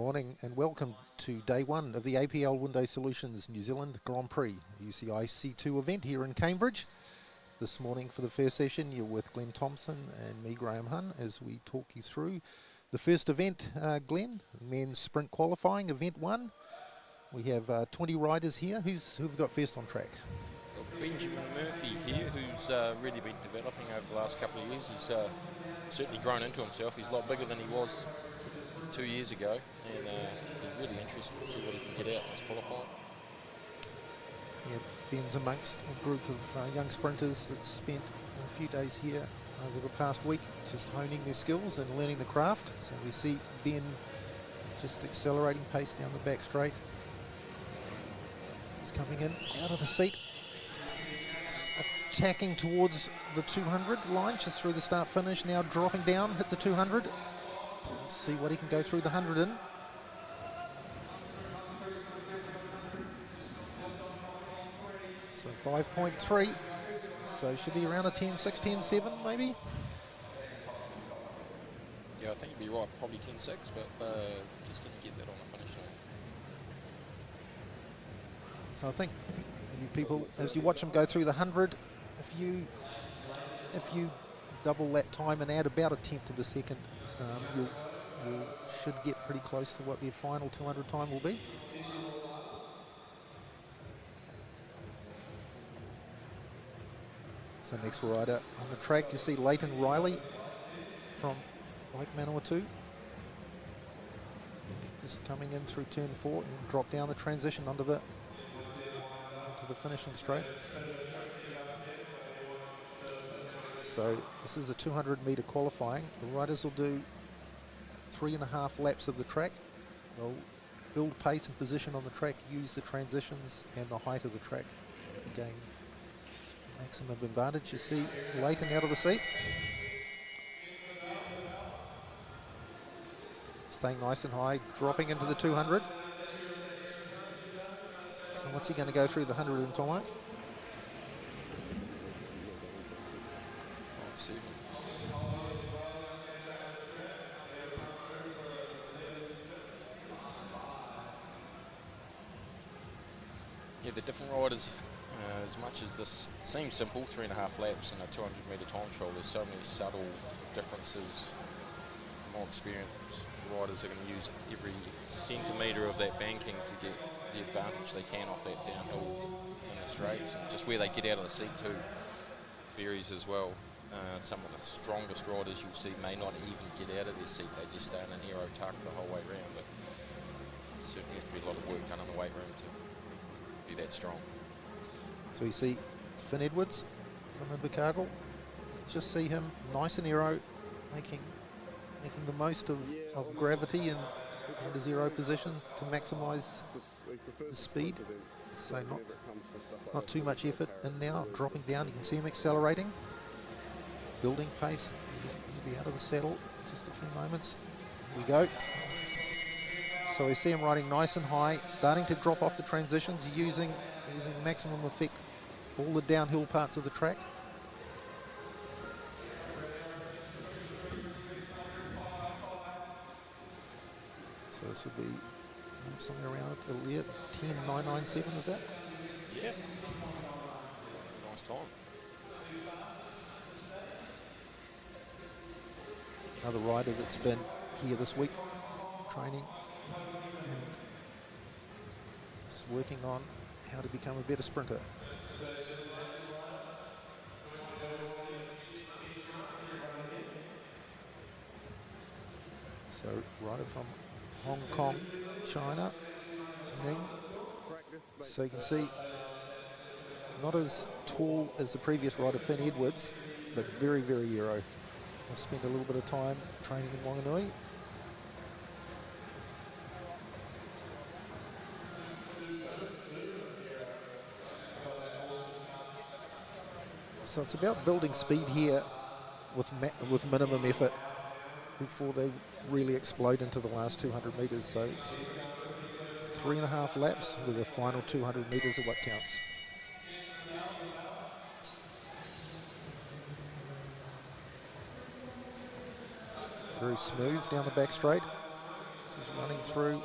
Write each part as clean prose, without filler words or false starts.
morning and welcome to day one of the APL Window Solutions New Zealand Grand Prix UCI C2 event here in Cambridge. This morning for the first session you're with Glenn Thompson and me, Graham Hunn, as we talk you through the first event. Glenn, men's sprint qualifying, event one. We have 20 riders here. Who've got first on track? Benjamin Murphy here, who's really been developing over the last couple of years. He's certainly grown into himself. He's a lot bigger than he was 2 years ago, and he's really interested to see what he can get out in this qualifying. Yeah, Ben's amongst a group of young sprinters that spent a few days here over the past week just honing their skills and learning the craft. So we see Ben just accelerating pace down the back straight. He's coming in out of the seat, attacking towards the 200 line, just through the start finish, now dropping down, hit the 200. Let's see what he can go through the 100 in. So 5.3, so should be around a 10.6, 10.7 maybe? Yeah, I think you'd be right, probably 10.6, but just didn't get that on the finish line. So I think you people, as you watch him go through the 100, if you double that time and add about a tenth of a second, you should get pretty close to what their final 200 time will be. So next rider on the track, you see Leighton Riley from Lake Manawatu. Just coming in through turn 4 and drop down the transition onto the finishing straight. So this is a 200-meter qualifying. The riders will do 3.5 laps of the track. They'll build pace and position on the track, use the transitions and the height of the track to gain maximum advantage. You see Leighton out of the seat. Staying nice and high, dropping into the 200. So what's he going to go through the 100 in time? Yeah, the different riders, as much as this seems simple, 3.5 laps and a 200-meter time trial, there's so many subtle differences. More experienced riders are going to use every centimetre of that banking to get the advantage they can off that downhill in the straights, and just where they get out of the seat too varies as well. Some of the strongest riders you'll see may not even get out of their seat, they just stay in an aero tuck the whole way around, but certainly has to be a lot of work done in the weight room to be that strong. So you see Finn Edwards from Invercargill, just see him nice and aero, making the most of gravity and his aero position to maximise the speed. So not too much effort in now, dropping down. You can see him accelerating, building pace. He'll be out of the saddle in just a few moments. Here we go. So we see him riding nice and high, starting to drop off the transitions, using maximum effect all the downhill parts of the track. So this will be somewhere around 10.997, is that? Yeah. It's a nice time. Another rider that's been here this week, training and is working on how to become a better sprinter. So rider from Hong Kong, China, Ning. So you can see not as tall as the previous rider, Finn Edwards, but very, very aero. I've spent a little bit of time training in Wanganui. So it's about building speed here with minimum effort before they really explode into the last 200 metres. So it's 3.5 laps with the final 200 metres of what counts. Very smooth down the back straight. just running through.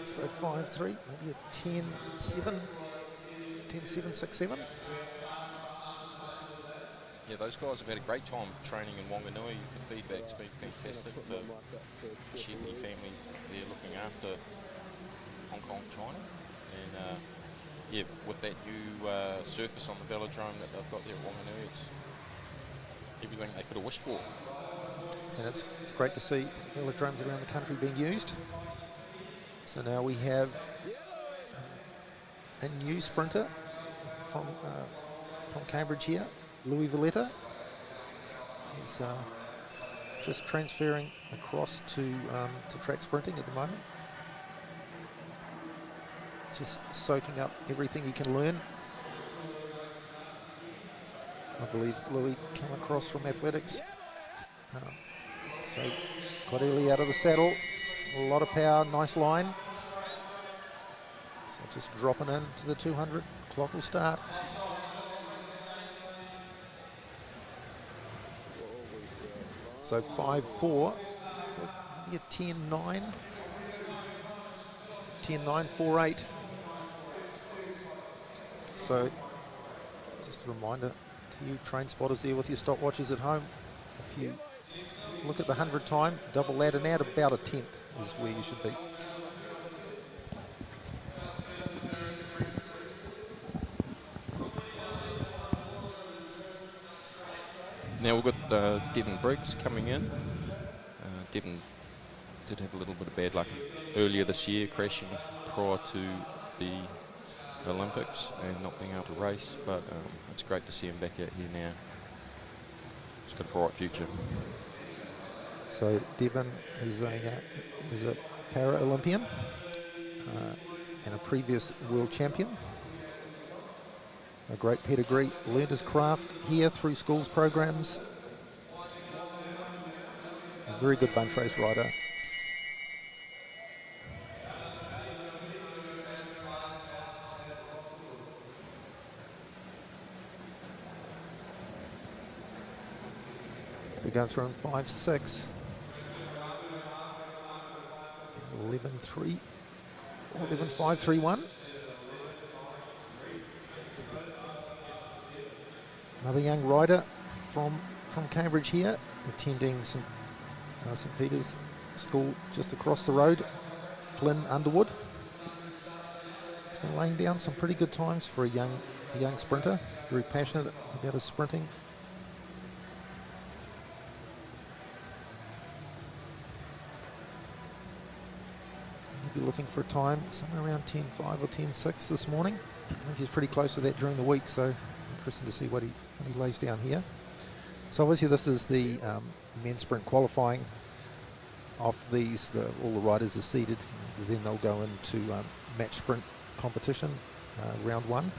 So 5-3, maybe a 10-7, 10-7, 6-7. Yeah, those guys have had a great time training in Wanganui. The feedback's been fantastic. The Shetty family, they're looking after Hong Kong, China. And yeah, with that new surface on the Velodrome that they've got there at Wanganui, it's everything they could have wished for. And it's great to see velodromes around the country being used. So now we have a new sprinter from Cambridge here, Louis Valletta. He's just transferring across to track sprinting at the moment. Just soaking up everything he can learn. I believe Louis came across from athletics. So got early out of the saddle, a lot of power, nice line. So just dropping into the 200, clock will start. So 5-4, so maybe a 10-9, 10-9, 4-8. So just a reminder to you train spotters there with your stopwatches at home, if you look at the 100 time, double that and add about a 10th is where you should be. Now we've got Devon Briggs coming in. Devon did have a little bit of bad luck earlier this year, crashing prior to the Olympics and not being able to race, but it's great to see him back out here now. He's got a bright future. So Devon is a para-Olympian and a previous world champion. So great pedigree, learned his craft here through schools programs. A very good bunch race rider. We're going through in 5-6. 11-3, 11-5-3-1. Another young rider from Cambridge here, attending St Peter's School just across the road, Flynn Underwood. He's been laying down some pretty good times for a young sprinter, very passionate about his sprinting. Be looking for a time somewhere around 10-5 or 10-6 this morning. I think he's pretty close to that during the week, so interesting to see what he lays down here. So obviously this is the men's sprint qualifying. Off these, all the riders are seeded. Then they'll go into match sprint competition, round one.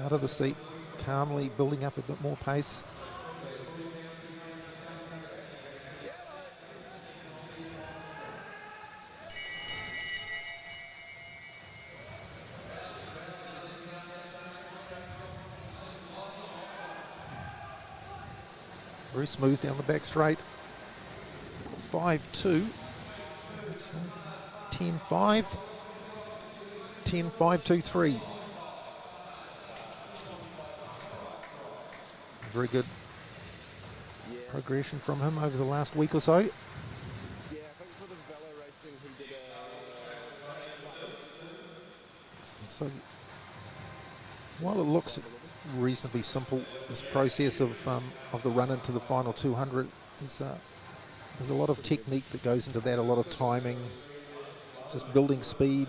Out of the seat, calmly building up a bit more pace. Very smooth down the back straight. 5-2. That's 10-5. 10-5-2-3. Very good progression from him over the last week or so. Yeah, I think for the velo racing he did So while it looks reasonably simple, this process of the run into the final 200 is there's a lot of technique that goes into that, a lot of timing, just building speed,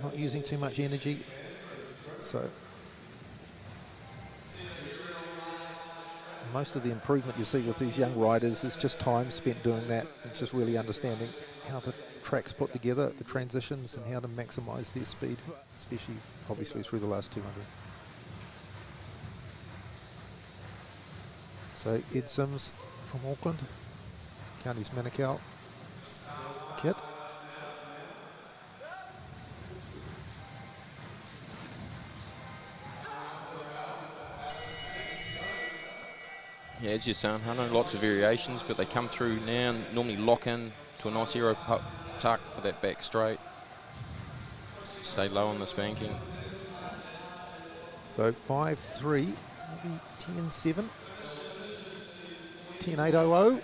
not using too much energy. So most of the improvement you see with these young riders is just time spent doing that and just really understanding how the track's put together, the transitions, and how to maximise their speed, especially obviously through the last 200. So Ed Sims from Auckland, Counties Manukau kit. Yeah, as you're saying, I know lots of variations, but they come through now and normally lock in to a nice aero tuck for that back straight. Stay low on the spanking. So 5-3, maybe 10-7, 10-8-0-0.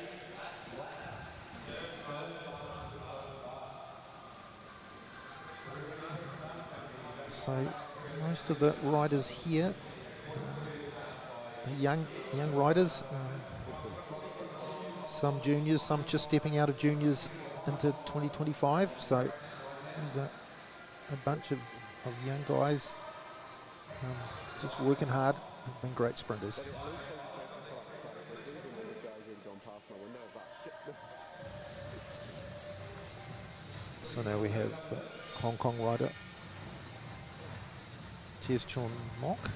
So most of the riders here are young riders. Some juniors, some just stepping out of juniors into 2025. So there's a bunch of young guys just working hard and been great sprinters. But at least concentration for that track. So these are the guys who've gone past my window. I was like, shit. So now we have the Hong Kong rider, Ches Chon Mok.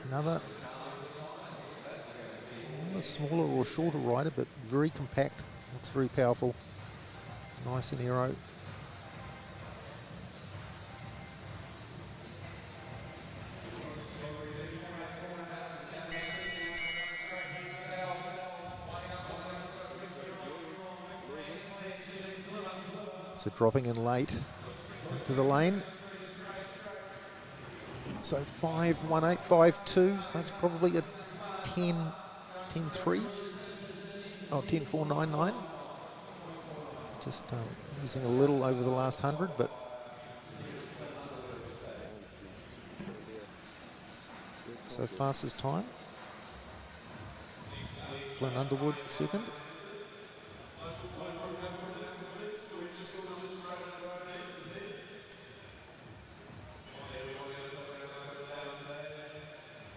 Another smaller or shorter rider, but very compact. Looks very powerful. Nice and aero. So dropping in late into the lane. So 5-1-8, 5-2. So that's probably a 10-3. Oh, 10-4-9-9. Just using a little over the last 100, but so fastest time. Flynn Underwood second.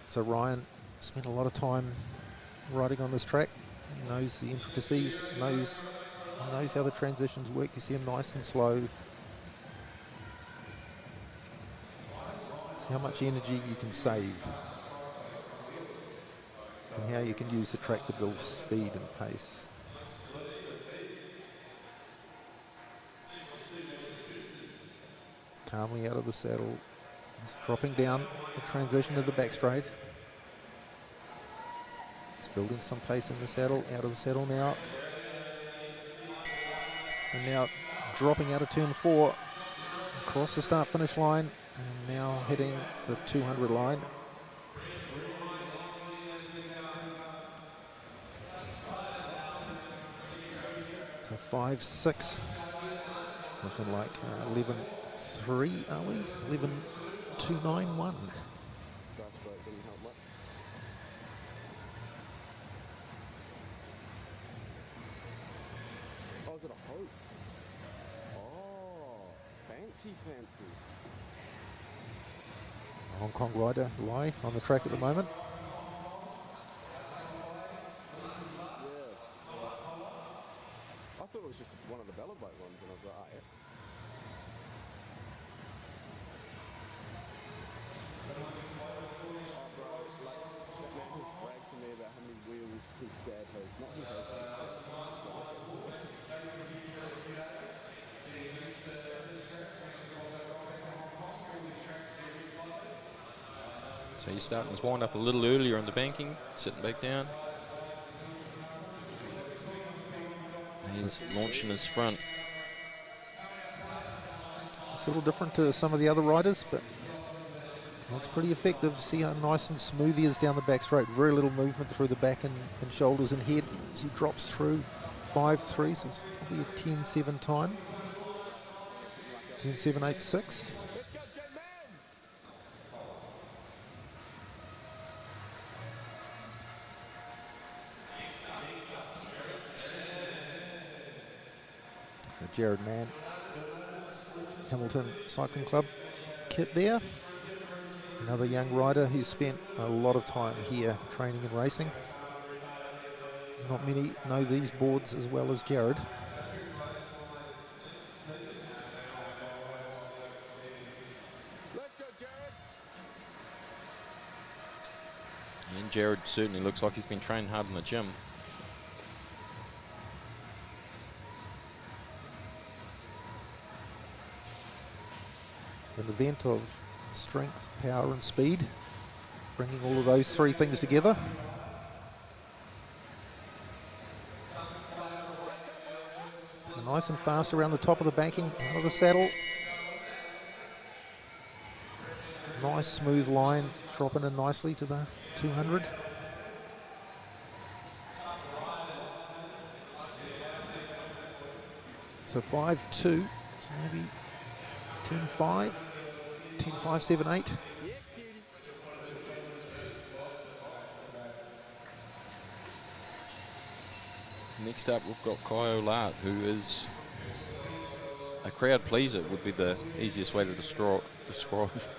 So Ryan spent a lot of time riding on this track. He knows the intricacies, knows how the transitions work. You see him nice and slow. See how much energy you can save and how you can use the track to build speed and pace. He's calmly out of the saddle. He's dropping down the transition to the back straight. He's building some pace in the saddle, out of the saddle now. And now dropping out of turn 4, across the start-finish line, and now hitting the 200 line. So 5-6, looking like 11-3, are we? 11-2-9-1. Didn't help much. Oh, is it a hope? Oh, fancy. Hong Kong rider Lai on the track at the moment. I thought it was just one of the Velodrome ones, and I was like, ah, yeah. Oh, bro, like, that man has bragged to me about how many wheels his dad has. Not he has. So he's starting his wind up a little earlier in the banking, sitting back down. And he's launching his sprint. It's a little different to some of the other riders, but looks pretty effective. See how nice and smooth he is down the back straight. Very little movement through the back and shoulders and head as he drops through 5-3, so it's probably a 10-7 time. 10-7-8-6. So Jared Mann, Hamilton Cycling Club kit there. Another young rider who's spent a lot of time here training and racing. Not many know these boards as well as Jared. Let's go, Jared. And Jared certainly looks like he's been training hard in the gym. An event of strength, power and speed, bringing all of those three things together. So nice and fast around the top of the banking, out of the saddle. Nice smooth line, dropping in nicely to the 200. So 5-2, so maybe 10-5, 10-5, 7-8. Next up, we've got Kai Olart, who is a crowd pleaser, would be the easiest way to describe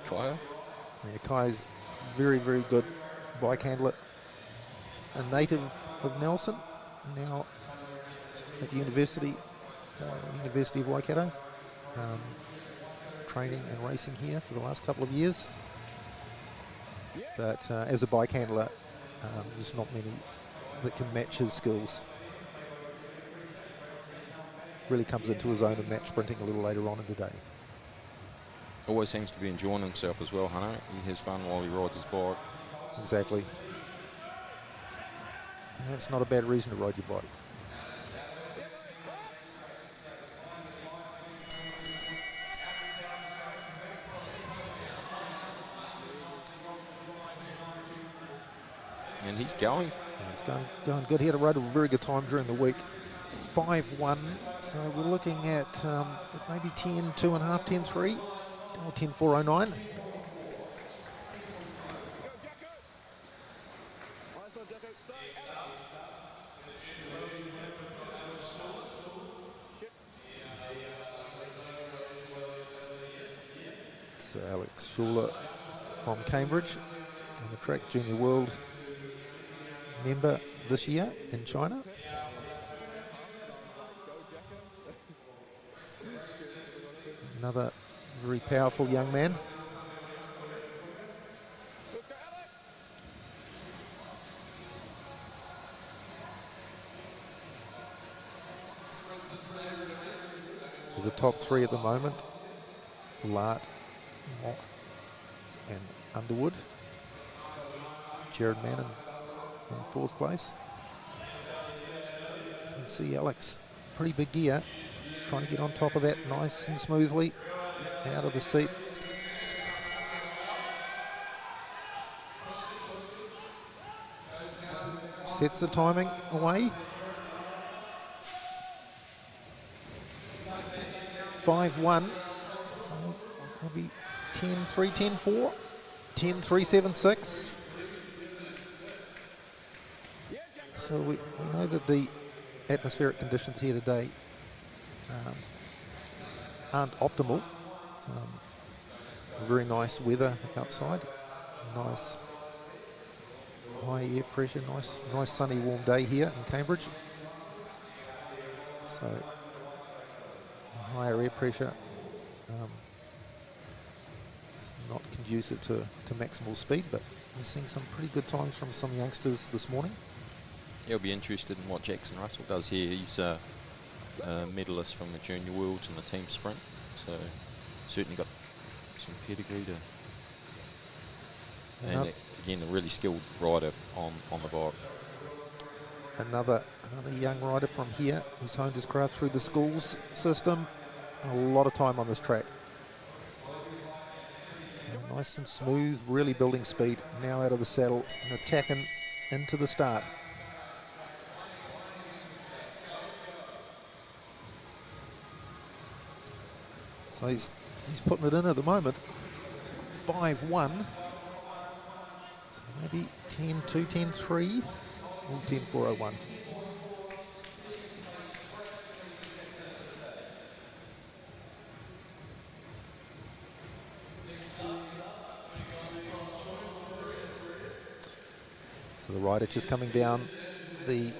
Kai. Yeah, Kai's very, very good bike handler. A native of Nelson, and now at University of Waikato. Training and racing here for the last couple of years. But as a bike handler, there's not many that can match his skills. Really comes into his own in match sprinting a little later on in the day. Always seems to be enjoying himself as well, Hunter. He has fun while he rides his bike. Exactly. And that's not a bad reason to ride your bike. And he's going. Yeah, he's going good. He had a ride a very good time during the week. 5-1, so we're looking at maybe 10-2.5, 10-3, or 10-4.09. So Alex Schuler from Cambridge, on the track Junior World member this year in China. Another very powerful young man. So the top three at the moment, Lart, Mock and Underwood. Jared Mann in fourth place. You can see Alex, pretty big gear. He's trying to get on top of that nice and smoothly out of the seat. Sets the timing away. 5-1, so probably 10-3, 10-4, 10-3, 7-6. So we know that the atmospheric conditions here today aren't optimal. Very nice weather outside, nice high air pressure, nice sunny warm day here in Cambridge. So higher air pressure is not conducive to maximal speed, but we're seeing some pretty good times from some youngsters this morning. He'll be interested in what Jackson Russell does here. He's a medalist from the Junior Worlds in the team sprint, so certainly got some pedigree to. And again, a really skilled rider on the bike. Another young rider from here who's honed his craft through the schools system. A lot of time on this track. So nice and smooth, really building speed. Now out of the saddle and attacking into the start. So he's putting it in at the moment. 5-1. So maybe 10-2, 10-3, or 10-4.01. So the rider just coming down the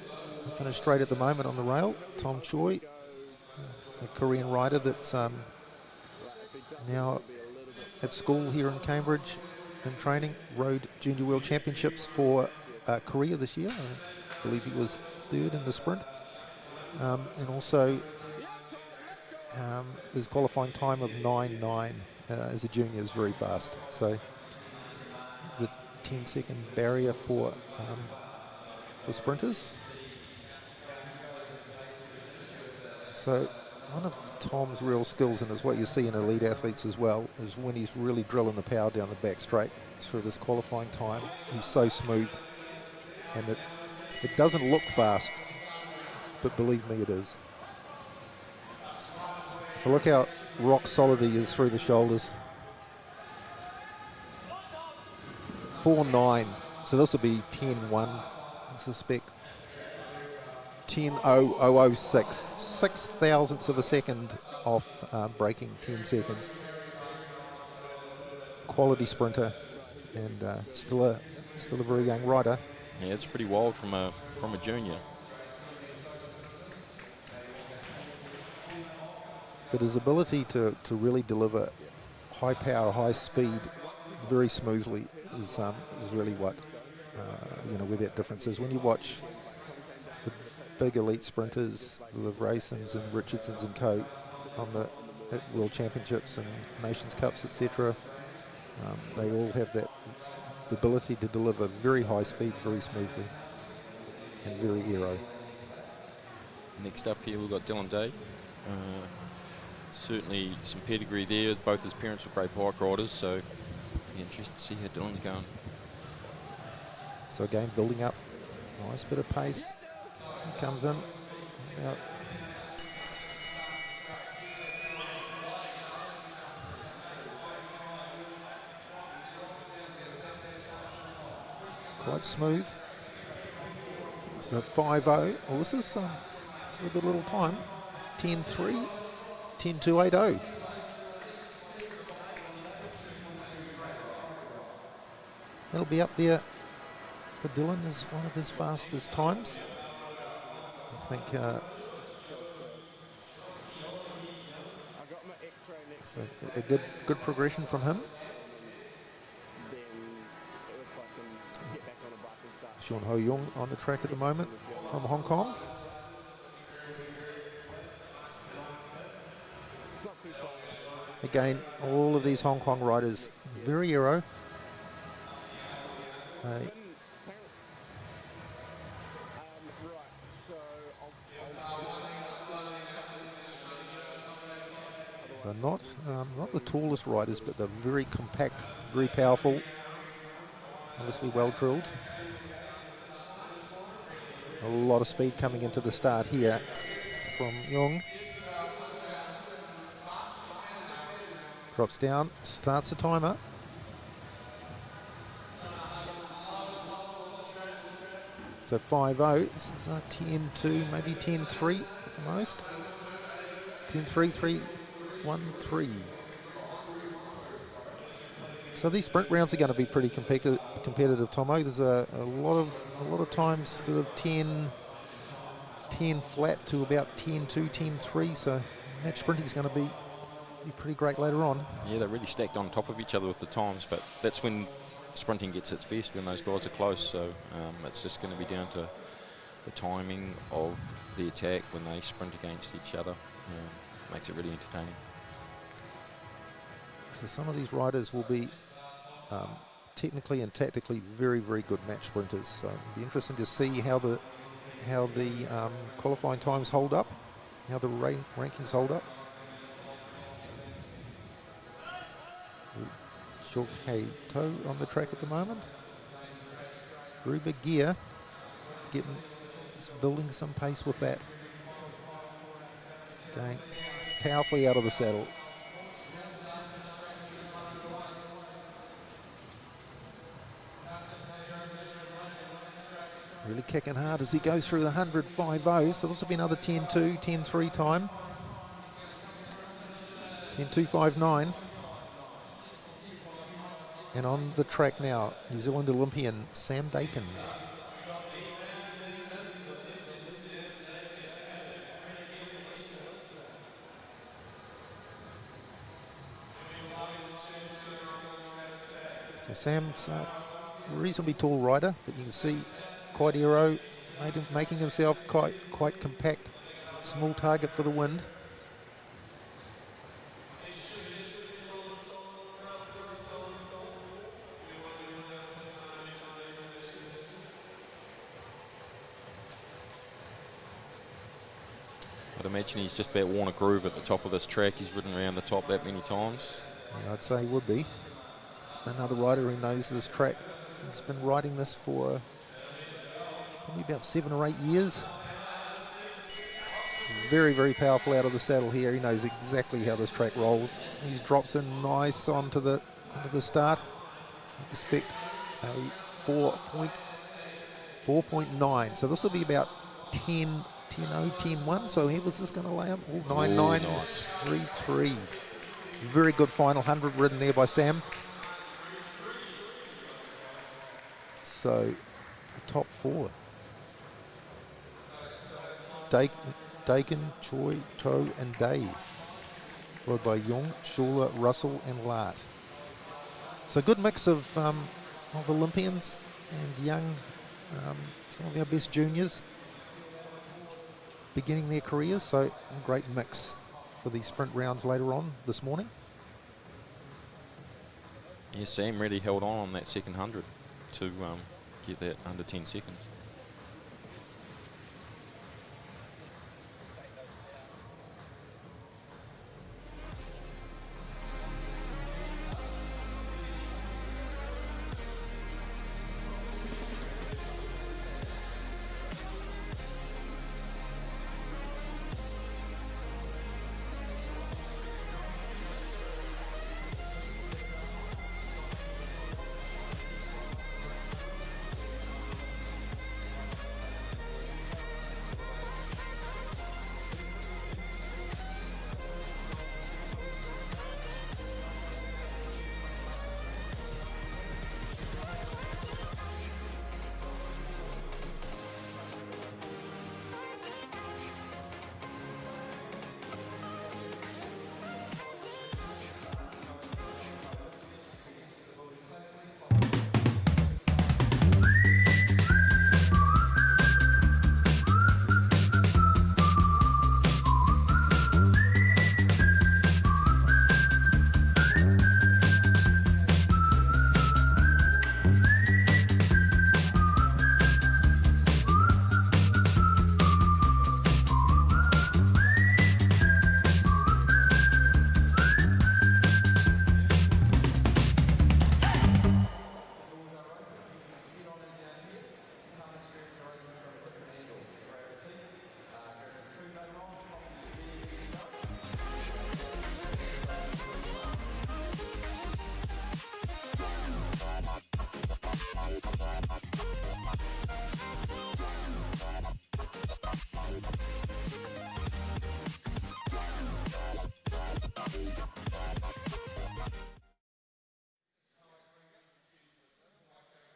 finish straight at the moment on the rail. Tom Choi, a Korean rider that's now at school here in Cambridge in training, rode Junior World Championships for Korea this year. I believe he was third in the sprint. And also his qualifying time of 9.9 as a junior is very fast. So the 10-second barrier for sprinters. So one of Tom's real skills, and is what you see in elite athletes as well, is when he's really drilling the power down the back straight through this qualifying time. He's so smooth, and it doesn't look fast, but believe me, it is. So look how rock solid he is through the shoulders. 4.9, so this will be 10.1, I suspect. 10.006, 6 thousandths of a second off braking 10 seconds. Quality sprinter, and still a very young rider. Yeah, it's pretty wild from a junior. But his ability to really deliver high power, high speed, very smoothly is really what where that difference is. When you watch the big elite sprinters, the Raysons and Richardsons and co. at World Championships and Nations Cups, etc., they all have that ability to deliver very high speed, very smoothly, and very aero. Next up here, we've got Dylan Day. Certainly some pedigree there. Both his parents were great bike riders, so be interested to see how Dylan's going. So again, building up, nice bit of pace. He comes in. Out. Quite smooth. So 5.0. Well, this is a good little time. 10.3, 10.280. That'll be up there for Dylan as one of his fastest times. I think so a good progression from him. Sean Ho Young on the track at the moment from Hong Kong. Again, all of these Hong Kong riders very aero. They're not the tallest riders, but they're very compact, very powerful, obviously well drilled. A lot of speed coming into the start here from Young. Drops down, starts the timer. So 5.0, this is 10.2, maybe 10.3 at the most. 10.3, 3.1.3. So these sprint rounds are going to be pretty competitive, Tomo. There's a lot of times sort of 10 flat to about 10.2, 10.3. So match sprinting is going to be pretty great later on. Yeah, they're really stacked on top of each other with the times, but that's when sprinting gets its best, when those guys are close. So it's just going to be down to the timing of the attack when they sprint against each other. Makes it really entertaining. So some of these riders will be technically and tactically very, very good match sprinters. So it'll be interesting to see how the qualifying times hold up, how the rankings hold up. Short Hey Toe on the track at the moment. Very big gear. Building some pace with that. Going powerfully out of the saddle. Really kicking hard as he goes through the 100.5.0. So this will be another 10.2, 10.3 time. 10.259. And on the track now, New Zealand Olympian Sam Dakin. So Sam's a reasonably tall rider, but you can see quite aero, making himself quite compact, small target for the wind. I'd imagine he's just about worn a groove at the top of this track. He's ridden around the top that many times. Yeah, I'd say he would be. Another rider who knows this track. He's been riding this for probably about 7 or 8 years. Very, very powerful out of the saddle here. He knows exactly how this track rolls. He drops in nice onto the start. Expect a 4.9. So this will be about 10-0, 10-1. So he was just going to lay him. 9-9, nice. 3-3. Very good final 100 ridden there by Sam. So the top 4. Dakin, Choi, To and Dave. Followed by Young, Schuler, Russell and Lart. So good mix of Olympians and young, some of our best juniors beginning their careers. So a great mix for the sprint rounds later on this morning. Yeah, Sam really held on that second 100 to get that under 10 seconds.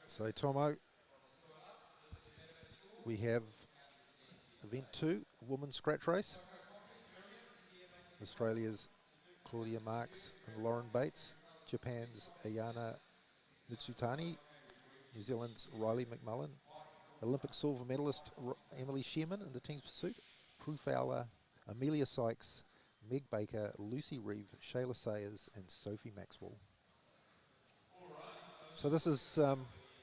So Tomo, we have event 2, women's scratch race. Australia's Claudia Marks and Lauren Bates, Japan's Ayana Mitsutani, New Zealand's Riley McMullen, Olympic silver medalist Emily Sherman in the team's pursuit, Prue Fowler, Amelia Sykes, Meg Baker, Lucy Reeve, Shayla Sayers and Sophie Maxwell. So this is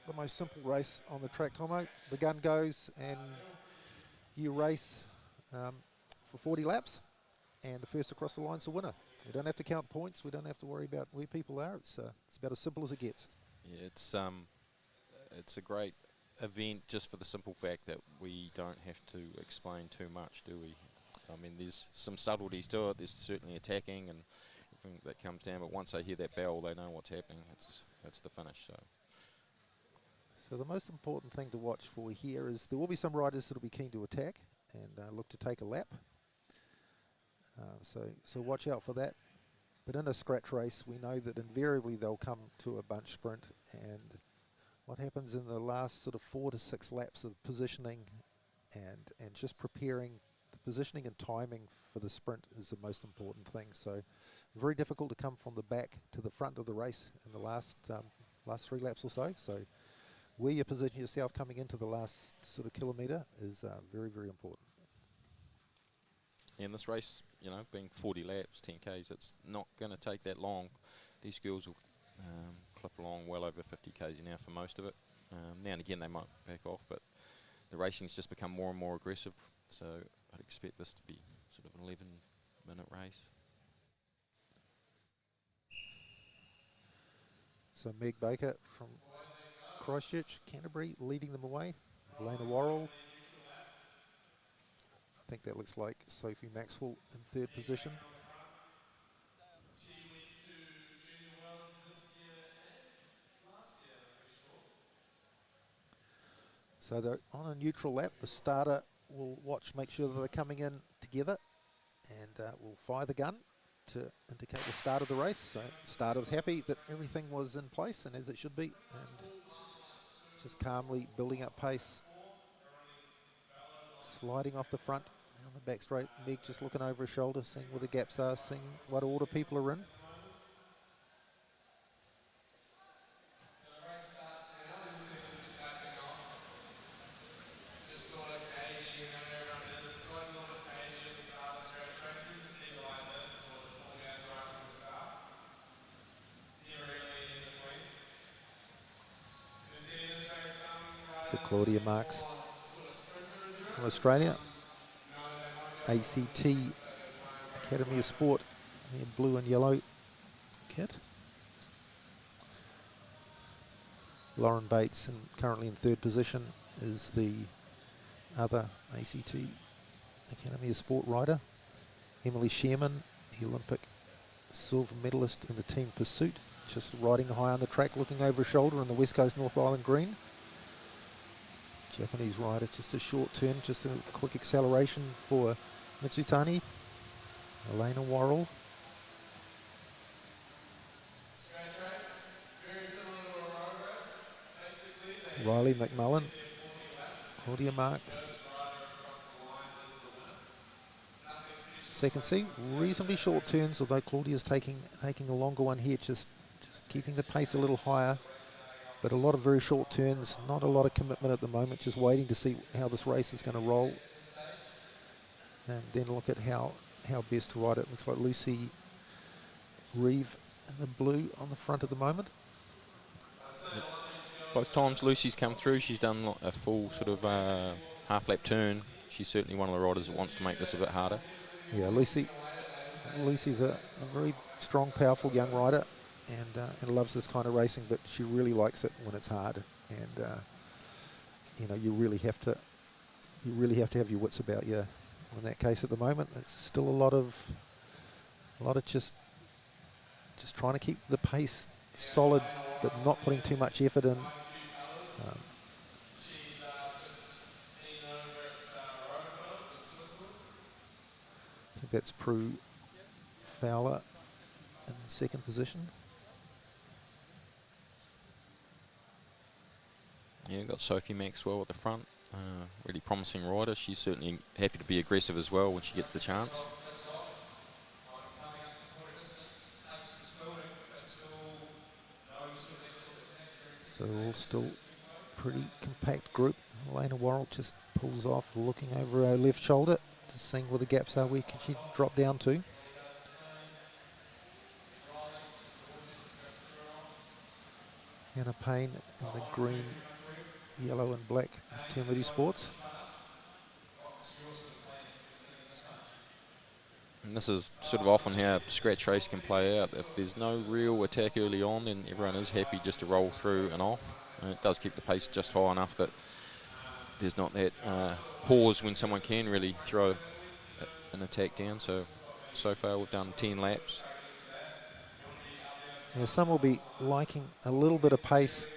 the most simple race on the track, Tomo. The gun goes and you race for 40 laps and the first across the line is the winner. We don't have to count points, we don't have to worry about where people are. It's about as simple as it gets. Yeah, it's a great event just for the simple fact that we don't have to explain too much, do we? I mean, there's some subtleties to it. There's certainly attacking and everything that comes down, but once they hear that bell, they know what's happening. It's the finish. So the most important thing to watch for here is there will be some riders that will be keen to attack and look to take a lap. So watch out for that. But in a scratch race, we know that invariably they'll come to a bunch sprint, and what happens in the last sort of 4 to 6 laps of positioning and just preparing the positioning and timing for the sprint is the most important thing. So very difficult to come from the back to the front of the race in the last 3 laps or so. So where you position yourself coming into the last sort of kilometre is very, very important. In this race, you know, being 40 laps, 10 Ks, it's not going to take that long. These girls will clip along well over 50 Ks an hour for most of it. Now and again they might back off, but the racing's just become more and more aggressive, so I'd expect this to be sort of an 11-minute race. So Meg Baker from Christchurch, Canterbury, leading them away. Elena Worrell. I think that looks like Sophie Maxwell in third position. She went to Junior Wells this year and last year, I'm pretty sure. So they're on a neutral lap. The starter will watch, make sure that they're coming in together, and will fire the gun to indicate the start of the race. So the starter was happy that everything was in place and as it should be, and just calmly building up pace, sliding off the front on the back straight. Meg just looking over her shoulder, seeing where the gaps are, seeing what order people are in. The race starts now, you'll see them just backing off. Just sort of cagey, you know, everyone is. It's always a little bit cagey at the start of straight races. It's either like this or it's all goes right from the start. Never really in between. You see this race, So Claudia Marks sort of sprinter endurance. from Australia, No, they might go ACT Academy of Sport, in blue and yellow kit. Lauren Bates, and currently in third position, is the other ACT Academy of Sport rider. Emily Sherman, the Olympic silver medalist in the team pursuit, just riding high on the track, looking over her shoulder in the West Coast North Island green. Japanese rider, just a short turn, just a quick acceleration for Mitsutani. Elena Worrell. straight race. Very similar to a road race. Basically, they Riley McMullen, get 40 laps. Claudia Marks. First rider across the line is the winner. Nothing special. So you can see reasonably short turns, although Claudia's taking a longer one here, just keeping the pace a little higher. But a lot of very short turns, not a lot of commitment at the moment, just waiting to see how this race is going to roll. And then look at how best to ride it. Looks like Lucy Reeve in the blue on the front at the moment. Both times Lucy's come through, she's done a full sort of half-lap turn. She's certainly one of the riders that wants to make this a bit harder. Yeah, Lucy's a very strong, powerful young rider, and loves this kind of racing, but she really likes it when it's hard. And you know, you really have to have your wits about you. In that case, at the moment, there's still a lot of just trying to keep the pace solid, but not putting too much effort in. She's just been over at Rodenfeld in Switzerland. I think that's Prue Fowler in second position. Yeah, got Sophie Maxwell at the front. Really promising rider. She's certainly happy to be aggressive as well when she gets the chance. Coming up the quarter distance, pace is building, but still no sort of extra attacks or anything. So all still pretty compact group. Elena Worrell just pulls off, looking over her left shoulder, just seeing where the gaps are. Where can she drop down to? Hannah Payne in the green, yellow and black Termity Sports. And this is sort of often how a scratch race can play out. If there's no real attack early on, then everyone is happy just to roll through and off. And it does keep the pace just high enough that there's not that pause when someone can really throw an attack down. So far we've done 10 laps. Yeah, some will be liking a little bit of pace,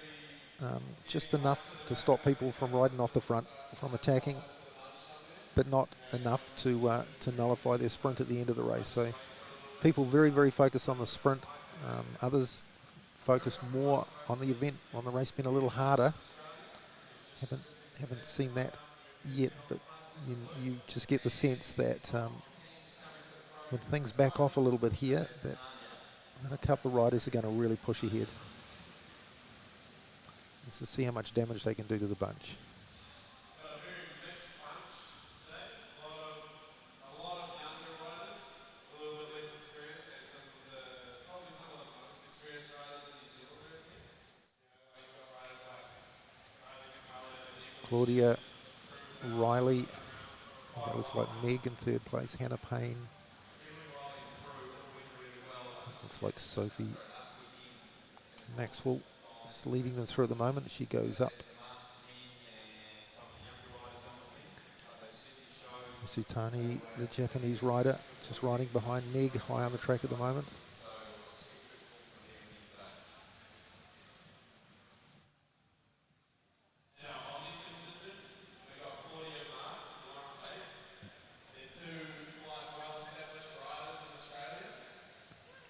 just enough to stop people from riding off the front, from attacking, but not enough to nullify their sprint at the end of the race. So people very, very focused on the sprint. Others focus more on the event, on the race being a little harder. Haven't seen that yet, but you just get the sense that when things back off a little bit here, that a couple of riders are going to really push ahead. Let's just see how much damage they can do to the bunch. Got a very mixed bunch today. A lot of younger riders, a little bit less experienced, and probably some of the most experienced riders in New Zealand, I think. You know, you've got riders like Riley McMullen and Claudia, Riley, That looks like Meg in third place, Hannah Payne. Looks like Sophie Maxwell is leading them through at the moment. She goes up. Sutani, the Japanese rider, just riding behind Meg, high on the track at the moment.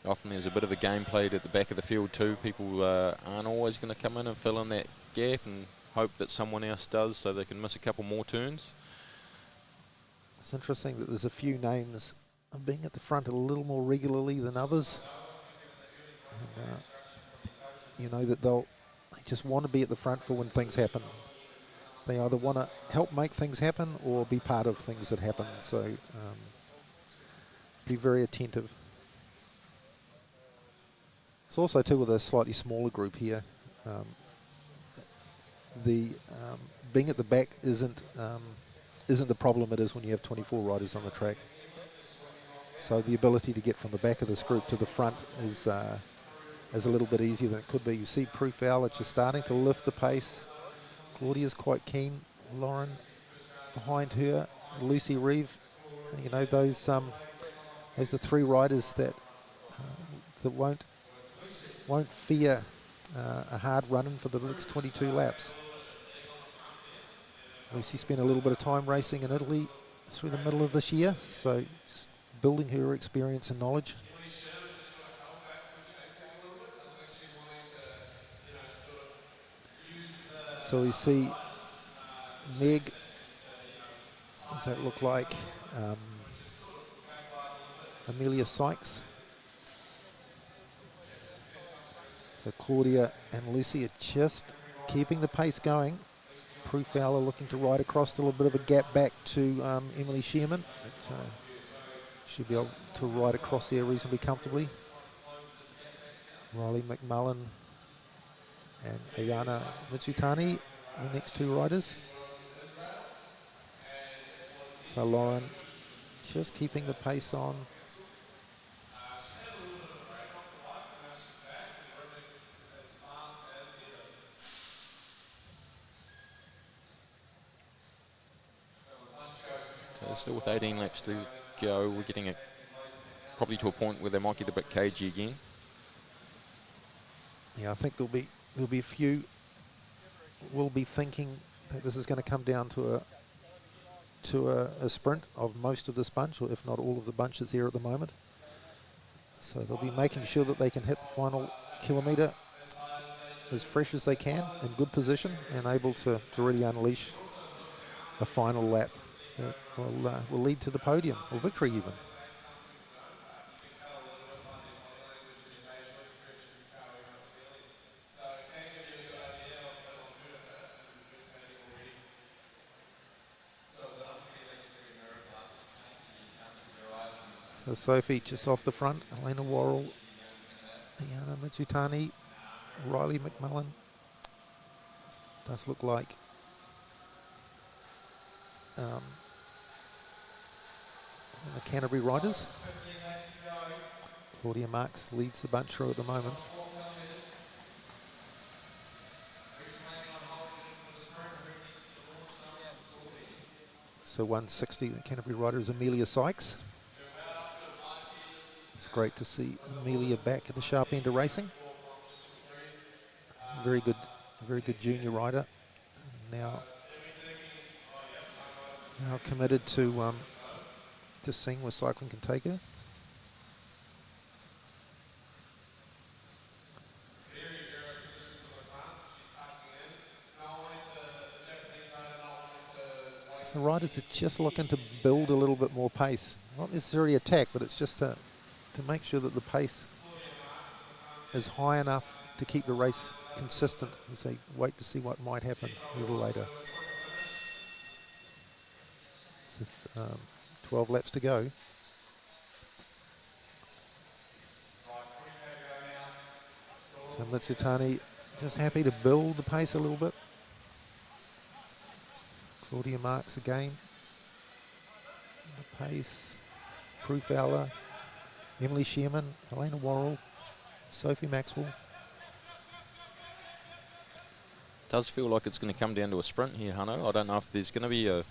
Often there's a bit of a game played at the back of the field too. People aren't always going to come in and fill in that gap and hope that someone else does so they can miss a couple more turns. It's interesting that there's a few names being at the front a little more regularly than others. And, you know that they just want to be at the front for when things happen. They either want to help make things happen or be part of things that happen. So be very attentive. It's also too with a slightly smaller group here. Being at the back isn't the problem it is when you have 24 riders on the track. So the ability to get from the back of this group to the front is a little bit easier than it could be. You see Prue Fowler just starting to lift the pace. Claudia's quite keen. Lauren behind her. Lucy Reeve. You know, those are three riders that won't fear a hard run-in for the next 22 laps. Lucy spent a little bit of time racing in Italy through the middle of this year, so just building her experience and knowledge. So we see Meg, does that look like Amelia Sykes? So Claudia and Lucy are just keeping the pace going. Prue Fowler looking to ride across a little bit of a gap back to Emily Shearman. Should be able to ride across there reasonably comfortably. Riley McMullen and Ayana Mitsutani, the next two riders. So Lauren just keeping the pace on. So still with 18 laps to go, we're getting probably to a point where they might get a bit cagey again. Yeah, I think there'll be a few will be thinking that this is going to come down to a sprint of most of this bunch, or if not all of the bunches here at the moment. So they'll be making sure that they can hit the final kilometre as fresh as they can, in good position, and able to really unleash a final lap that will lead to the podium, or victory even. So Sophie just off the front, Elena Worrell, Ayana Mitsutani, Riley McMullen. Does look like the Canterbury riders. Claudia Marks leads the bunch through at the moment. So 160, the Canterbury rider is Amelia Sykes. It's great to see Amelia back at the sharp end of racing. Very good junior rider. Now committed to seeing where cycling can take her. So riders are just looking to build a little bit more pace. Not necessarily attack, but it's just to make sure that the pace is high enough to keep the race consistent as they wait to see what might happen a little later. With 12 laps to go. So Mitsutani just happy to build the pace a little bit. Claudia Marks again. pace. Prue Fowler, Emily Sherman, Elena Worrell, Sophie Maxwell. Does feel like it's going to come down to a sprint here, Hano. I don't know if there's going to be a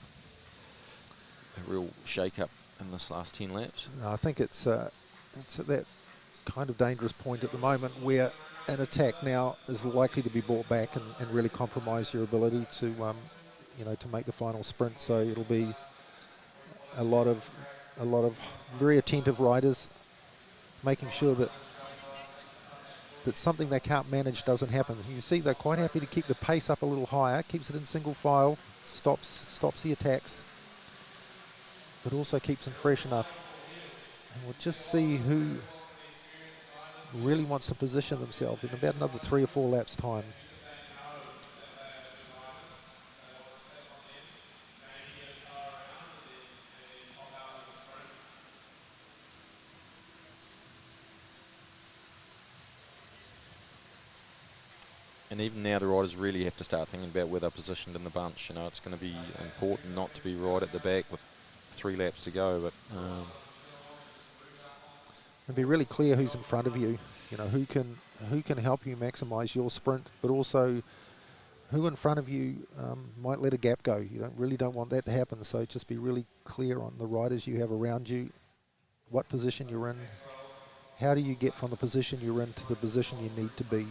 real shake-up in this last 10 laps. No, I think it's at that kind of dangerous point at the moment where an attack now is likely to be brought back and really compromise your ability to, to make the final sprint. So it'll be a lot of very attentive riders making sure that something they can't manage doesn't happen. You see they're quite happy to keep the pace up a little higher, keeps it in single file, stops the attacks, but also keeps them fresh enough. And we'll just see who really wants to position themselves in about another 3 or 4 laps time. And even now the riders really have to start thinking about where they're positioned in the bunch. It's going to be important not to be right at the back with 3 laps to go, but and be really clear who's in front of you. Who can help you maximise your sprint, but also who in front of you might let a gap go. You really don't want that to happen. So just be really clear on the riders you have around you, what position you're in, how do you get from the position you're in to the position you need to be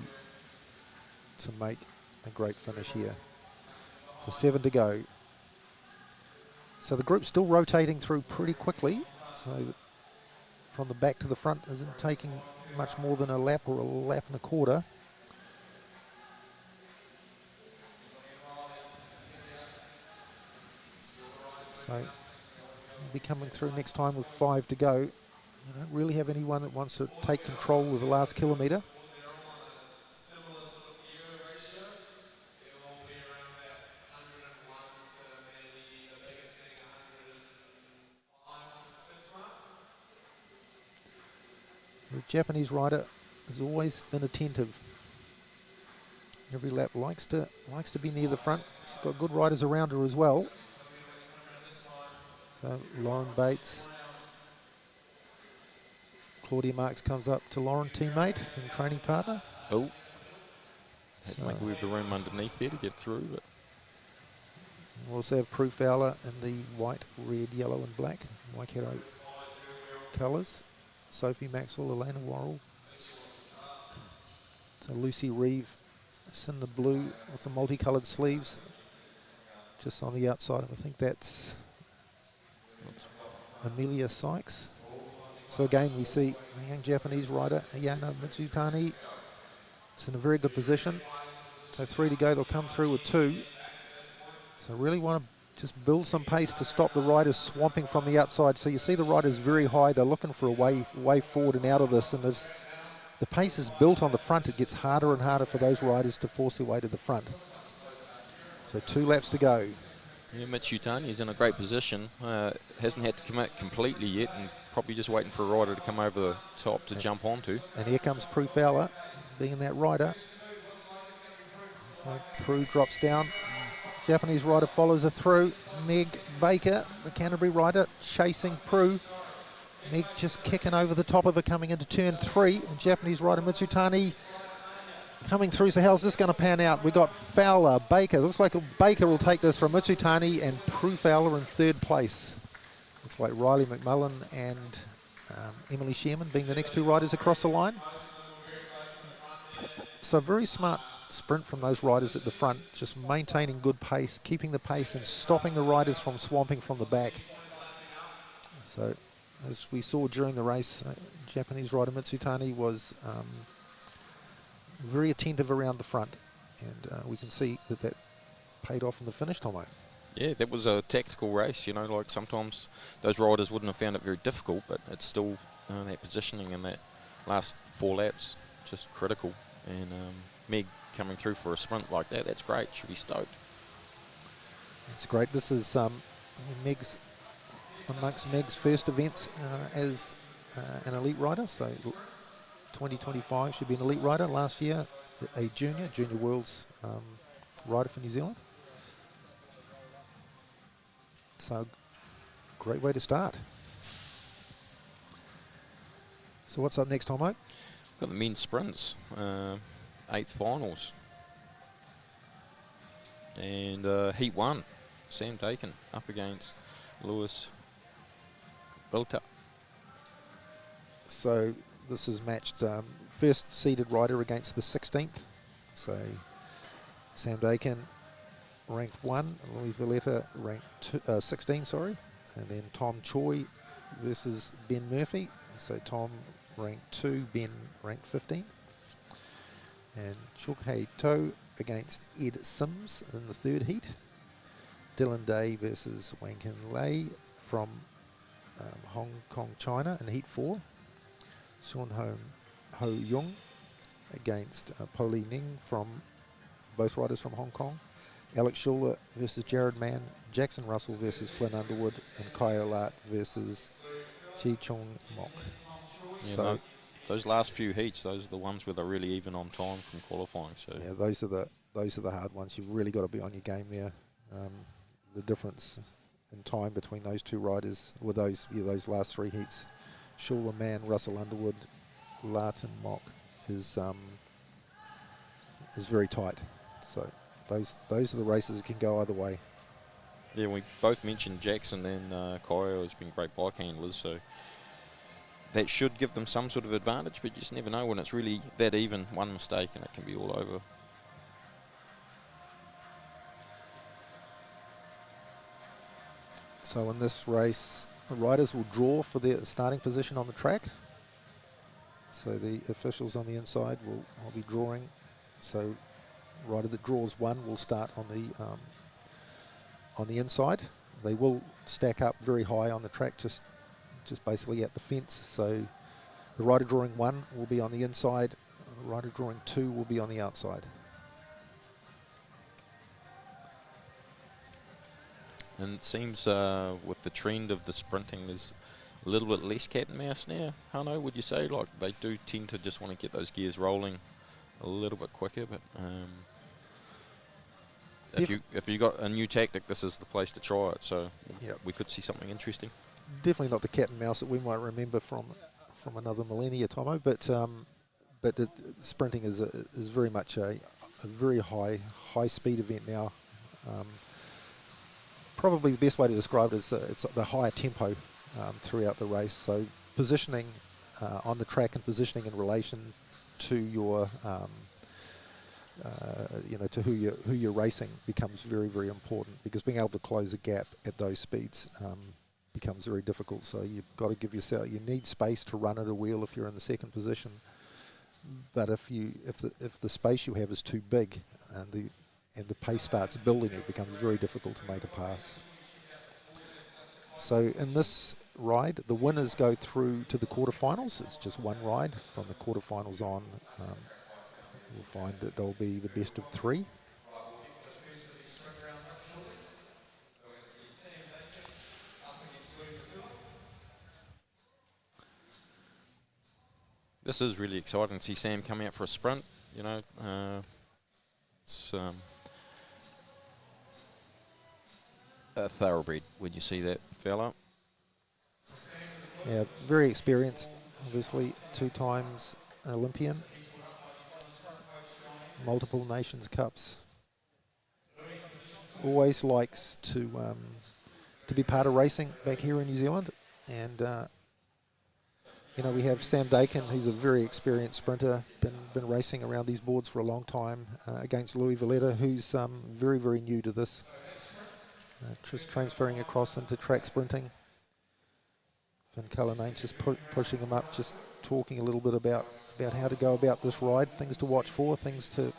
to make a great finish here. So 7 to go. So the group's still rotating through pretty quickly. So from the back to the front isn't taking much more than a lap or a lap and a quarter. So we'll be coming through next time with 5 to go. You don't really have anyone that wants to take control of the last kilometre. The Japanese rider has always been attentive. Every lap likes to be near the front. She's got good riders around her as well. So Lauren Bates, Claudia Marks comes up to Lauren, teammate and training partner. Oh, had to make a wee bit of room underneath there to get through. But we also have Prue Fowler in the white, red, yellow and black Waikato colours. Sophie Maxwell, Elena Worrell. So Lucy Reeve is in the blue with the multicoloured sleeves just on the outside. I think that's Amelia Sykes. So again we see a young Japanese rider, Ayana Mitsutani, is in a very good position. So 3 to go, they'll come through with 2. So really want to just build some pace to stop the riders swamping from the outside. So you see the riders very high. They're looking for a way forward and out of this. And as the pace is built on the front, it gets harder and harder for those riders to force their way to the front. So 2 laps to go. yeah, Mitsutani is in a great position. Hasn't had to commit completely yet, and probably just waiting for a rider to come over the top to jump onto. And here comes Prue Fowler, being that rider. So Prue drops down. Japanese rider follows her through. Meg Baker, the Canterbury rider, chasing Prue. Meg just kicking over the top of her coming into turn 3. And Japanese rider Mitsutani coming through. So how's this going to pan out? We got Fowler, Baker. Looks like Baker will take this from Mitsutani, and Prue Fowler in 3rd place. Looks like Riley McMullen and Emily Sherman being the next 2 riders across the line. So very smart sprint from those riders at the front, just maintaining good pace, keeping the pace and stopping the riders from swamping from the back. So as we saw during the race, Japanese rider Mitsutani was very attentive around the front, and we can see that paid off in the finish, Tomo. Yeah, that was a tactical race, like sometimes those riders wouldn't have found it very difficult, but it's still that positioning in that last 4 laps just critical. And Meg coming through for a sprint like that, that's great. Should be stoked. That's great. This is amongst Meg's first events as an elite rider. So 2025 should be an elite rider. Last year, a junior world's rider for New Zealand. So great way to start. So what's up next, Tomo? Got the men's sprints, 8th finals. And heat 1, Sam Dakin up against Lewis Bilta. So this is matched first seeded rider against the 16th. So Sam Dakin ranked 1, Louis Valletta ranked 16, sorry. And then Tom Choi versus Ben Murphy. So Tom ranked 2, Ben ranked 15. And Chuk Hei To against Ed Sims in the 3rd heat. Dylan Day versus Wang Kin Lei from Hong Kong, China in heat 4. Sean Ho Yung against Poli Ning from both riders from Hong Kong. Alex Schuler versus Jared Mann. Jackson Russell versus Flynn Underwood. And Kai Olat versus Chi Chung Mok. Yeah, So no, those last few heats, those are the ones where they're really even on time from qualifying. So yeah, those are the hard ones. You've really got to be on your game there. The difference in time between those two riders, with those last 3 heats, Schuler, Mann, Russell Underwood, Lat and Mock is very tight. So those are the races that can go either way. yeah, we both mentioned Jackson and Kyo has been great bike handlers, so that should give them some sort of advantage, but you just never know when it's really that even. One mistake and it can be all over. So in this race, the riders will draw for their starting position on the track. So the officials on the inside will be drawing. So rider that draws 1 will start on the inside. They will stack up very high on the track, just basically at the fence. So the rider drawing 1 will be on the inside. The rider drawing 2 will be on the outside. And it seems with the trend of the sprinting, there's a little bit less cat and mouse now. Hano, would you say? Like they do tend to just want to get those gears rolling a little bit quicker, but if you got a new tactic, this is the place to try it. So yep, we could see something interesting. Definitely not the cat and mouse that we might remember from another millennia, Tomo. But the sprinting is very much a very high speed event now. Probably the best way to describe it is it's the higher tempo throughout the race. So positioning on the track and positioning in relation to your to who you're racing becomes very, very important, because being able to close a gap at those speeds becomes very difficult. So you've got to give yourself, you need space to run at a wheel if you're in the 2nd position. But if the space you have is too big and the pace starts building, it becomes very difficult to make a pass. So in this ride, the winners go through to the quarterfinals. It's just one ride. From the quarterfinals on, we'll find that they'll be the best of 3. This is really exciting to see Sam coming out for a sprint. You know, it's a thoroughbred when you see that fella. Yeah, very experienced, obviously, 2 times Olympian, multiple Nations Cups. Always likes to be part of racing back here in New Zealand. And we have Sam Dakin, who's a very experienced sprinter, been racing around these boards for a long time, against Louis Valletta, who's very, very new to this. Just transferring across into track sprinting. Finn Cullinane just pushing him up, just talking a little bit about how to go about this ride, things to watch for, things to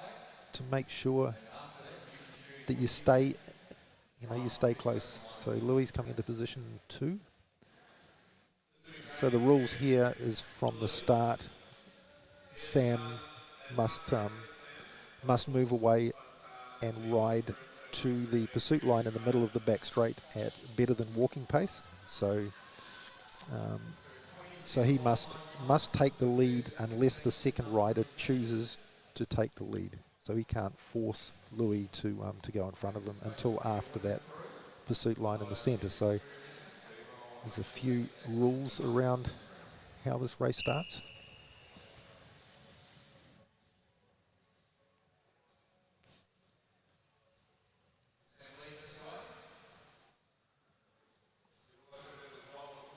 make sure that you stay close. So Louis coming into position 2. So the rules here is from the start, Sam must move away and ride to the pursuit line in the middle of the back straight at better than walking pace. So he must take the lead unless the 2nd rider chooses to take the lead. So he can't force Louis to go in front of him until after that pursuit line in the centre. So There's a few rules around how this race starts.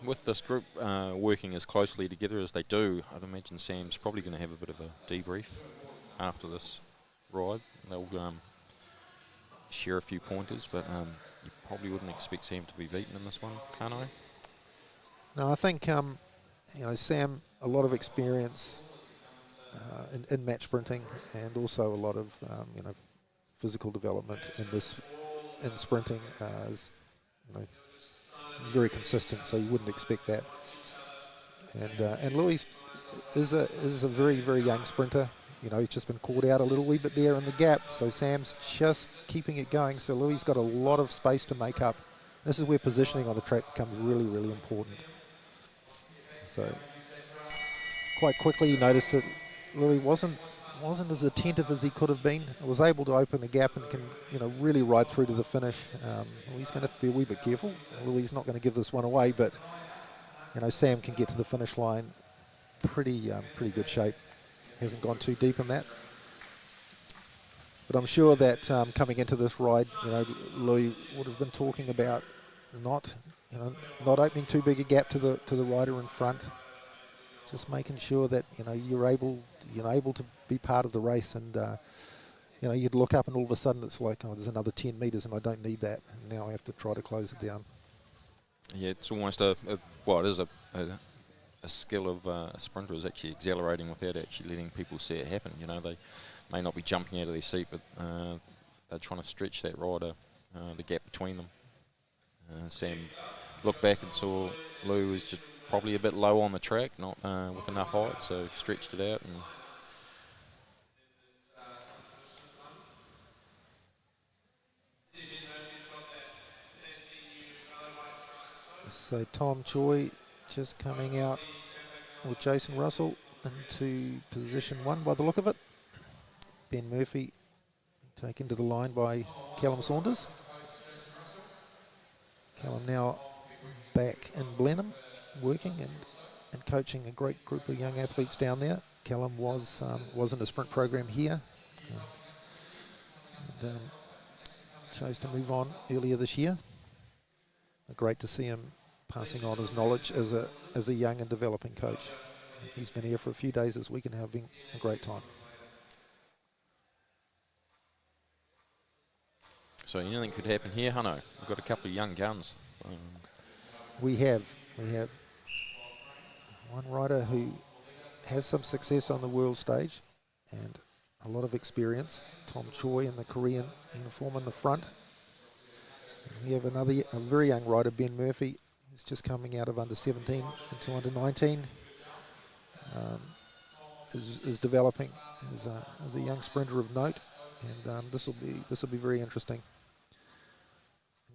With this group working as closely together as they do, I'd imagine Sam's probably going to have a bit of a debrief after this ride. They'll share a few pointers, but you probably wouldn't expect Sam to be beaten in this one, can't I? No, I think you know, Sam, a lot of experience in match sprinting, and also a lot of you know, physical development in sprinting. Is, you know, very consistent, so you wouldn't expect that. And Louis is a very young sprinter. You know, he's just been caught out a little wee bit there in the gap, so Sam's just keeping it going. So Louis got a lot of space to make up. This is where positioning on the track becomes really important. So quite quickly you notice that Louis wasn't as attentive as he could have been. Was able to open a gap and can, you know, really ride through to the finish. Louis going to have to be a wee bit careful. Louis is not going to give this one away, but you know, Sam can get to the finish line pretty good shape. Hasn't gone too deep in that. But I'm sure that coming into this ride, you know, Louis would have been talking about not opening too big a gap to the rider in front. Just making sure that, you know, you're able to be part of the race, and you know, you'd look up and all of a sudden it's like, oh, there's another 10 metres and I don't need that. And now I have to try to close it down. Yeah, it's almost it is a skill of a sprinter, is actually accelerating without actually letting people see it happen. You know, they may not be jumping out of their seat, but they're trying to stretch that rider, the gap between them. Sam looked back and saw Lou was just probably a bit low on the track, not with enough height, so stretched it out. And so Tom Choi just coming out with Jason Russell into position 1 by the look of it. Ben Murphy taken to the line by Callum Saunders. Callum now back in Blenheim, working and coaching a great group of young athletes down there. Callum was in the sprint program here, and chose to move on earlier this year. Great to see him passing on his knowledge as a young and developing coach. He's been here for a few days this week and having a great time. So anything could happen here, Hano. We've got a couple of young guns. We have one rider who has some success on the world stage and a lot of experience. Tom Choi in the Korean uniform in the front. And we have a very young rider, Ben Murphy, who's just coming out of under 17 into under 19. Is developing as a young sprinter of note, and this will be very interesting.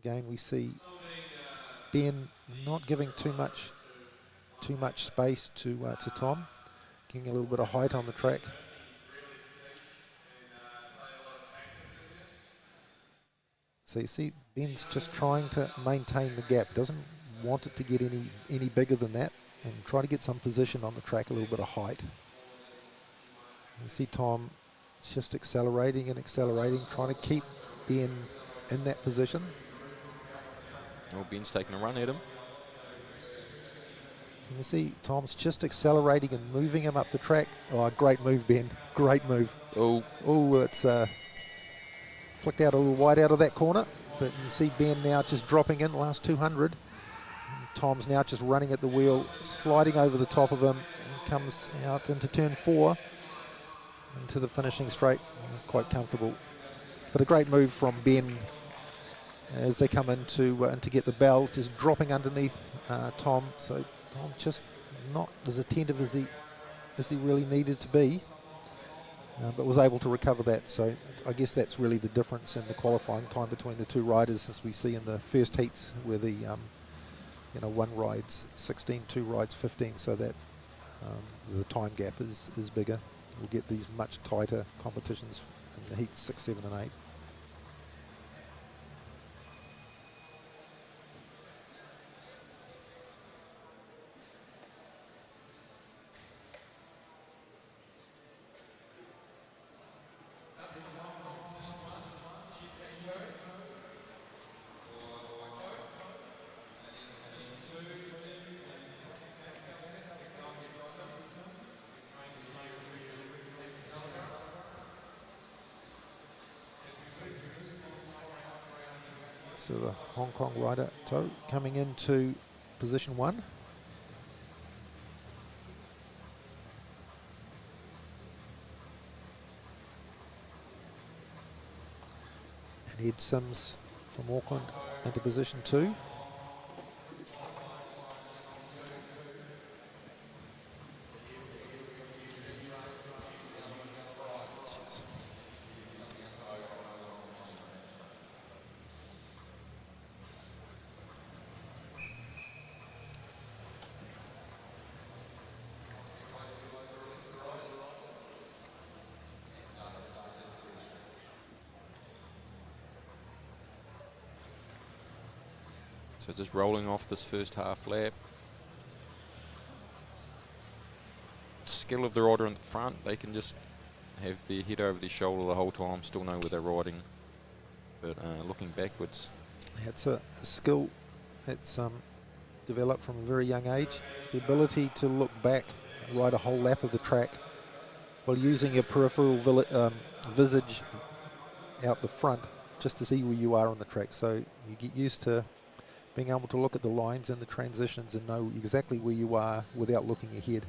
Again, we see Ben not giving too much space to Tom, getting a little bit of height on the track. So you see Ben's just trying to maintain the gap, doesn't want it to get any bigger than that, and try to get some position on the track, a little bit of height. You see Tom just accelerating, trying to keep Ben in that position. Well, Ben's taking a run at him. You can see Tom's just accelerating and moving him up the track. Oh, great move, Ben. Great move. Oh, it's flicked out a little wide out of that corner. But you see Ben now just dropping in the last 200. Tom's now just running at the wheel, sliding over the top of him, and comes out into turn 4, into the finishing straight. He's quite comfortable. But a great move from Ben as they come in to get the bell, just dropping underneath Tom. So Tom just not as attentive as he really needed to be, but was able to recover that. So I guess that's really the difference in the qualifying time between the two riders, as we see in the first heats, where the one rides 16, two rides 15, so that the time gap is bigger. We'll get these much tighter competitions in the heats 6, 7 and 8. So the Hong Kong rider, To, coming into position 1. And Ed Sims from Auckland into position 2. So just rolling off this first half lap. Skill of the rider in the front, they can just have their head over their shoulder the whole time, still know where they're riding. But looking backwards. It's a skill that's developed from a very young age. The ability to look back and ride a whole lap of the track while using your peripheral visage out the front just to see where you are on the track. So you get used to being able to look at the lines and the transitions and know exactly where you are without looking ahead.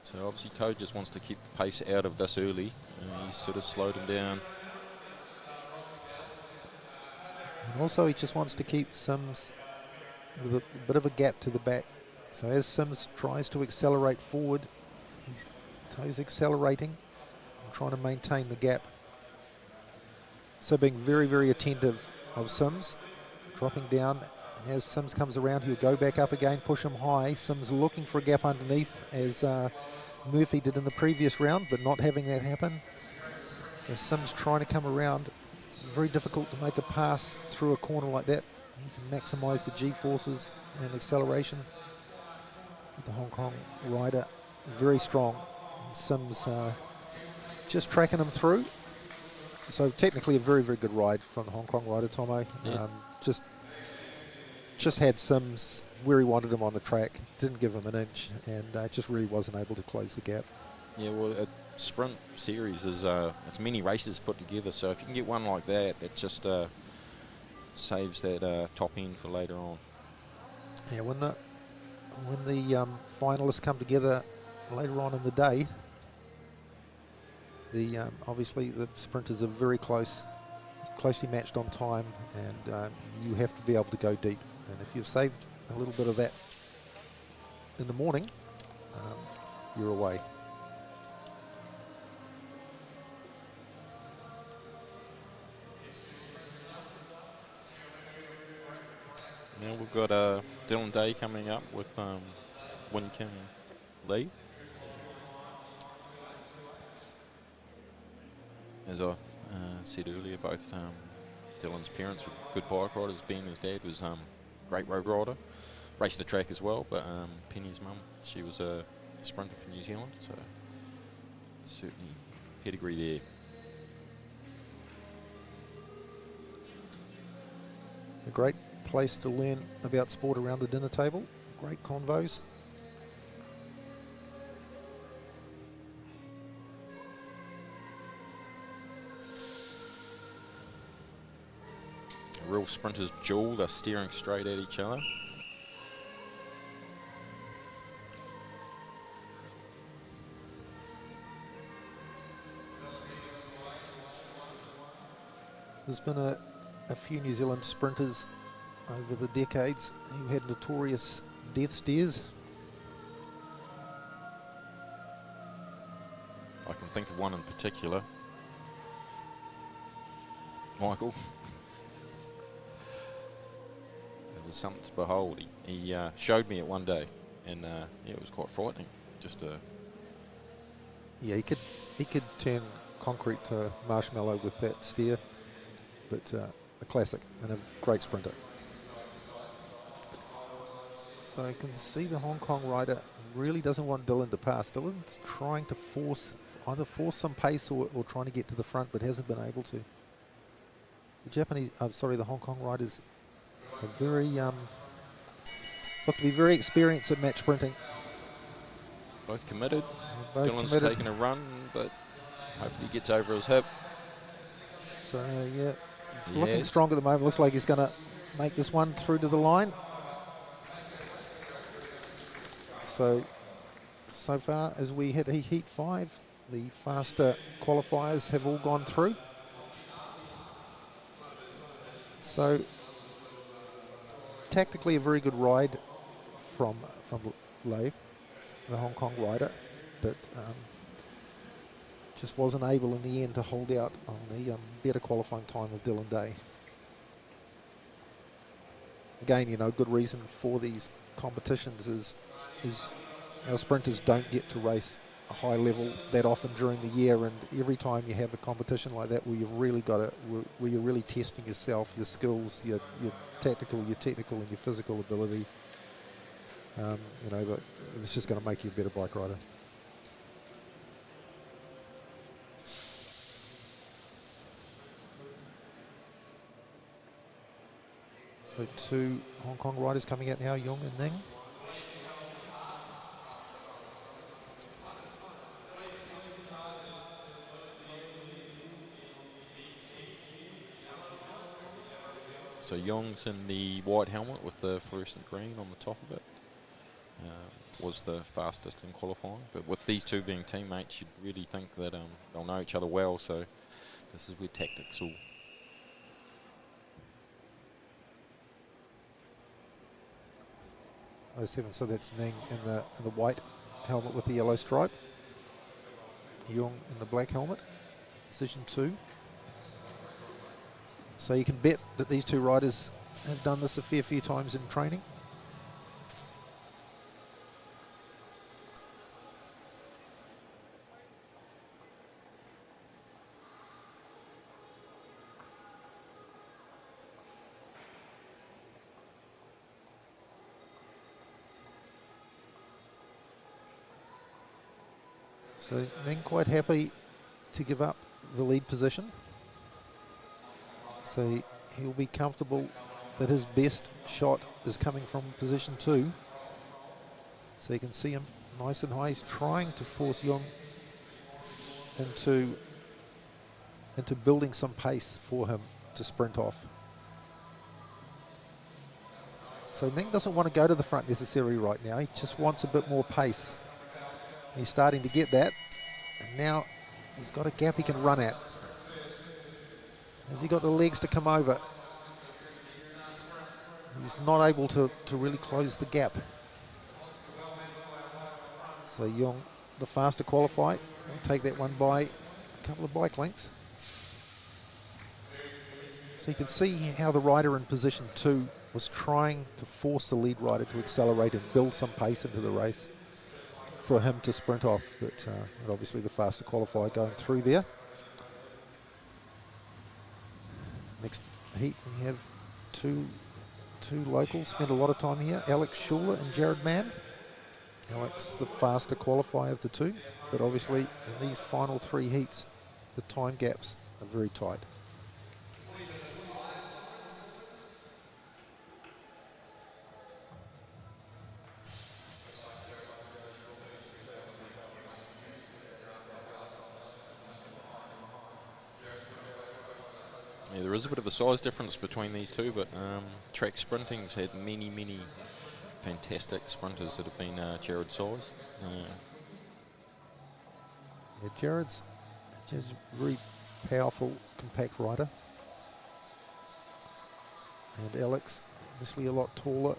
So obviously Toad just wants to keep the pace out of this early. He's sort of slowed him down. And also he just wants to keep Sims with a bit of a gap to the back. So as Sims tries to accelerate forward, Toad's accelerating and trying to maintain the gap. So being very, very attentive of Sims, dropping down. And as Sims comes around, he'll go back up again, push him high. Sims looking for a gap underneath, as Murphy did in the previous round, but not having that happen. So Sims trying to come around. Very difficult to make a pass through a corner like that. You can maximise the G-forces and acceleration. The Hong Kong rider, very strong. And Sims just tracking him through. So technically a very, very good ride from the Hong Kong rider, Tomo. Yeah. Just had Sims where he wanted him on the track, didn't give him an inch, and just really wasn't able to close the gap. Yeah, well, a sprint series is it's many races put together, so if you can get one like that, that just saves that top end for later on. Yeah, when the finalists come together later on in the day, obviously the sprinters are very closely matched on time, and you have to be able to go deep. And if you've saved a little bit of that in the morning, you're away. Now we've got Dylan Day coming up with Win Kim Lee. As I said earlier, both Dylan's parents were good bike riders. Ben, his dad, was great road rider. Raced the track as well, but Penny's mum, she was a sprinter for New Zealand, so certainly pedigree there. A great place to learn about sport around the dinner table. Great convos. Real sprinters duel, they're staring straight at each other. There's been a few New Zealand sprinters over the decades who had notorious death stares. I can think of one in particular. Michael. It was something to behold. He showed me it one day, and yeah, it was quite frightening. Yeah, he could turn concrete to marshmallow with that stare, but a classic and a great sprinter. So you can see the Hong Kong rider really doesn't want Dylan to pass. Dylan's trying to either force some pace or trying to get to the front, but hasn't been able to. The Hong Kong riders are very look to be very experienced at match sprinting. Both committed. Both Dylan's committed. taking a run, but hopefully he gets over his hip. So yeah, he's He looking has. strong at the moment. Looks like he's going to make this one through to the line. So far as we hit heat 5, the faster qualifiers have all gone through. So tactically a very good ride from Lei, the Hong Kong rider, but just wasn't able in the end to hold out on the better qualifying time of Dylan Day. Again, you know, good reason for these competitions is our sprinters don't get to race a high level that often during the year, and every time you have a competition like that where you've really got to, where you're really testing yourself, your skills, your technical and your physical ability, you know, but it's just going to make you a better bike rider. So 2 Hong Kong riders coming out now, Jung and Ning. So Young's in the white helmet with the fluorescent green on the top of it. Was the fastest in qualifying, but with these two being teammates, you'd really think that they'll know each other well, so this is where tactics will... So that's Ning in the white helmet with the yellow stripe. Jung in the black helmet, position 2. So you can bet that these two riders have done this a fair few times in training. So Ning quite happy to give up the lead position. So he'll be comfortable that his best shot is coming from position 2. So you can see him nice and high. He's trying to force Jung into building some pace for him to sprint off. So Ning doesn't want to go to the front necessarily right now. He just wants a bit more pace. He's starting to get that, and now he's got a gap he can run at. Has he got the legs to come over? He's not able to really close the gap. So Jung, the faster qualify, will take that one by a couple of bike lengths. So you can see how the rider in position 2 was trying to force the lead rider to accelerate and build some pace into the race for him to sprint off, but obviously the faster qualifier going through there. Next heat we have two locals, spent a lot of time here, Alex Schuler and Jared Mann. Alex the faster qualifier of the two, but obviously in these final 3 heats the time gaps are very tight. Yeah, there is a bit of a size difference between these two, but track sprinting's had many fantastic sprinters that have been Jared's size. Yeah, Jared's just a very powerful, compact rider. And Alex, obviously a lot taller.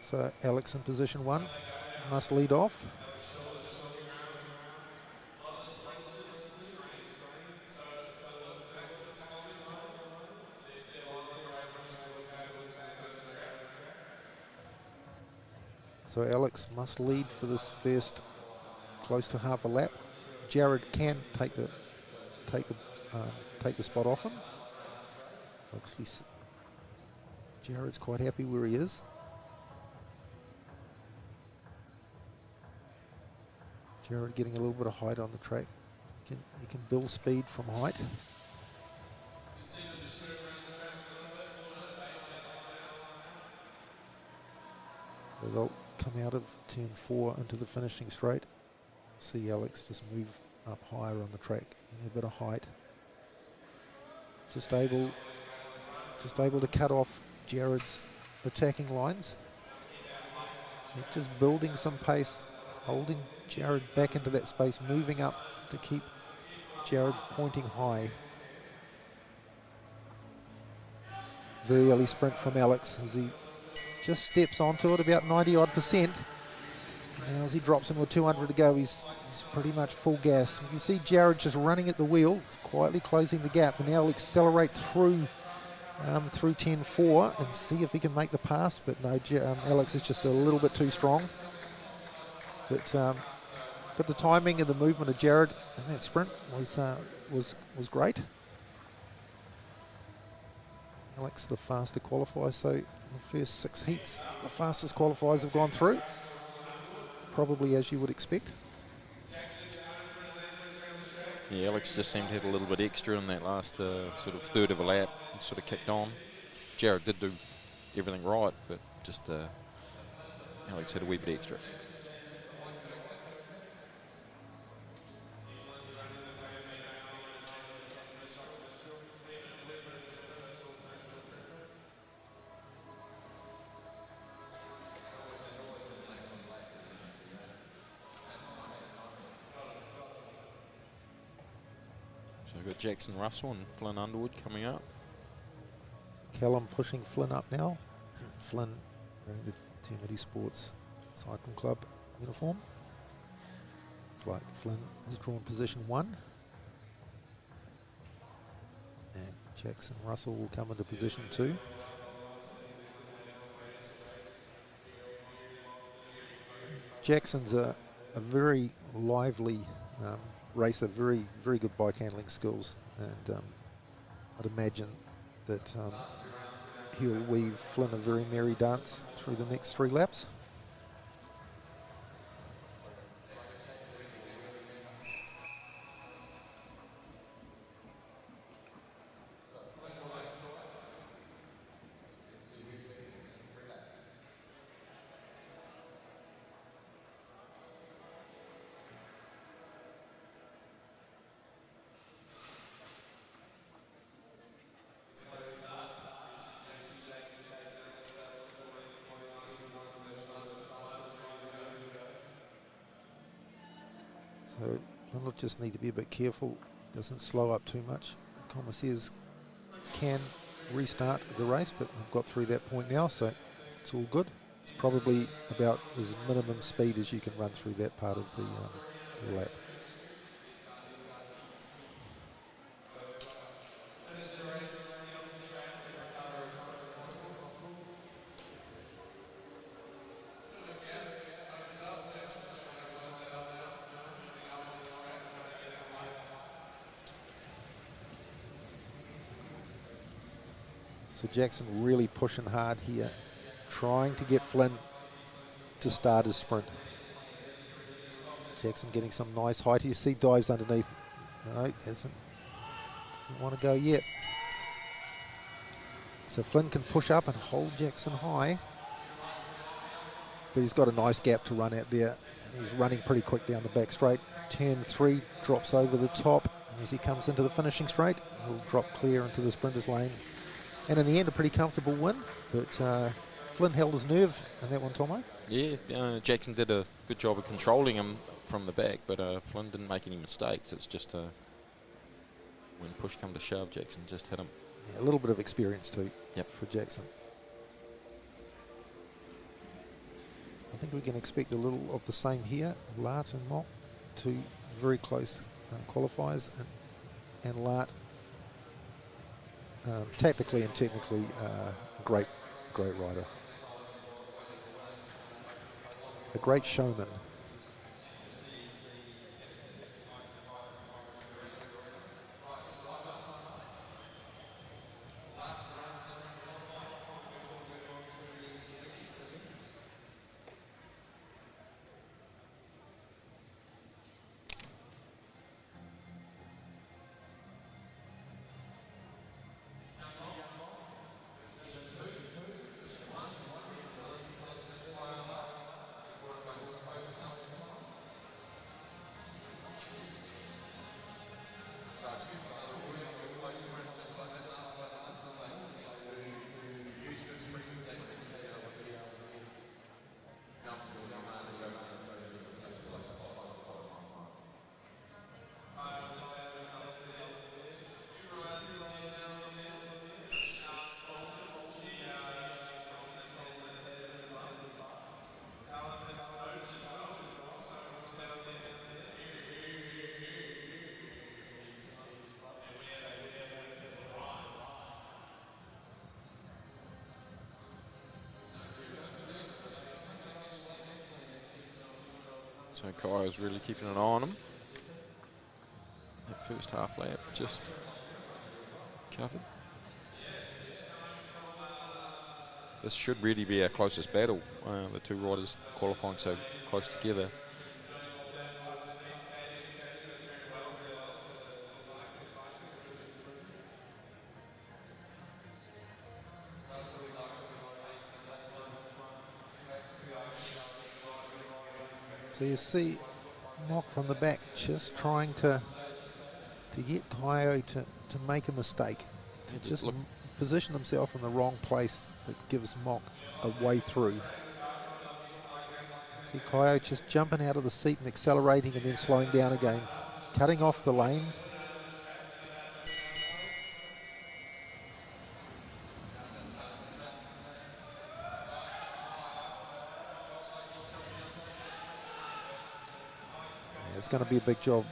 So Alex in position 1 must lead off. So Alex must lead for this first close to half a lap. Jared can take the spot off him. Obviously, Jared's quite happy where he is. Jared getting a little bit of height on the track. He can build speed from height. So they'll come out of turn 4 into the finishing straight. See Alex just move up higher on the track, getting a bit of height. Just able to cut off Jared's attacking lines. Just building some pace, holding Jared back into that space, moving up to keep Jared pointing high. Very early sprint from Alex as he just steps onto it, about 90-odd%. Now as he drops in with 200 to go, he's pretty much full gas. You can see Jared just running at the wheel, he's quietly closing the gap, and now he'll accelerate through turn 4 and see if he can make the pass. But no, Alex is just a little bit too strong. But the timing and the movement of Jared in that sprint was great. Alex, the faster qualifier, so in the first 6 heats, the fastest qualifiers have gone through. Probably as you would expect. Yeah, Alex just seemed to have a little bit extra in that last sort of third of a lap, and sort of kicked on. Jared did do everything right, but just Alex had a wee bit extra. So we've got Jackson Russell and Flynn Underwood coming up. Callum pushing Flynn up now. Flynn wearing the Team Eddie Sports Cycling Club uniform. It's like Flynn has drawn position 1. And Jackson Russell will come into position 2. Jackson's a very lively racer, very good bike handling skills, and I'd imagine that he'll weave Flynn a very merry dance through the next 3 laps. So Flynn will just need to be a bit careful, doesn't slow up too much. The commissaires can restart the race, but I've got through that point now, so it's all good. It's probably about as minimum speed as you can run through that part of the lap. So Jackson really pushing hard here, trying to get Flynn to start his sprint. Jackson getting some nice height. You see dives underneath. No, doesn't want to go yet. So Flynn can push up and hold Jackson high. But he's got a nice gap to run out there. And he's running pretty quick down the back straight. Turn 3 drops over the top. And as he comes into the finishing straight, he'll drop clear into the sprinter's lane. And in the end, a pretty comfortable win, but Flynn held his nerve in that one, Tomo. Yeah, Jackson did a good job of controlling him from the back, but Flynn didn't make any mistakes. It's just when push come to shove, Jackson just hit him. Yeah, a little bit of experience too. Yep. For Jackson. I think we can expect a little of the same here. Lart and Mock, 2 very close qualifiers, and Lart. Tactically and technically, great rider. A great showman. So Kai's really keeping an eye on him. That first half lap just covered. This should really be our closest battle. The two riders qualifying so close together. So you see Mock from the back just trying to get Kaio to make a mistake, to just position himself in the wrong place that gives Mock a way through. See Kaio just jumping out of the seat and accelerating and then slowing down again, cutting off the lane. It's going to be a big job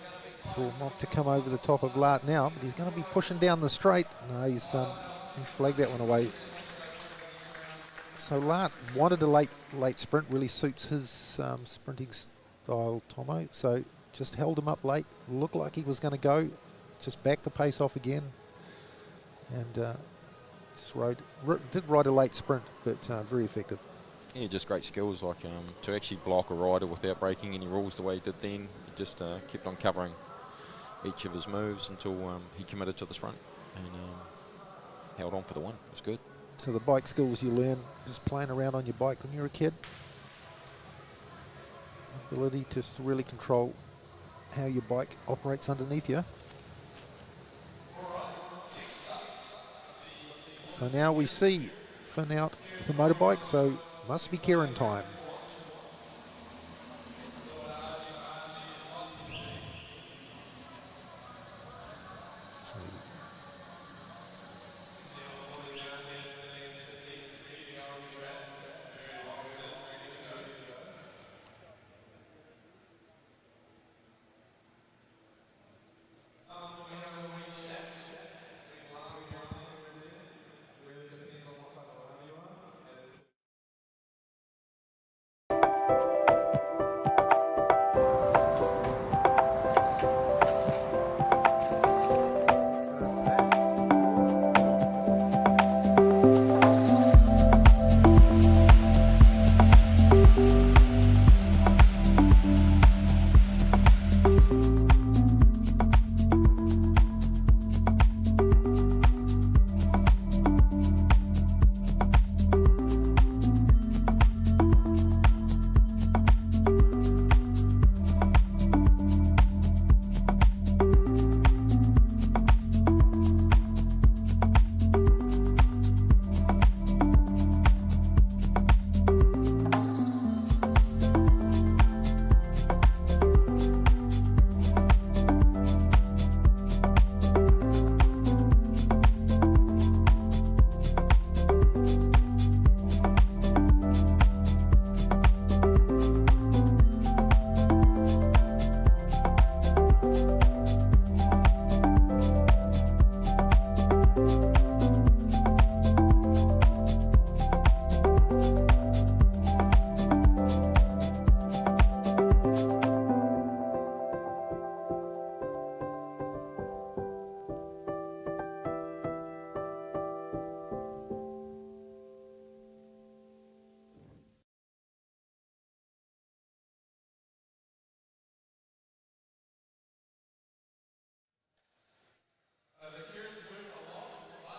for Mock to come over the top of Lart now, but he's going to be pushing down the straight. No, he's flagged that one away. So Lart wanted a late sprint, really suits his sprinting style, Tomo. So just held him up late, looked like he was going to go, just backed the pace off again, and just did ride a late sprint, but very effective. Yeah, just great skills, like to actually block a rider without breaking any rules the way he did then. He just kept on covering each of his moves until he committed to the sprint and held on for the win. It was good. So the bike skills you learn just playing around on your bike when you're a kid. Ability to really control how your bike operates underneath you. So now we see Finn out with the motorbike, so must be Kerin time.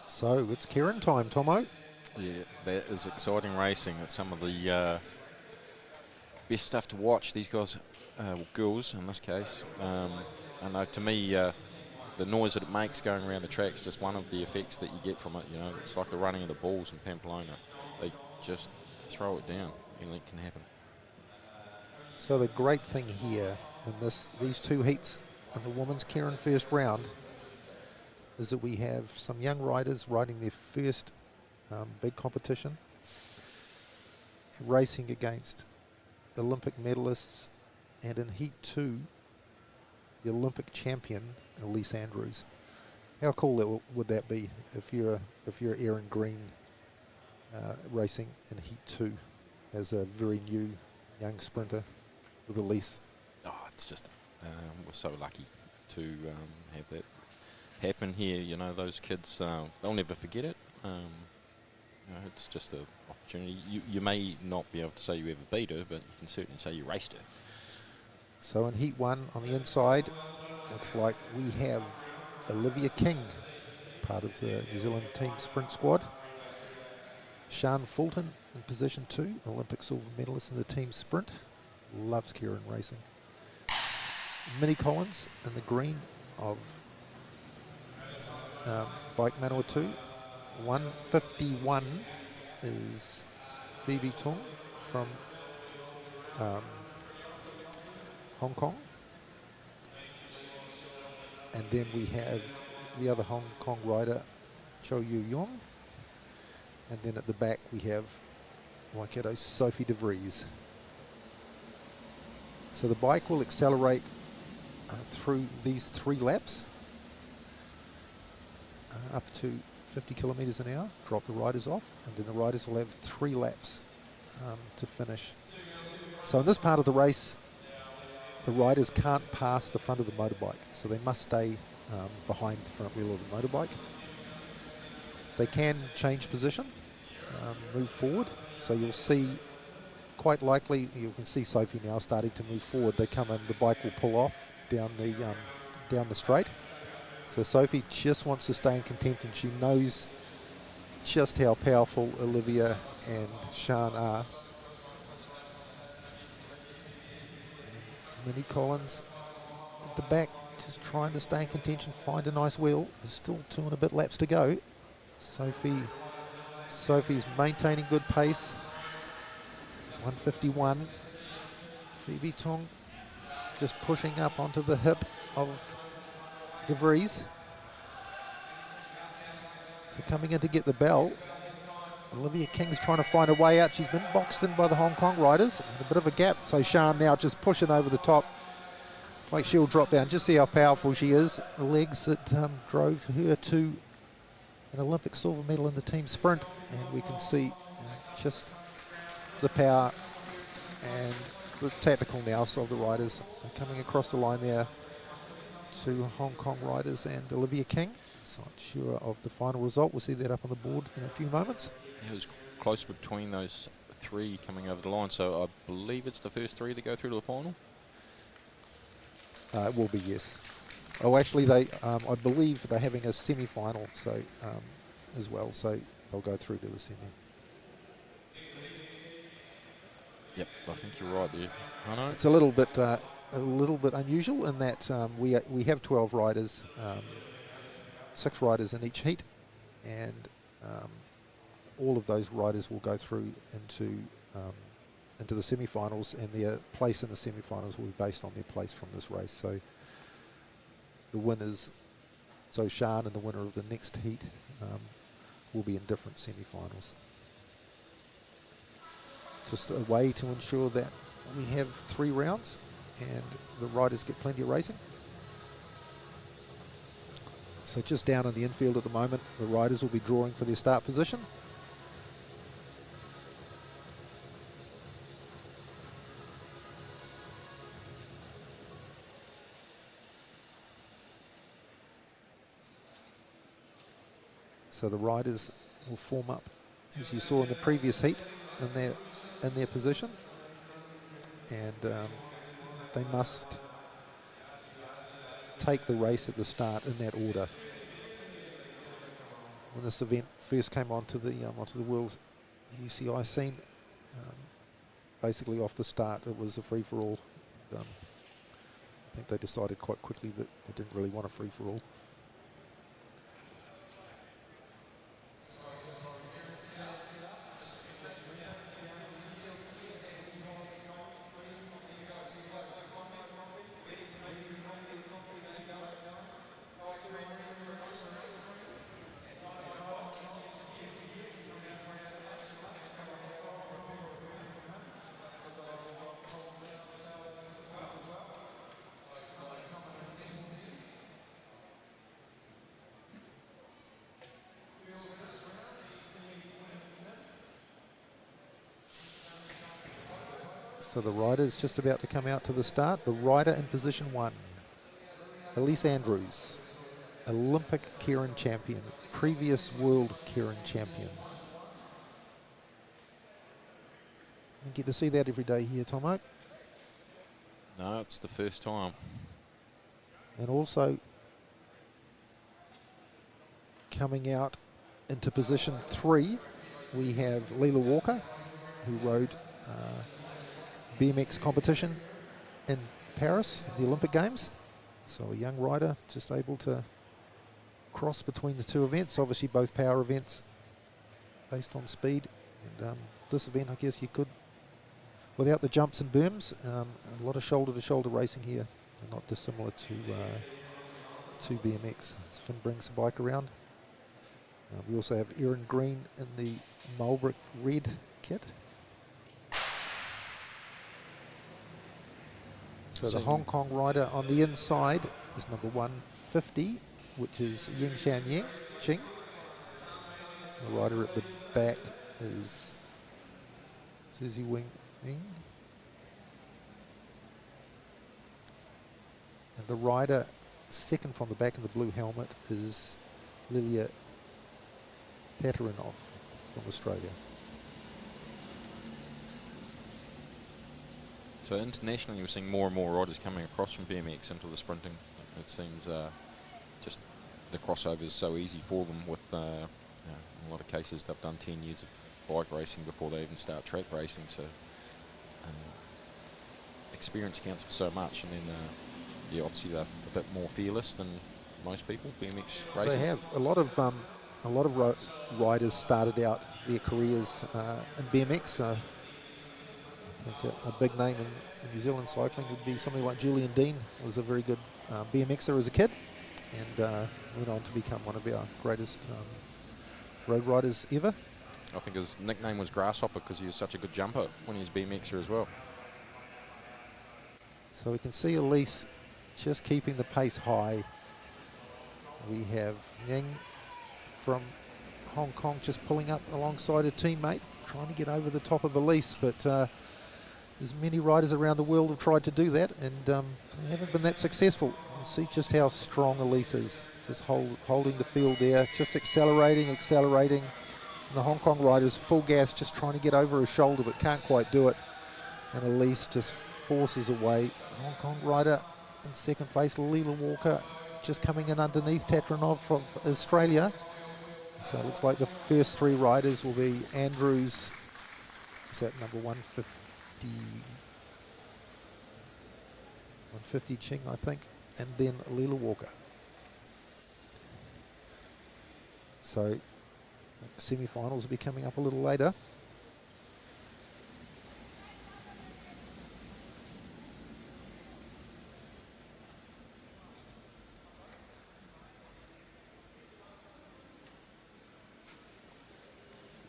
So it's Kerin time, Tomo. Yeah, that is exciting racing. It's some of the best stuff to watch. These guys, well, girls in this case. I know to me, the noise that it makes going around the track is just one of the effects that you get from it. You know, it's like the running of the bulls in Pamplona. They just throw it down. Anything can happen. So the great thing here in these two heats in the women's Kerin first round is that we have some young riders riding their first big competition, racing against Olympic medalists, and in Heat 2, the Olympic champion, Elise Andrews. How cool would that be if you're Erin Green racing in Heat 2 as a very new young sprinter with Elise it's just we're so lucky to have that happen here. You know, those kids, they'll never forget it. You know, it's just an opportunity. You may not be able to say you ever beat her, but you can certainly say you raced her. So in Heat 1 on the inside, looks like we have Olivia King, part of the New Zealand team sprint squad. Sian Fulton in position 2, Olympic silver medalist in the team sprint. Loves Kerin racing. Minnie Collins in the green of bike Manawatu. 151 is Phoebe Tung from Hong Kong. And then we have the other Hong Kong rider, Cho Yu Yong. And then at the back we have Waikato's Sophie de Vries. So the bike will accelerate through these 3 laps up to 50 kilometres an hour, drop the riders off, and then the riders will have 3 laps to finish. So in this part of the race, the riders can't pass the front of the motorbike, so they must stay behind the front wheel of the motorbike. They can change position, move forward, so you'll see, quite likely, you can see Sophie now starting to move forward. They come in, the bike will pull off down the straight. So Sophie just wants to stay in contempt, and she knows just how powerful Olivia and Sian are. And Minnie Collins at the back, just trying to stay in contention, find a nice wheel. There's still 2 and a bit laps to go. Sophie's maintaining good pace. 151. Phoebe Tung just pushing up onto the hip of de Vries. So coming in to get the bell. Olivia King's trying to find a way out. She's been boxed in by the Hong Kong riders. A bit of a gap. So Sian now just pushing over the top. It's like she'll drop down. Just see how powerful she is. The legs that drove her to an Olympic silver medal in the team sprint. And we can see just the power and the tactical nous of the riders. So coming across the line there, 2 Hong Kong riders and Olivia King. So not sure of the final result. We'll see that up on the board in a few moments. It was close between those 3 coming over the line, so I believe it's the first 3 that go through to the final. It will be, yes. Oh, actually, they I believe they're having a semi-final, so as well. So they'll go through to the semi. Yep, I think you're right there. I know. It's a little bit unusual in that we have 12 riders, 6 riders in each heat, and all of those riders will go through into the semi-finals, and their place in the semi-finals will be based on their place from this race. So the winners, so Sian and the winner of the next heat will be in different semi-finals. Just a way to ensure that we have 3 rounds and the riders get plenty of racing. So just down in the infield at the moment, the riders will be drawing for their start position. So the riders will form up, as you saw in the previous heat, in their position, and they must take the race at the start in that order. When this event first came onto the world UCI scene, basically off the start it was a free-for-all. I think they decided quite quickly that they didn't really want a free-for-all. So the rider's just about to come out to the start. The rider in position 1, Elise Andrews, Olympic Kerin champion, previous world Kerin champion. You get to see that every day here, Tomo. No, it's the first time. And also coming out into position 3, we have Leela Walker, who rode BMX competition in Paris, the Olympic Games. So a young rider just able to cross between the two events, obviously both power events based on speed. And this event, I guess you could, without the jumps and berms, a lot of shoulder-to-shoulder racing here, and not dissimilar to BMX. As Finn brings the bike around. We also have Erin Green in the Marlborough red kit. So the Hong Kong rider on the inside is number 150, which is Ying Shan Ching. The rider at the back is Susie Wing Ning. And the rider second from the back in the blue helmet is Lilia Tatarinov from Australia. So internationally, we're seeing more and more riders coming across from BMX into the sprinting. It seems just the crossover is so easy for them with, in a lot of cases, they've done 10 years of bike racing before they even start track racing. So experience counts for so much. And then, yeah, obviously they're a bit more fearless than most people, BMX racers. They have. A lot of riders started out their careers in BMX. I think a big name in New Zealand cycling would be somebody like Julian Dean, was a very good BMXer as a kid, and went on to become one of our greatest road riders ever. I think his nickname was Grasshopper because he was such a good jumper when he was BMXer as well. So we can see Elise just keeping the pace high. We have Yang from Hong Kong just pulling up alongside a teammate, trying to get over the top of Elise, but there's many riders around the world have tried to do that, and they haven't been that successful. You see just how strong Elise is, just holding the field there, just accelerating. And the Hong Kong rider's full gas, just trying to get over her shoulder, but can't quite do it. And Elise just forces away. Hong Kong rider in second place, Leela Walker, just coming in underneath Tatranov from Australia. So it looks like the first 3 riders will be Andrews, is that number 150 Ching, I think, and then Leela Walker. So semi-finals will be coming up a little later.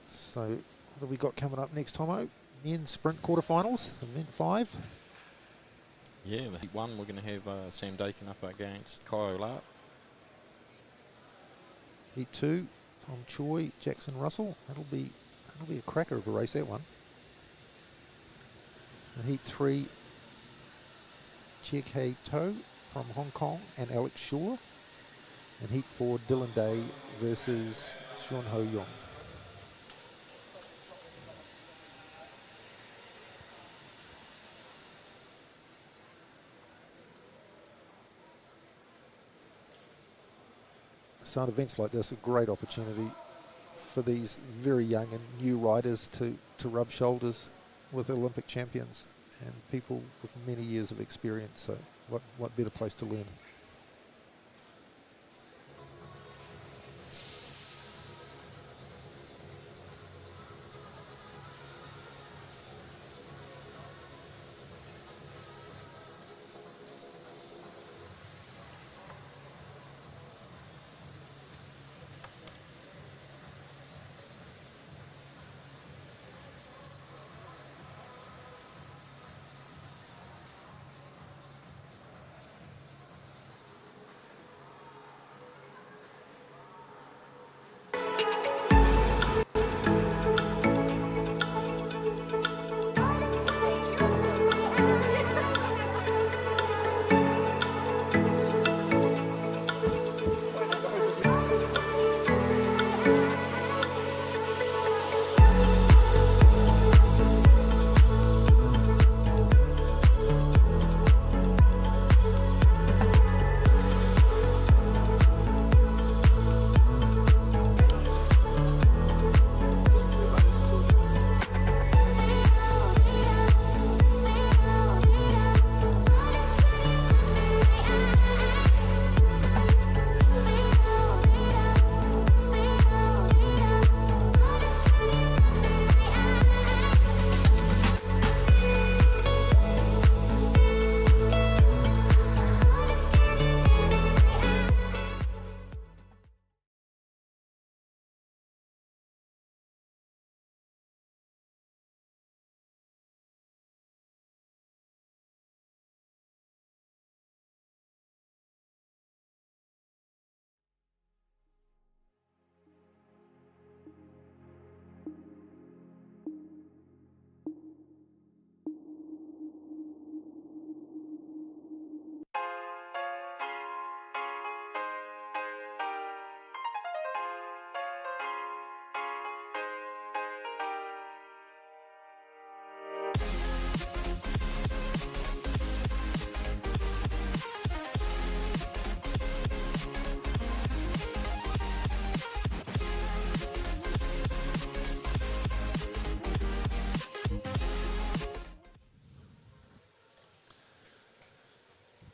So what have we got coming up next, Tomo? Men's sprint quarterfinals, event 5. Yeah, the heat 1, we're going to have Sam Dakin up against Kai Olart. Heat 2, Tom Choi, Jackson Russell. That'll be a cracker of a race, that one. And Heat 3, Chek Hei To from Hong Kong and Alex Shaw. And Heat 4, Dylan Day versus Sean Ho Yong. So events like this are a great opportunity for these very young and new riders to rub shoulders with Olympic champions and people with many years of experience. So what better place to learn?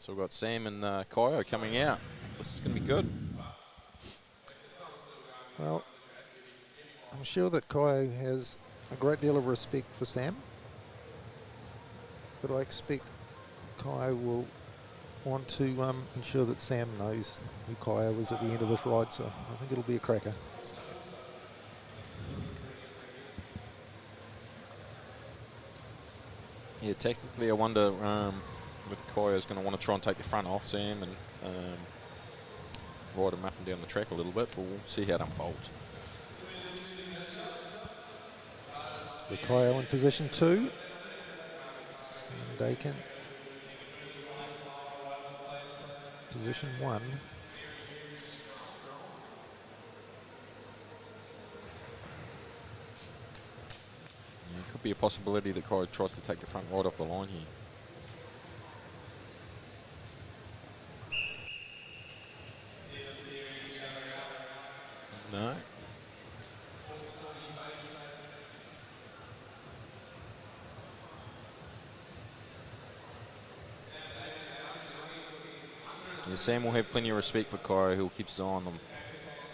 So we've got Sam and Kyo coming out. I think this is going to be good. Well, I'm sure that Kyo has a great deal of respect for Sam, but I expect Kyo will want to ensure that Sam knows who Kyo is at the end of this ride, so I think it'll be a cracker. Yeah, technically I wonder whether Kyo is going to want to try and take the front off Sam and ride him up and down the track a little bit, but we'll see how it unfolds. The Kyo in position 2. Sam Dakin. Position 1. Yeah, it could be a possibility that Kyo tries to take the front right off the line here. No. Yeah, Sam will have plenty of respect for Kyo, who'll keep his eye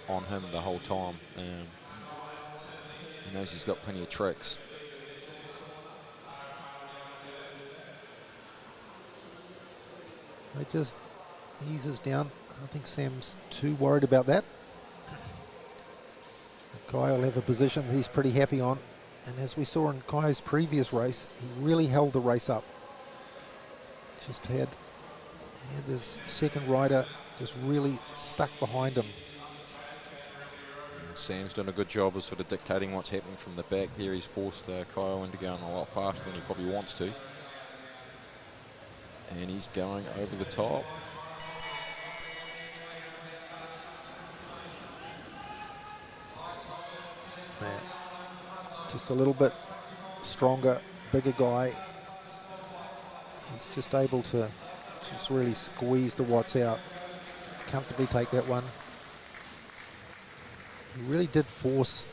on him the whole time. He knows he's got plenty of tricks. It just eases down. I think Sam's too worried about that. Kyo will have a position that he's pretty happy on. And as we saw in Kyo's previous race, he really held the race up. Just had this second rider just really stuck behind him. Sam's done a good job of sort of dictating what's happening from the back there. He's forced Kyo into going a lot faster than he probably wants to. And he's going over the top. Yeah. Just a little bit stronger, bigger guy. He's just able to just really squeeze the watts out, comfortably take that one. He really did force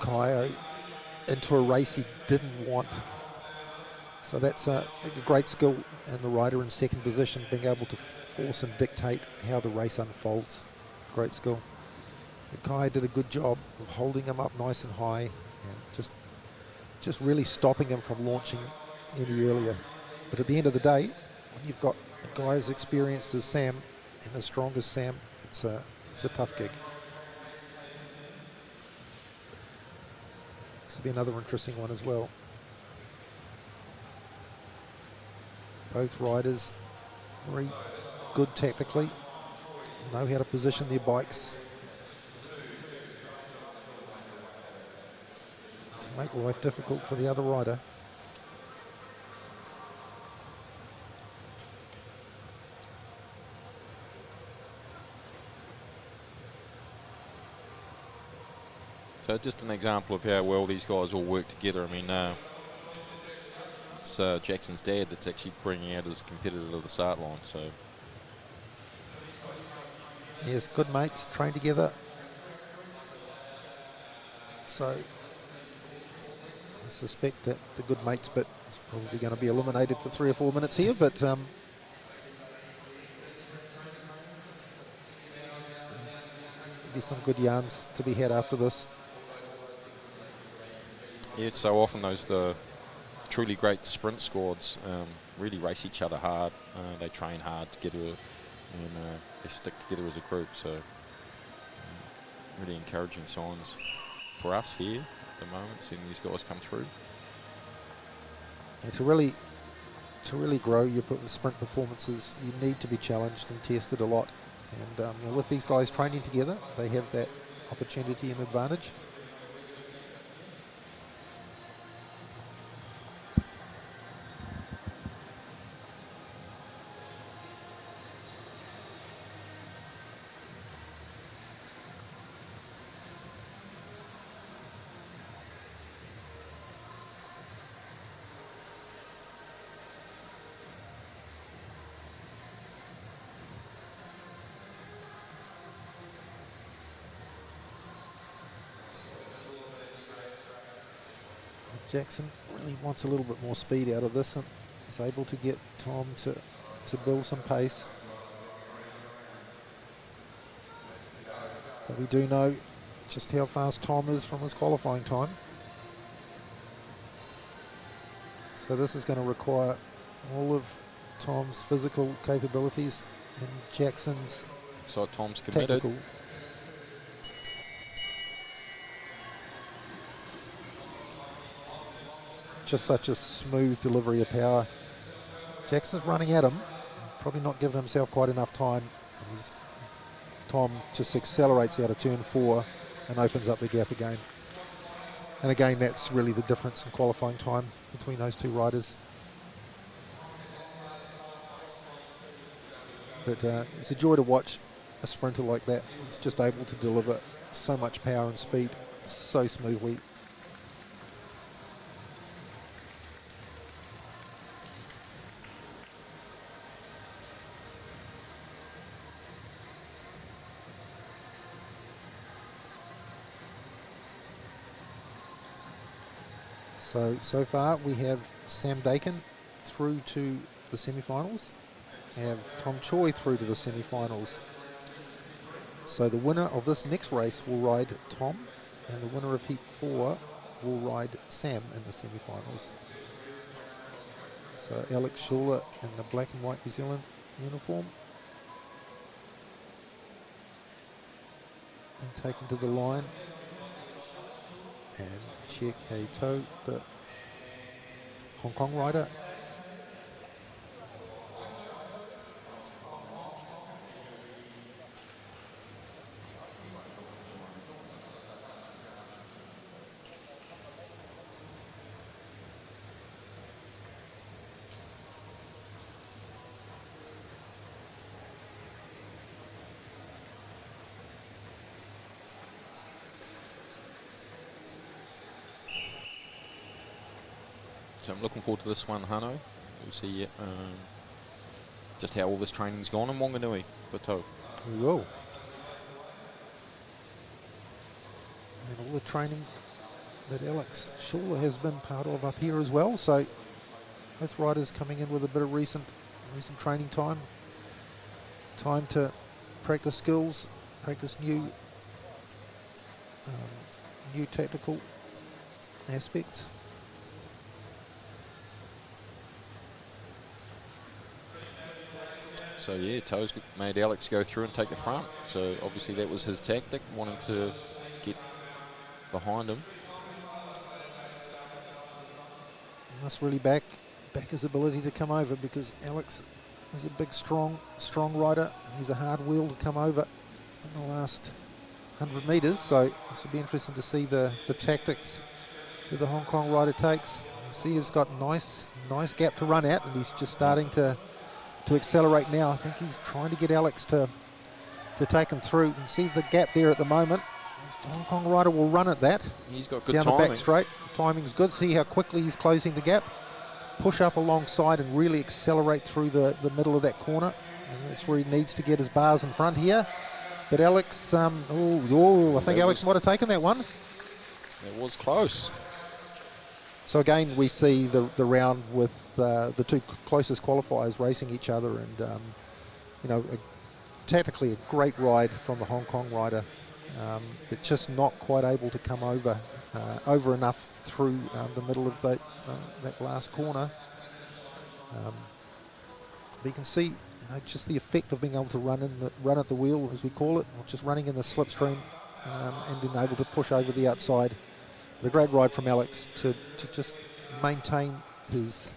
Kyo into a race he didn't want. So that's a great skill in the rider in second position, being able to force and dictate how the race unfolds. Great skill. But Kyo did a good job of holding him up nice and high and just really stopping him from launching any earlier. But at the end of the day, when you've got a guy as experienced as Sam and as strong as Sam, it's a tough gig. This will be another interesting one as well. Both riders very good tactically, know how to position their bikes to make life difficult for the other rider. So just an example of how well these guys all work together. I mean, it's Jackson's dad that's actually bringing out his competitor to the start line. So yes, good mates, train together. So I suspect that the good mates bit is probably going to be eliminated for 3 or 4 minutes here, but be some good yarns to be had after this. yeah, it's so often the truly great sprint squads really race each other hard. They train hard together and they stick together as a group. So really encouraging signs for us here at the moment, seeing these guys come through. And to really grow your sprint performances, you need to be challenged and tested a lot. And you know, with these guys training together, they have that opportunity and advantage. Jackson really wants a little bit more speed out of this, and is able to get Tom to to build some pace. But we do know just how fast Tom is from his qualifying time. So this is going to require all of Tom's physical capabilities and Jackson's So Tom's committed. technical. Just such a smooth delivery of power. Jackson's running at him, probably not giving himself quite enough time. And Tom just accelerates out of turn 4 and opens up the gap again. And again, that's really the difference in qualifying time between those two riders. But it's a joy to watch a sprinter like that. He's just able to deliver so much power and speed so smoothly. So far we have Sam Dakin through to the semi-finals. We have Tom Choi through to the semi-finals. So the winner of this next race will ride Tom, and the winner of Heat 4 will ride Sam in the semi-finals. So Alex Schuler in the black and white New Zealand uniform. And taken to the line. And Chia Kei To, the Hong Kong rider. So I'm looking forward to this one, Hano. We'll see just how all this training's gone in Wanganui for Tau. We will. And all the training that Alex Schuler has been part of up here as well. So both riders coming in with a bit of recent training time. Time to practice skills, practice new tactical aspects. So yeah, Tau's made Alex go through and take the front. So obviously that was his tactic, wanting to get behind him. He must really back his ability to come over, because Alex is a big, strong rider. And he's a hard wheel to come over in the last 100 metres. So this will be interesting to see the tactics that the Hong Kong rider takes. You see he's got nice gap to run at, and he's just starting to accelerate now. I think he's trying to get Alex to take him through. You can see the gap there at the moment. The Hong Kong rider will run at that. He's got good down timing. the back straight. Timing's good. See how quickly he's closing the gap. Push up alongside and really accelerate through the middle of that corner. And that's where he needs to get his bars in front here. But Alex, I think Alex might have taken that one. It was close. So again, we see the round with the two closest qualifiers racing each other, and tactically a great ride from the Hong Kong rider, but just not quite able to come over enough through the middle of that last corner. But you can see, just the effect of being able to run at the wheel, as we call it, or just running in the slipstream, and being able to push over the outside. But a great ride from Alex to just maintain his.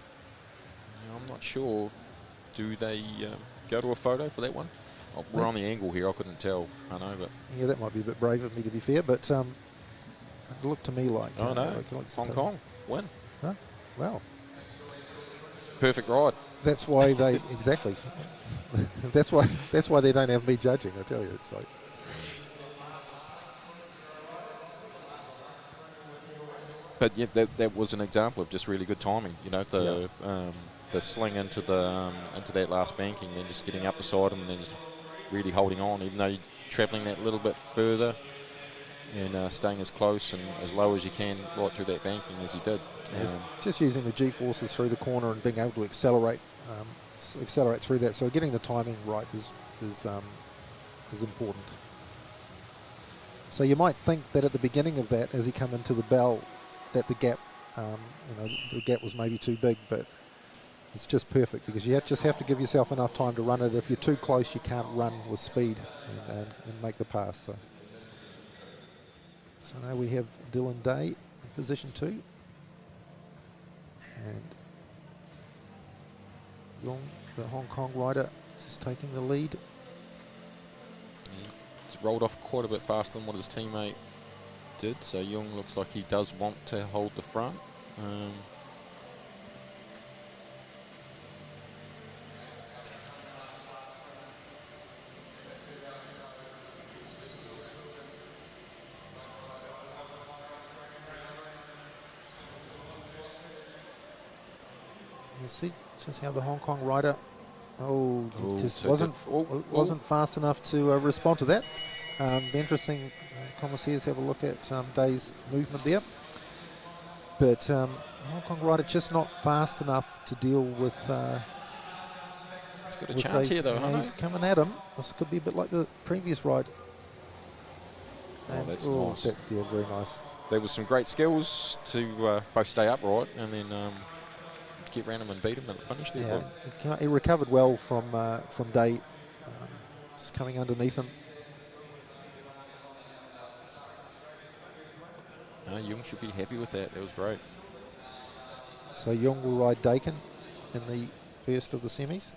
I'm not sure. Do they go to a photo for that one? Oh, we're on the angle here. I couldn't tell. I know, but yeah, that might be a bit brave of me, to be fair. But it looked to me like. Oh no, like Alex Hong Kong win. Huh? Wow. Perfect ride. That's why they exactly. that's why they don't have me judging. I tell you, it's like. But yeah, that was an example of just really good timing. The sling into that last banking, then just getting up beside him, and then just really holding on, even though you're travelling that little bit further, and staying as close and as low as you can right through that banking as he did. Just using the G-forces through the corner and being able to accelerate accelerate through that. So getting the timing right is important. So you might think that at the beginning of that, as he come into the bell, that the gap, the gap was maybe too big, but it's just perfect because you just have to give yourself enough time to run it. If you're too close, you can't run with speed and make the pass. So now we have Dylan Day in position 2. And Young, the Hong Kong rider, just taking the lead. He's rolled off quite a bit faster than what his teammate did, so Young looks like he does want to hold the front. You see just how the Hong Kong rider, just so wasn't fast enough to respond to that. The interesting commissaires have a look at Day's movement there. But Hong Kong rider just not fast enough to deal with. He's got a chance here though, hasn't he's coming at him. This could be a bit like the previous ride. Oh, that's nice. Yeah, very nice. There was some great skills to both stay upright and then get round him and beat him at the finish there. Yeah, he recovered well from Day, just coming underneath him. Young should be happy with that. That was great. So Young will ride Dakin in the first of the semis,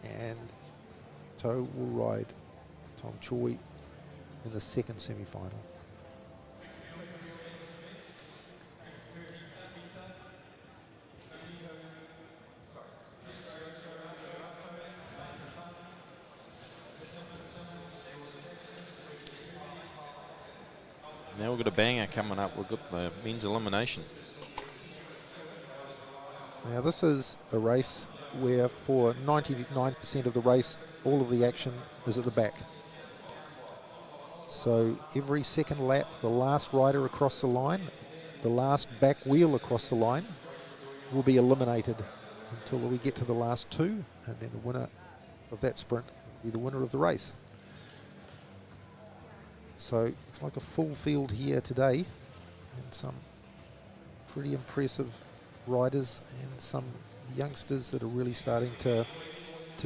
and To will ride Tom Choi in the second semi-final. Now we've got a banger coming up. We've got the men's elimination. Now this is a race where for 99% of the race, all of the action is at the back. So every second lap, the last rider across the line, the last back wheel across the line will be eliminated until we get to the last 2, and then the winner of that sprint will be the winner of the race. So it's like a full field here today, and some pretty impressive riders and some youngsters that are really starting to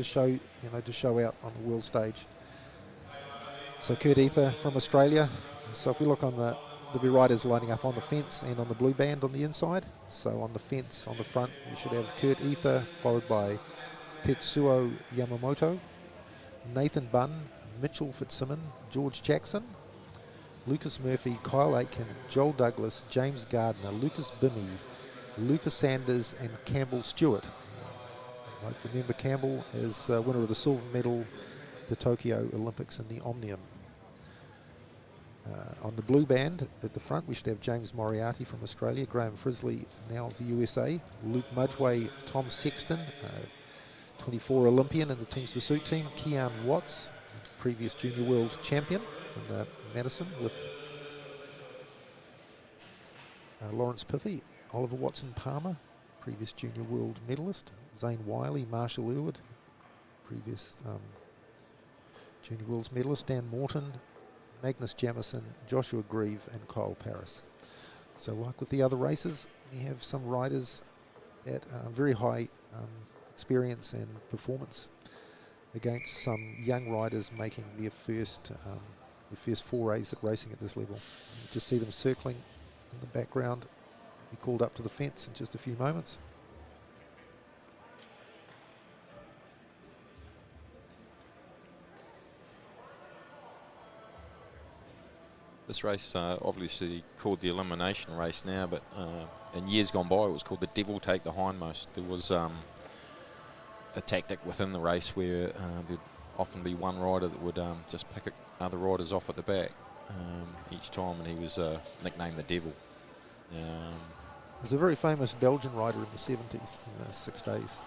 show out on the world stage. So Kurt Ether from Australia. So if we look on there'll be riders lining up on the fence and on the blue band on the inside. So on the fence on the front we should have Kurt Ether, followed by Tetsuo Yamamoto, Nathan Bunn, Mitchell Fitzsimmons, George Jackson, Lucas Murphy, Kyle Aitken, Joel Douglas, James Gardner, Lucas Bimmy, Lucas Sanders and Campbell Stewart. Like remember Campbell is winner of the silver medal at the Tokyo Olympics in the Omnium. On the blue band at the front we should have James Moriarty from Australia, Graham Frisley now of the USA, Luke Mudgeway, Tom Sexton, 24 Olympian in the Teams Pursuit team, Kean Watts, previous junior world champion in the Madison with Lawrence Pithy, Oliver Watson-Palmer, previous junior world medalist, Zane Wiley, Marshall Irwood, previous junior world's medalist, Dan Morton, Magnus Jamison, Joshua Grieve and Kyle Paris. So like with the other races, we have some riders at very high experience and performance against some young riders making their first forays at racing at this level. You just see them circling in the background. Be called up to the fence in just a few moments. This race obviously called the elimination race now, but in years gone by it was called the devil take the hindmost. There was a tactic within the race where there'd often be one rider that would just pick other riders off at the back each time, and he was nicknamed the devil. There's a very famous Belgian rider in the 70s, in the 6 days.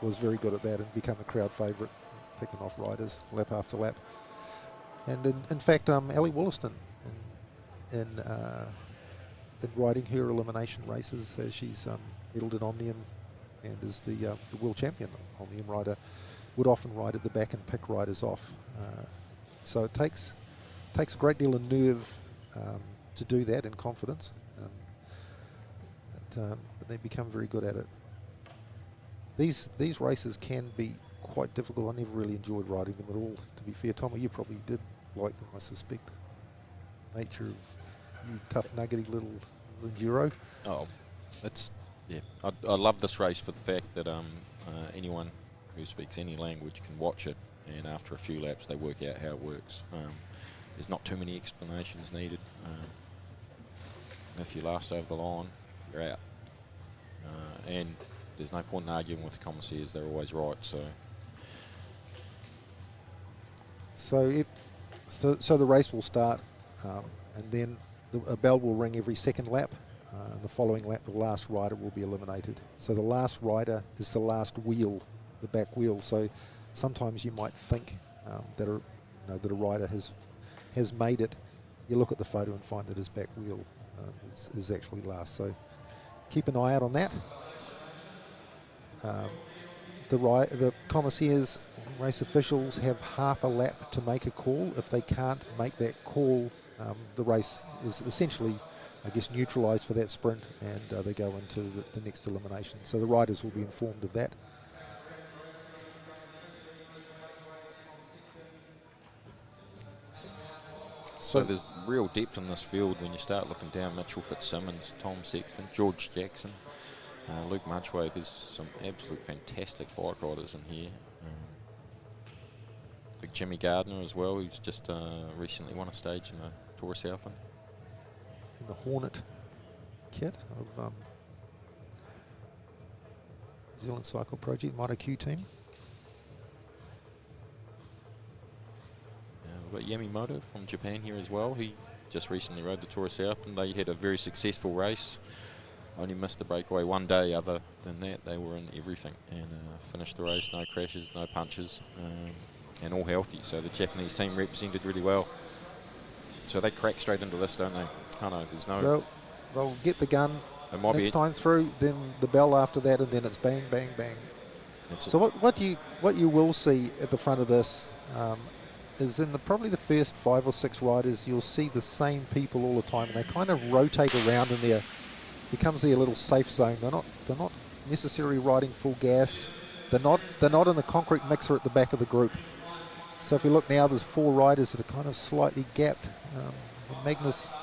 Was very good at that and became a crowd favourite, picking off riders lap after lap. And in fact, Ellie Wollaston, in riding her elimination races, as she's medalled in Omnium and is the world champion on the M rider, would often ride at the back and pick riders off. So it takes a great deal of nerve to do that, and confidence. But they become very good at it. These races can be quite difficult. I never really enjoyed riding them at all, to be fair. Tommy, you probably did like them, I suspect. Nature of you tough, nuggety little enduro. Oh, it's, yeah. I love this race for the fact that anyone who speaks any language can watch it, and after a few laps they work out how it works. There's not too many explanations needed. If you last over the line, you're out. And there's no point in arguing with the commissaires, they're always right. So the race will start, and then a bell will ring every second lap. The following lap, the last rider will be eliminated. So the last rider is the last wheel, the back wheel. So sometimes you might think that a rider has made it. You look at the photo and find that his back wheel is actually last. So keep an eye out on that. The commissaires, race officials, have half a lap to make a call. If they can't make that call, the race is essentially, I guess, neutralised for that sprint, and they go into the next elimination. So the riders will be informed of that. So there's real depth in this field when you start looking down. Mitchell Fitzsimmons, Tom Sexton, George Jackson, Luke Mudgway. There's some absolute fantastic bike riders in here. Big Jimmy Gardner as well, who's just recently won a stage in the Tour of Southland. In the Hornet kit of New Zealand Cycle Project Moto Q team. We've got Yamamoto from Japan here as well. He just recently rode the Tour of Southland. They had a very successful race. Only missed the breakaway one day. Other than that, they were in everything and finished the race. No crashes, no punches, and all healthy. So the Japanese team represented really well. So they crack straight into this, don't they? Oh no, there's no... They'll get the gun next time through, then the bell after that, and then it's bang, bang, bang. So what you will see at the front of this is in probably the first 5 or 6 riders, you'll see the same people all the time, and they kind of rotate around in there. Becomes their little safe zone. They're not necessarily riding full gas. They're not in the concrete mixer at the back of the group. So if you look now, there's 4 riders that are kind of slightly gapped. So Magnus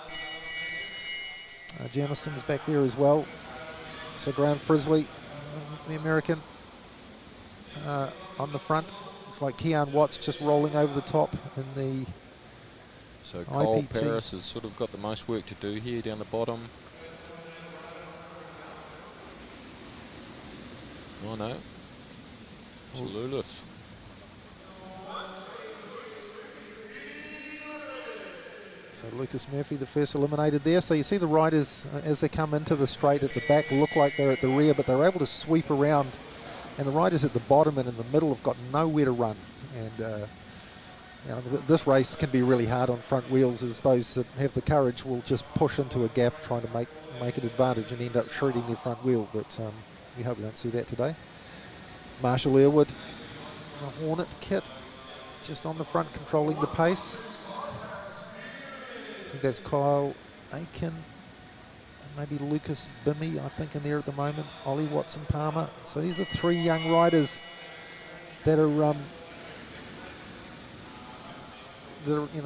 Jamison's back there as well. So Graham Frisley, the American, on the front. Looks like Keon Watts just rolling over the top in the So Cole IPT. Paris has sort of got the most work to do here down the bottom. Oh no, it's Lulith. So Lucas Murphy, the first eliminated there. So you see the riders as they come into the straight at the back look like they're at the rear, but they're able to sweep around. And the riders at the bottom and in the middle have got nowhere to run. And this race can be really hard on front wheels, as those that have the courage will just push into a gap trying to make an advantage and end up shredding their front wheel. But we hope we don't see that today. Marshall Earwood, the Hornet kit, just on the front controlling the pace. I think that's Kyle Aiken and maybe Lucas Bimmy, I think, in there at the moment. Ollie Watson-Palmer. So these are 3 young riders that are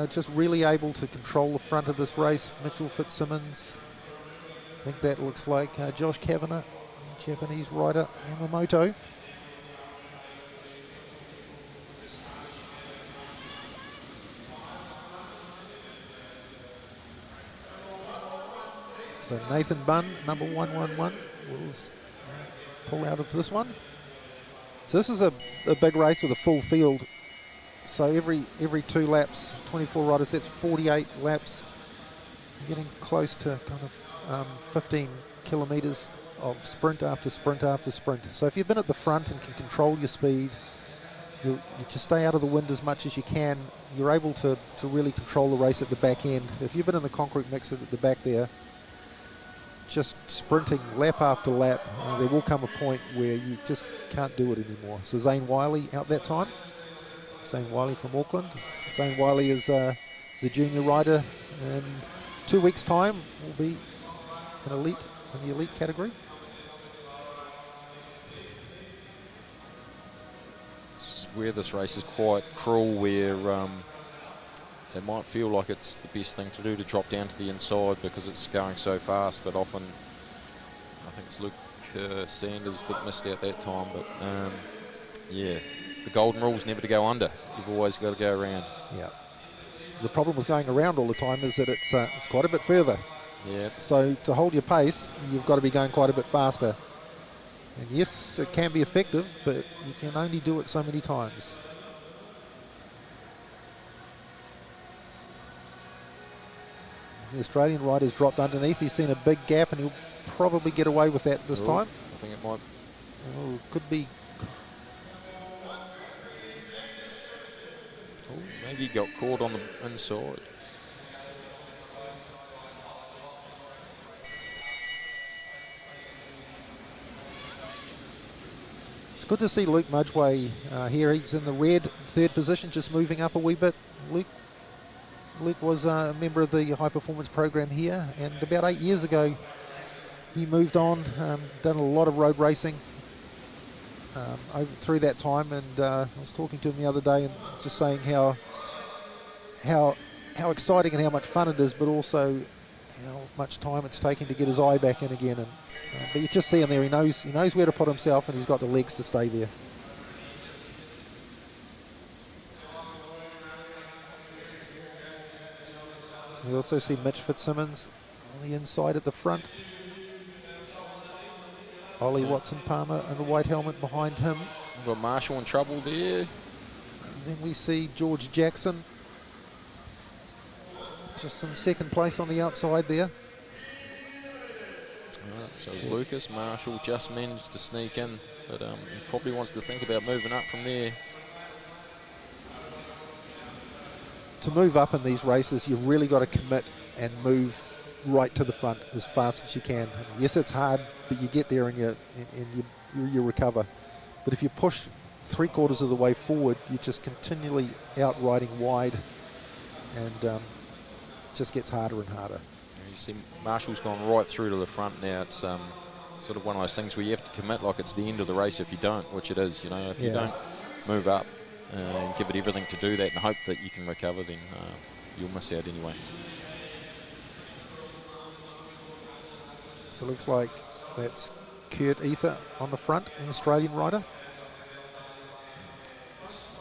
just really able to control the front of this race. Mitchell Fitzsimmons. I think that looks like Josh Kavanagh, Japanese rider, Yamamoto. So Nathan Bunn, number 111, will pull out of this one. So this is a big race with a full field. So every 2 laps, 24 riders, that's 48 laps. You're getting close to kind of 15 kilometres of sprint after sprint after sprint. So if you've been at the front and can control your speed, you just stay out of the wind as much as you can. You're able to really control the race at the back end. If you've been in the concrete mixer at the back there, just sprinting lap after lap, there will come a point where you just can't do it anymore. So Zane Wiley out that time. Zane Wiley from Auckland. Zane Wiley is a junior rider, and 2 weeks' time will be an elite in the elite category. Where this race is quite cruel, where it might feel like it's the best thing to do to drop down to the inside because it's going so fast, but often I think it's Luke Sanders that missed out that time. But yeah, the golden rule is never to go under. You've always got to go around. Yeah. The problem with going around all the time is that it's quite a bit further. Yeah. So to hold your pace, you've got to be going quite a bit faster. And yes, it can be effective, but you can only do it so many times. The Australian rider's dropped underneath. He's seen a big gap, and he'll probably get away with that this time. I think it might. Oh, could be. Oh, maybe he got caught on the inside. It's good to see Luke Mudgeway here. He's in the red, third position, just moving up a wee bit. Luke was a member of the high performance program here, and about 8 years ago he moved on, done a lot of road racing through that time, and I was talking to him the other day and just saying how exciting and how much fun it is, but also how much time it's taking to get his eye back in again. And but you just see him there. He knows where to put himself, and he's got the legs to stay there. So you also see Mitch Fitzsimmons on the inside at the front. Ollie Watson-Palmer in the white helmet behind him. We've got Marshall in trouble there. And then we see George Jackson just in second place on the outside there. So it's Lucas. Marshall just managed to sneak in, but he probably wants to think about moving up from there. To move up in these races, you've really got to commit and move right to the front as fast as you can. And yes, it's hard, but you get there and you recover. But if you push 3/4 of the way forward, you're just continually out riding wide, and it just gets harder and harder. You see Marshall's gone right through to the front now. It's sort of one of those things where you have to commit like it's the end of the race if you don't, which it is. You know, if you don't move up and give it everything to do that and hope that you can recover, then you'll miss out anyway. So it looks like that's Kurt Ether on the front, the Australian rider.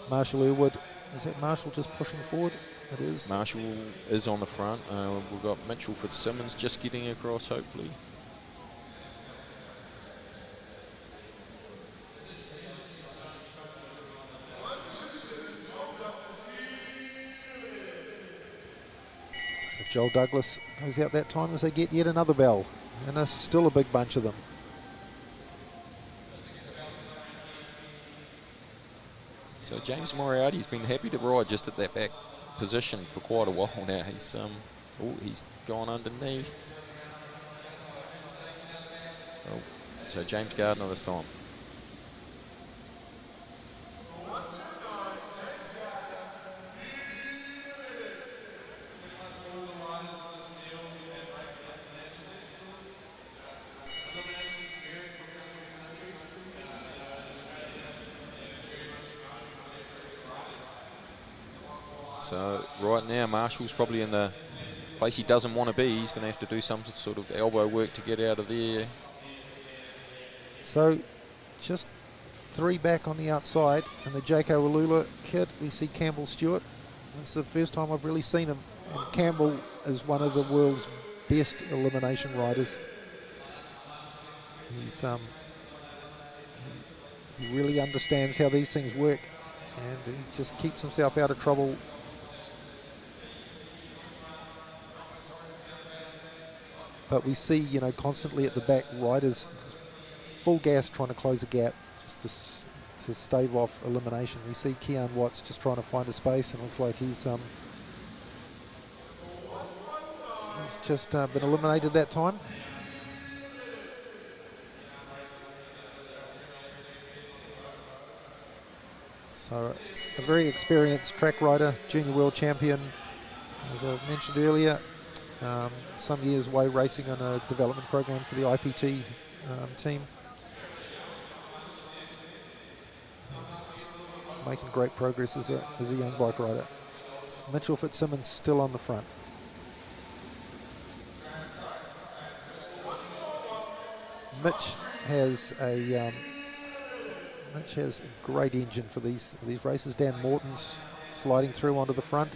Marshall Irwood, is that Marshall just pushing forward? It is. Marshall is on the front. We've got Mitchell Fitzsimmons just getting across, hopefully. So Joel Douglas goes out that time as they get yet another bell. And there's still a big bunch of them. So James Moriarty's been happy to ride just at that back position for quite a while now. He's gone underneath. Oh, so James Gardner this time. So right now Marshall's probably in the place he doesn't want to be. He's going to have to do some sort of elbow work to get out of there. So just 3 back on the outside, and the Jaco Alula kid, we see Campbell Stewart. It's the first time I've really seen him, and Campbell is one of the world's best elimination riders. He really understands how these things work, and he just keeps himself out of trouble. But we see, you know, constantly at the back, riders full gas trying to close a gap just to stave off elimination. We see Keon Watts just trying to find a space, and it looks like he's just been eliminated that time. So a very experienced track rider, junior world champion, as I mentioned earlier. Some years away racing on a development program for the IPT team. Making great progress as a young bike rider. Mitchell Fitzsimmons still on the front. Mitch has a great engine for these races. Dan Morton's sliding through onto the front.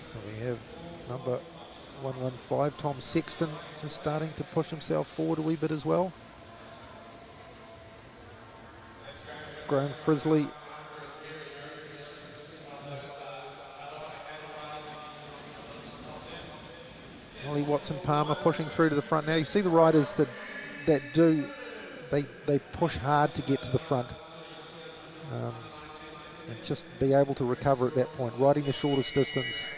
So we have number 115, Tom Sexton, just starting to push himself forward a wee bit as well. Graham Frisley. Ollie Watson-Palmer pushing through to the front now. You see the riders that they push hard to get to the front and just be able to recover at that point, riding the shortest distance.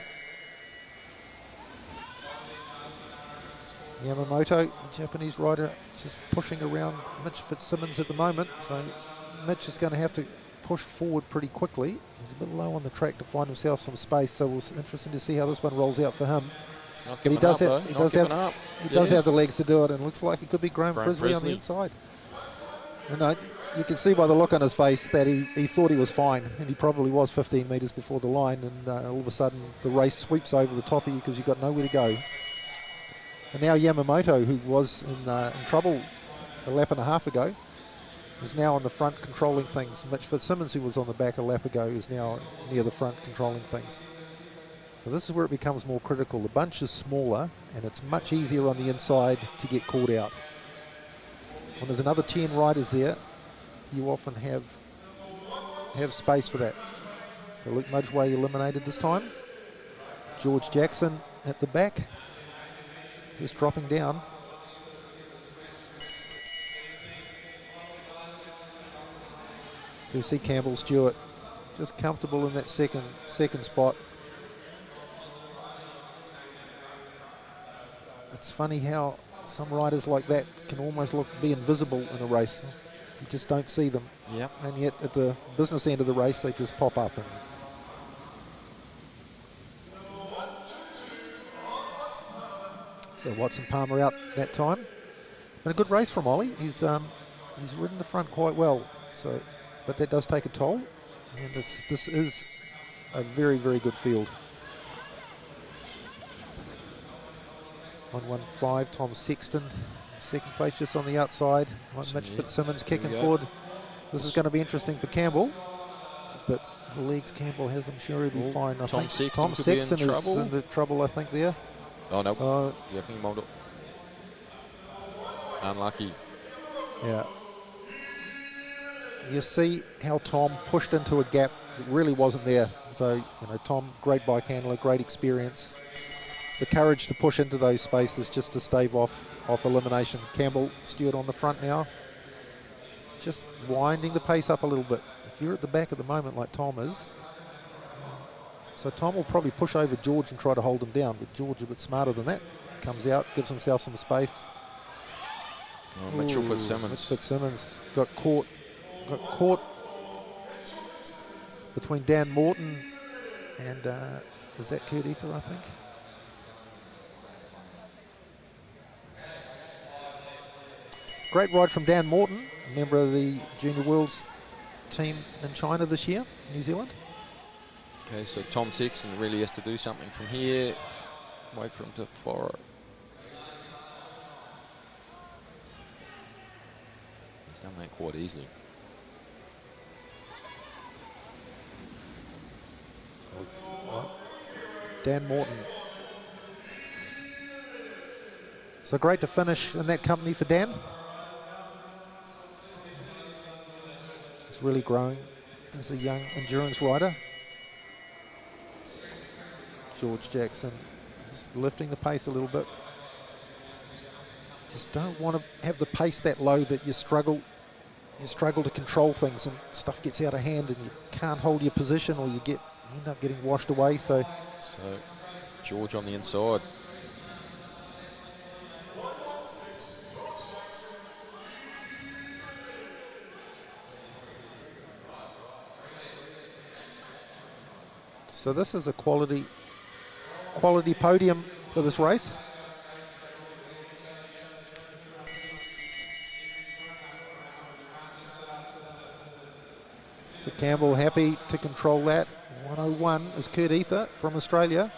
Yamamoto, Japanese rider, just pushing around Mitch Fitzsimmons at the moment. So Mitch is going to have to push forward pretty quickly. He's a bit low on the track to find himself some space, so it's interesting to see how this one rolls out for him. But he does have the legs to do it, and looks like it could be Graham Frisley on the inside. And you can see by the look on his face that he thought he was fine, and he probably was 15 metres before the line, and all of a sudden the race sweeps over the top of you because you've got nowhere to go. And now Yamamoto, who was in trouble a lap and a half ago, is now on the front controlling things. Mitch Fitzsimmons, who was on the back a lap ago, is now near the front controlling things. So this is where it becomes more critical. The bunch is smaller, and it's much easier on the inside to get caught out. When there's another 10 riders there, you often have space for that. So Luke Mudgeway eliminated this time. George Jackson at the back, just dropping down. So you see Campbell Stewart just comfortable in that second spot. It's funny how some riders like that can almost be invisible in a race. You just don't see them. Yep. And yet at the business end of the race, they just pop up. So Watson-Palmer out that time. And a good race from Ollie. He's ridden the front quite well. But that does take a toll. And this is a very, very good field. 115, Tom Sexton, second place just on the outside. Mitch Fitzsimmons kicking forward. This is going to be interesting for Campbell, but the legs Campbell has, I'm sure he'll be fine. I think Tom Sexton is in the trouble, I think, there. Oh, no. Unlucky. Yeah. You see how Tom pushed into a gap that really wasn't there. So, Tom, great bike handler, great experience. The courage to push into those spaces just to stave off elimination. Campbell Stewart on the front now, just winding the pace up a little bit. If you're at the back at the moment like Tom is, so Tom will probably push over George and try to hold him down, but George a bit smarter than that. Comes out, gives himself some space. Oh, Mitchell Fitzsimmons. Mitch Fitzsimmons got caught between Dan Morton and is that Kurt Ether, I think? Great ride from Dan Morton, a member of the Junior Worlds team in China this year, New Zealand. Okay, so Tom Sexton really has to do something from here. Wait for him to fire. He's done that quite easily. Dan Morton. So great to finish in that company for Dan. He's really growing as a young endurance rider. George Jackson just lifting the pace a little bit. Just don't want to have the pace that low that you struggle to control things and stuff gets out of hand and you can't hold your position or you end up getting washed away. So George on the inside. So this is a quality podium for this race. So Campbell happy to control that. 101 is Kurt Ether from Australia.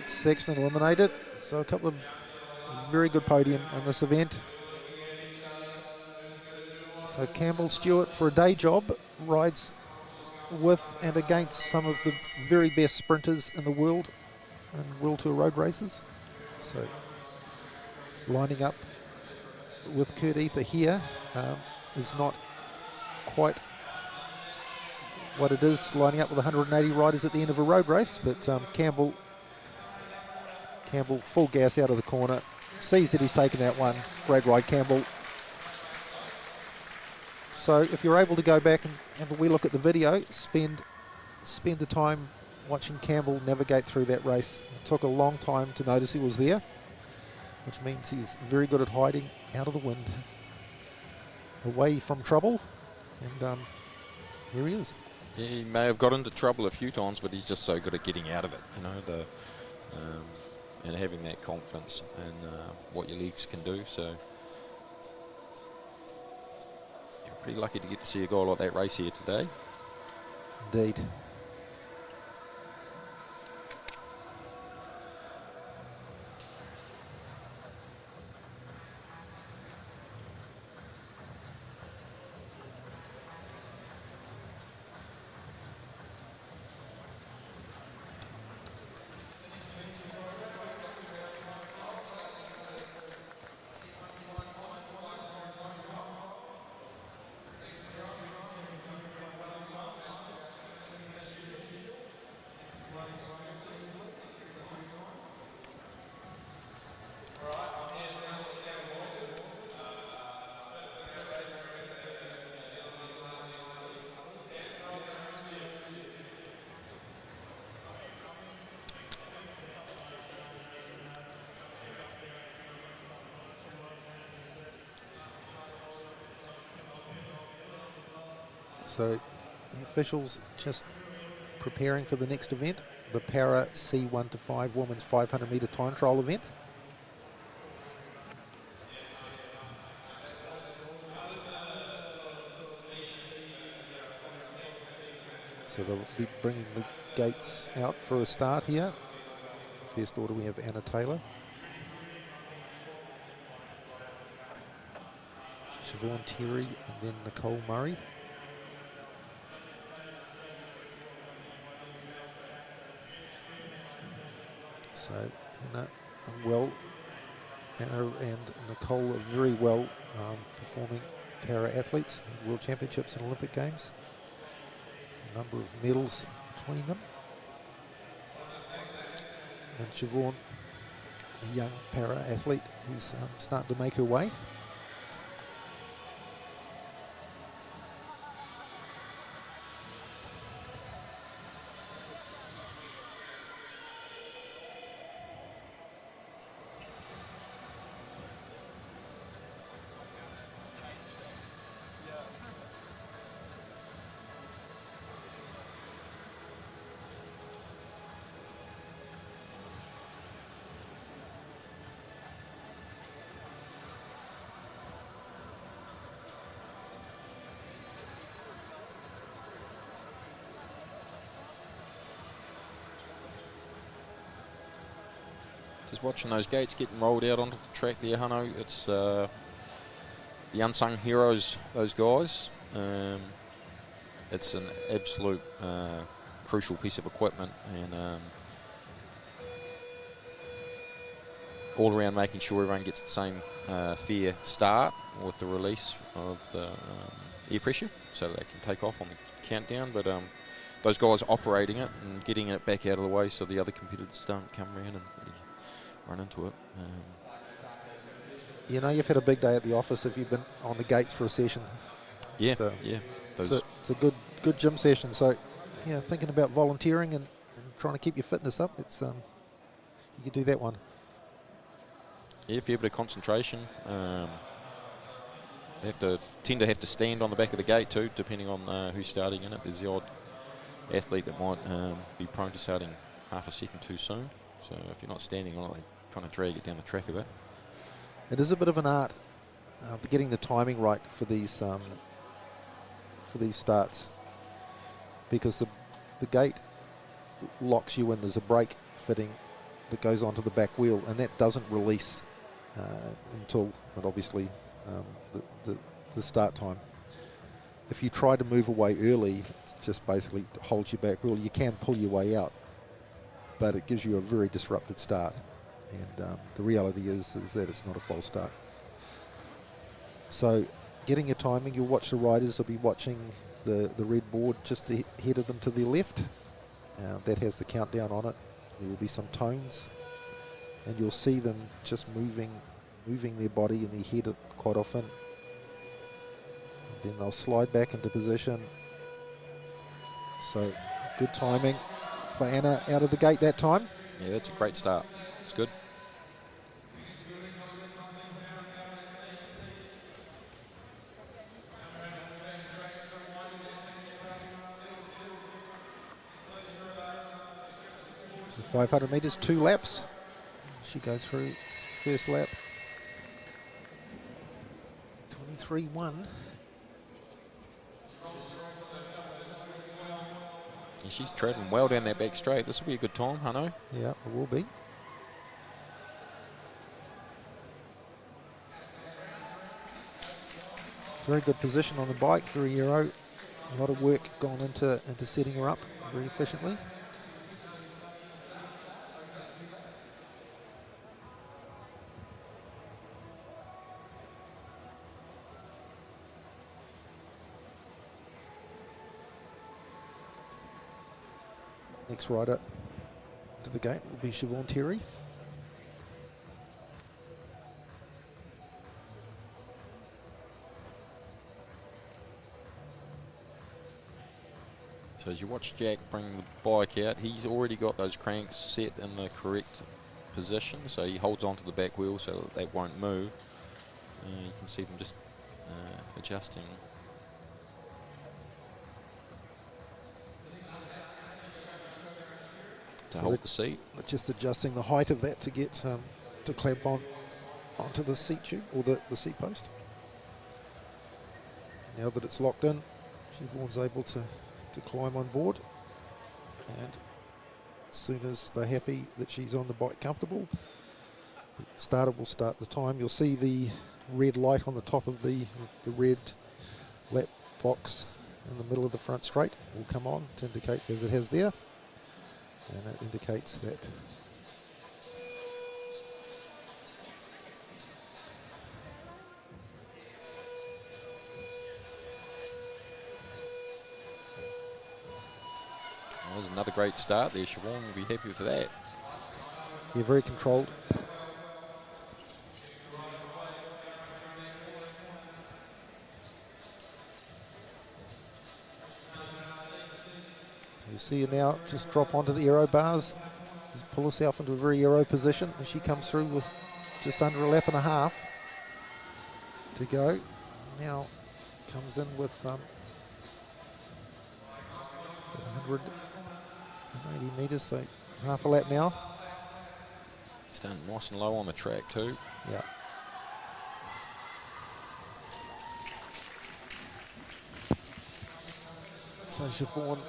Sexton eliminated, so a couple of very good podium in this event. So Campbell Stewart, for a day job, rides with and against some of the very best sprinters in the world in World Tour road races. So lining up with Kurt Ether here is not quite what it is lining up with 180 riders at the end of a road race, but Campbell full gas out of the corner, sees that he's taken that one. Great ride, Campbell. So if you're able to go back and have a wee look at the video, spend the time watching Campbell navigate through that race. It took a long time to notice he was there, which means he's very good at hiding out of the wind, away from trouble, and here he is. Yeah, he may have got into trouble a few times, but he's just so good at getting out of it, you know, and having that confidence in what your legs can do. So you're pretty lucky to get to see a guy like that race here today. Indeed. So the officials just preparing for the next event, the Para C1 to 5 women's 500 metre time trial event. So they'll be bringing the gates out for a start here. First order we have Anna Taylor, Siobhan Terry, and then Nicole Murray. So Anna and Nicole are very well performing para athletes, World Championships and Olympic Games. A number of medals between them. And Siobhan, a young para athlete who's starting to make her way. Just watching those gates getting rolled out onto the track there, Hano. It's the unsung heroes, those guys. It's an absolute crucial piece of equipment, and all around making sure everyone gets the same fair start with the release of the air pressure so that they can take off on the countdown. But those guys operating it and getting it back out of the way so the other competitors don't come around and run into it. You know, you've had a big day at the office if you've been on the gates for a session. Yeah, so yeah. It's a good gym session. So if thinking about volunteering and trying to keep your fitness up, it's you could do that one. Yeah, fair bit of concentration. They tend to have to stand on the back of the gate too, depending on who's starting in it. There's the odd athlete that might be prone to starting half a second too soon. So if you're not standing on it, they're trying to drag it down the track a bit. It is a bit of an art, getting the timing right for these starts, because the gate locks you in. There's a brake fitting that goes onto the back wheel, and that doesn't release until, but obviously, the start time. If you try to move away early, it just basically holds your back wheel. You can pull your way out, but it gives you a very disrupted start. And the reality is that it's not a false start. So getting your timing, you'll watch the riders. They'll be watching the red board just ahead of them to the left. That has the countdown on it. There will be some tones, and you'll see them just moving their body and their head quite often. And then they'll slide back into position. So good timing for Anna out of the gate that time. Yeah, that's a great start. It's good. So 500 metres, 2 laps. She goes through first lap. 23.1. Yeah, she's travelling well down that back straight. This will be a good time, Hano. Yeah, it will be. Very good position on the bike, very Euro. A lot of work gone into setting her up very efficiently. Next rider to the gate will be Siobhan Terry. So as you watch Jack bring the bike out, he's already got those cranks set in the correct position, so he holds onto the back wheel so that they won't move. You can see them just adjusting. To hold the seat. Just adjusting the height of that to get to clamp onto the seat tube or the seat post. Now that it's locked in, Siobhan's able to climb on board, and as soon as they're happy that she's on the bike comfortable, the starter will start the time. You'll see the red light on the top of the red lap box in the middle of the front straight will come on to indicate, as it has there, and it indicates that That was another great start there. Siobhan will be happy with that. you're very controlled. So you see her now just drop onto the aero bars, just pull herself into a very aero position, and she comes through with just under a lap and a half to go. Now comes in with 180 metres, so half a lap now. Starting nice and low on the track too. Yeah. So Siobhan,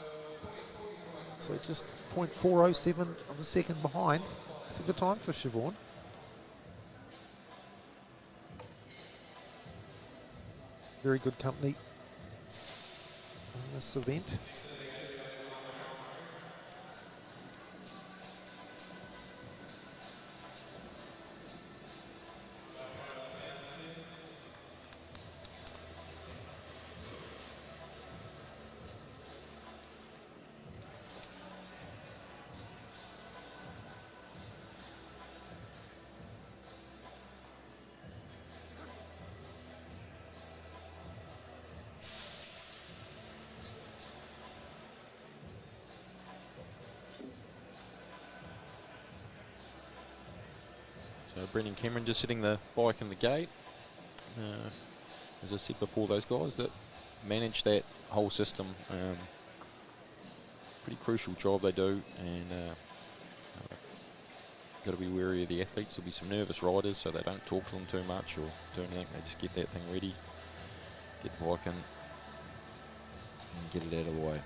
so just 0.407 of a second behind. It's a good time for Siobhan. Very good company in this event. So Brendan Cameron just setting the bike in the gate. As I said before, those guys that manage that whole system, pretty crucial job they do, and got to be wary of the athletes. There'll be some nervous riders, so they don't talk to them too much or do anything. They just get that thing ready, get the bike in, and get it out of the way.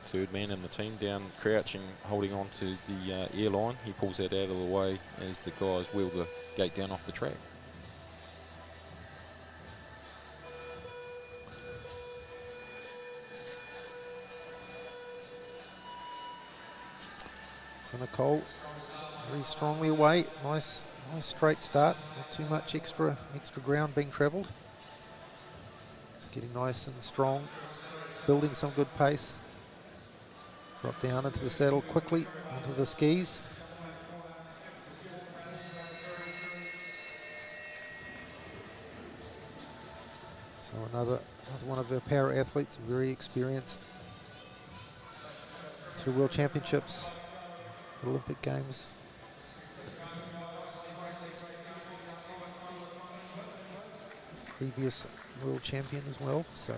Third man in the team down, crouching, holding on to the airline. He pulls that out of the way as the guys wheel the gate down off the track. So Nicole very strongly away. Nice straight start. Not too much extra ground being travelled. Just getting nice and strong, building some good pace. Drop down into the saddle quickly, onto the skis. So another one of our para athletes, very experienced through World Championships, Olympic Games. Previous world champion as well, so.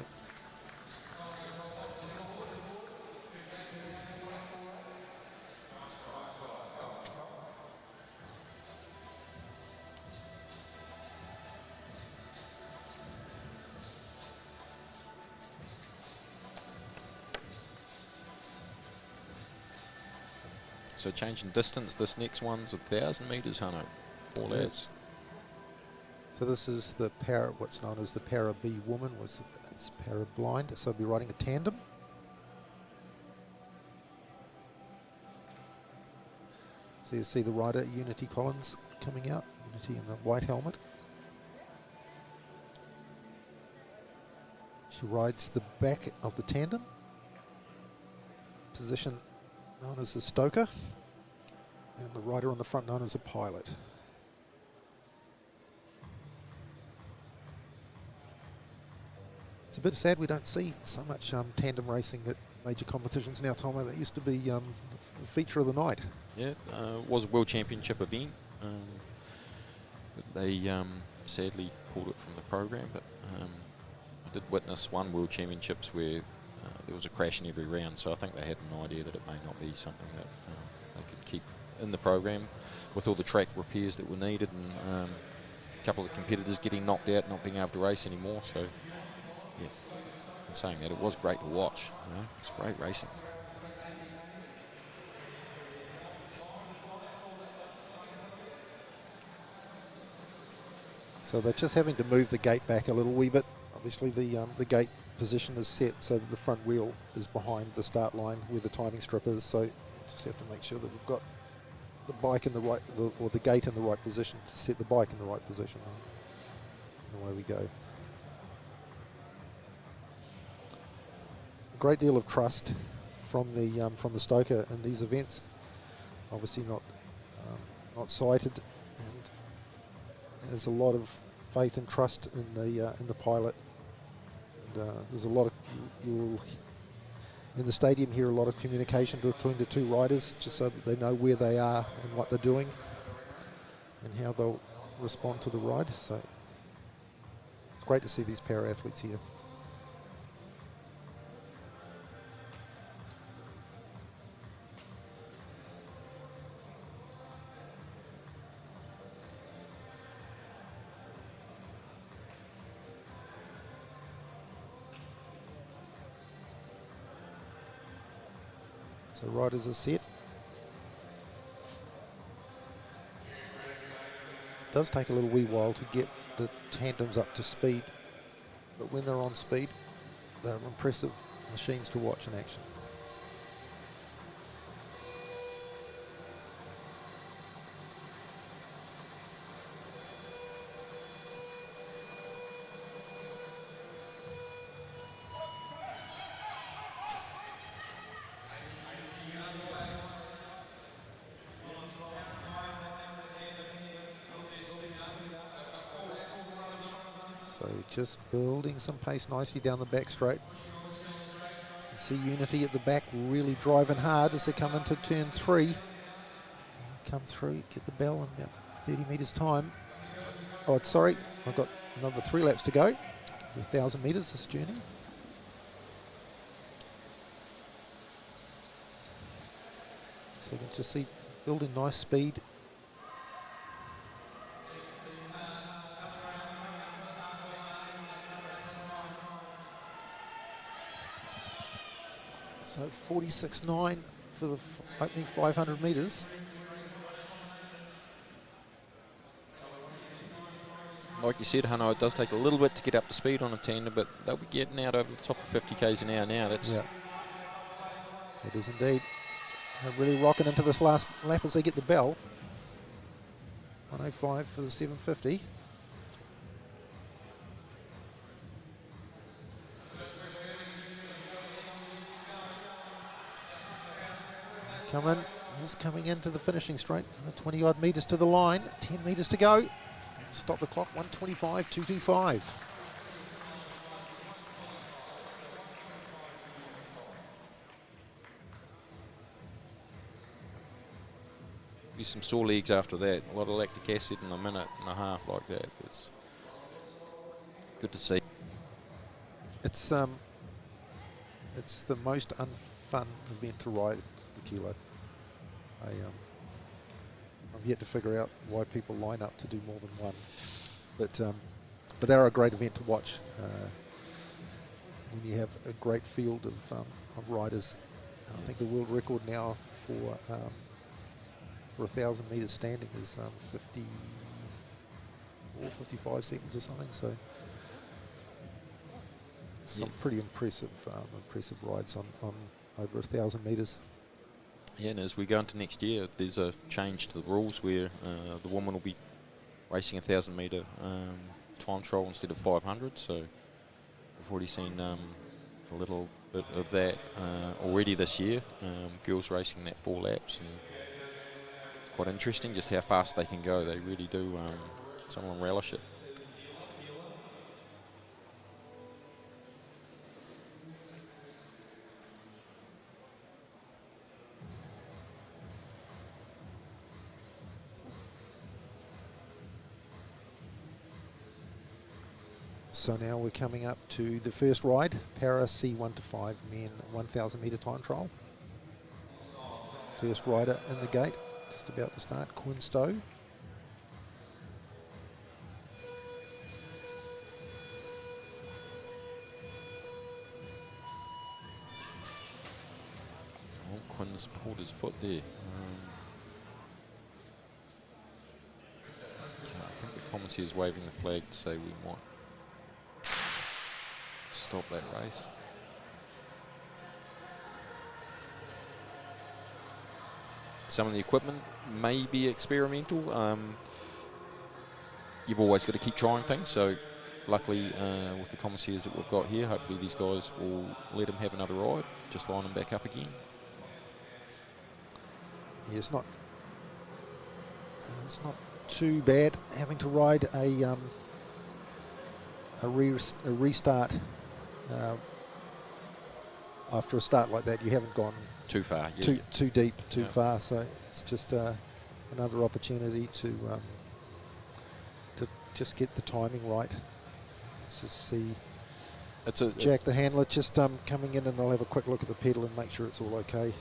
So changing distance, this next one's 1,000 metres, Hano. 4 lads. So this is the para, what's known as the para B woman, it's para blind, so I'll be riding a tandem. So you see the rider, Unity Collins, coming out, Unity in the white helmet. She rides the back of the tandem, position known as the stoker, and the rider on the front known as a pilot. It's a bit sad we don't see so much tandem racing at major competitions now, Tomo. That used to be the feature of the night. Yeah, it was a World Championship event. But they sadly pulled it from the program, but I did witness one World Championships where there was a crash in every round, so I think they had an idea that it may not be something that they could keep in the program with all the track repairs that were needed, and a couple of competitors getting knocked out, not being able to race anymore. So, yeah, in saying that, it was great to watch. You know, it's great racing. So they're just having to move the gate back a little wee bit. Obviously the gate position is set so that the front wheel is behind the start line where the timing strip is, so you just have to make sure that we've got the bike in the right, or the gate in the right position to set the bike in the right position. And away we go. A great deal of trust from the stoker in these events. Obviously not sighted, and there's a lot of faith and trust in the pilot. And, there's a lot of, you'll in the stadium hear a lot of communication between the two riders, just so that they know where they are and what they're doing and how they'll respond to the ride. So it's great to see these para athletes here. So riders are set. It does take a little wee while to get the tandems up to speed, but when they're on speed, they're impressive machines to watch in action. So just building some pace nicely down the back straight. You see Unity at the back really driving hard as they come into turn 3. Come through, get the bell in about 30 metres time. Oh, sorry, I've got another 3 laps to go. It's 1,000 metres this journey. So you can just see building nice speed. So 46.9 for the opening 500 metres. Like you said, Hano, it does take a little bit to get up to speed on a tandem, but they'll be getting out over the top of 50 k's an hour now. That's yeah, it is indeed. They're really rocking into this last lap as they get the bell. 105 for the 750. He's coming into the finishing straight. 20 odd metres to the line, 10 metres to go. Stop the clock, 125, 225. be some sore legs after that. A lot of lactic acid in a minute and a half like that. It's good to see. It's the most unfun event to ride the kilo. I've yet to figure out why people line up to do more than one, but they're a great event to watch. When you have a great field of riders. I think the world record now for 1,000 metres standing is 55 seconds or something. So some pretty impressive rides on over 1,000 metres. Yeah, and as we go into next year, there's a change to the rules where the woman will be racing 1,000 metre time trial instead of 500. So we've already seen a little bit of that already this year. Girls racing that 4 laps, and quite interesting just how fast they can go. They really do. Some of them relish it. So now we're coming up to the first ride, Para C1 to 5 men 1,000 metre time trial. First rider in the gate, just about to start, Quinn Stowe. Oh, Quinn's pulled his foot there. I think the commentary is waving the flag to say we might stop that race. Some of the equipment may be experimental. You've always got to keep trying things, so luckily with the commissaires that we've got here, hopefully these guys will let them have another ride, just line them back up again. Yeah, it's not too bad having to ride a restart after a start like that. You haven't gone too far, too deep, too far. So it's just another opportunity to just get the timing right. Let's just see. Jack the handler just coming in, and I'll have a quick look at the pedal and make sure it's all okay.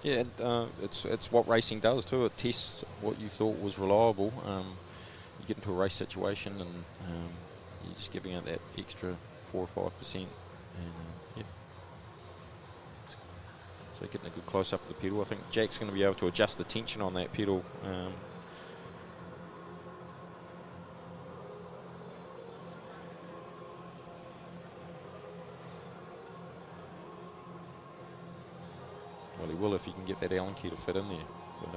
Yeah, and it's what racing does too. It tests what you thought was reliable. You get into a race situation, and you're just giving it that extra 4 or 5%. And yeah. So getting a good close up of the pedal. I think Jack's going to be able to adjust the tension on that pedal. Well, he will if he can get that Allen key to fit in there. But,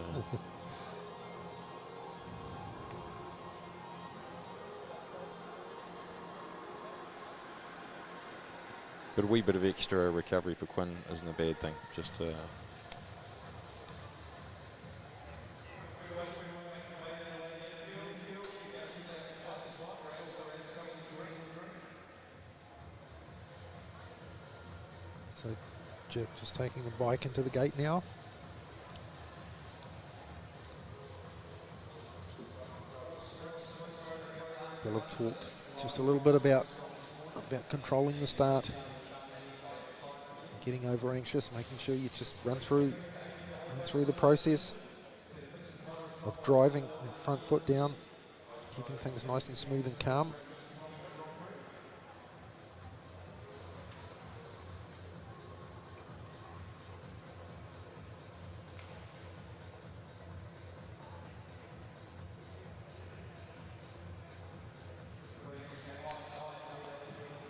but a wee bit of extra recovery for Quinn isn't a bad thing. Just So Jack just taking the bike into the gate now. They'll have talked just a little bit about controlling the start, getting over anxious, making sure you just run through the process of driving that front foot down, keeping things nice and smooth and calm.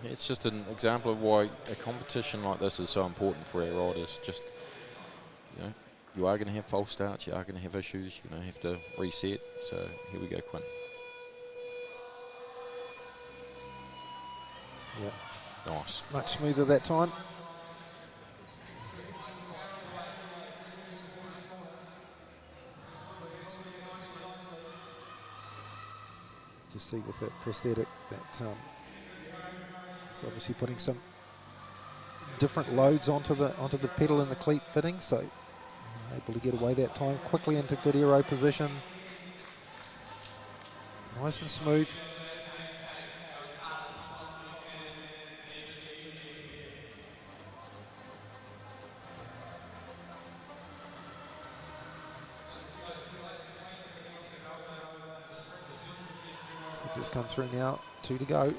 It's just an example of why a competition like this is so important for our riders. Just, you know, you are going to have false starts, you are going to have issues, you're going to have to reset. So here we go, Quinn. Yeah. Nice. Much smoother that time. Just see with that prosthetic that it's obviously putting some different loads onto the pedal and the cleat fitting, so able to get away that time quickly into good aero position. Nice and smooth. So just come through now, 2 to go.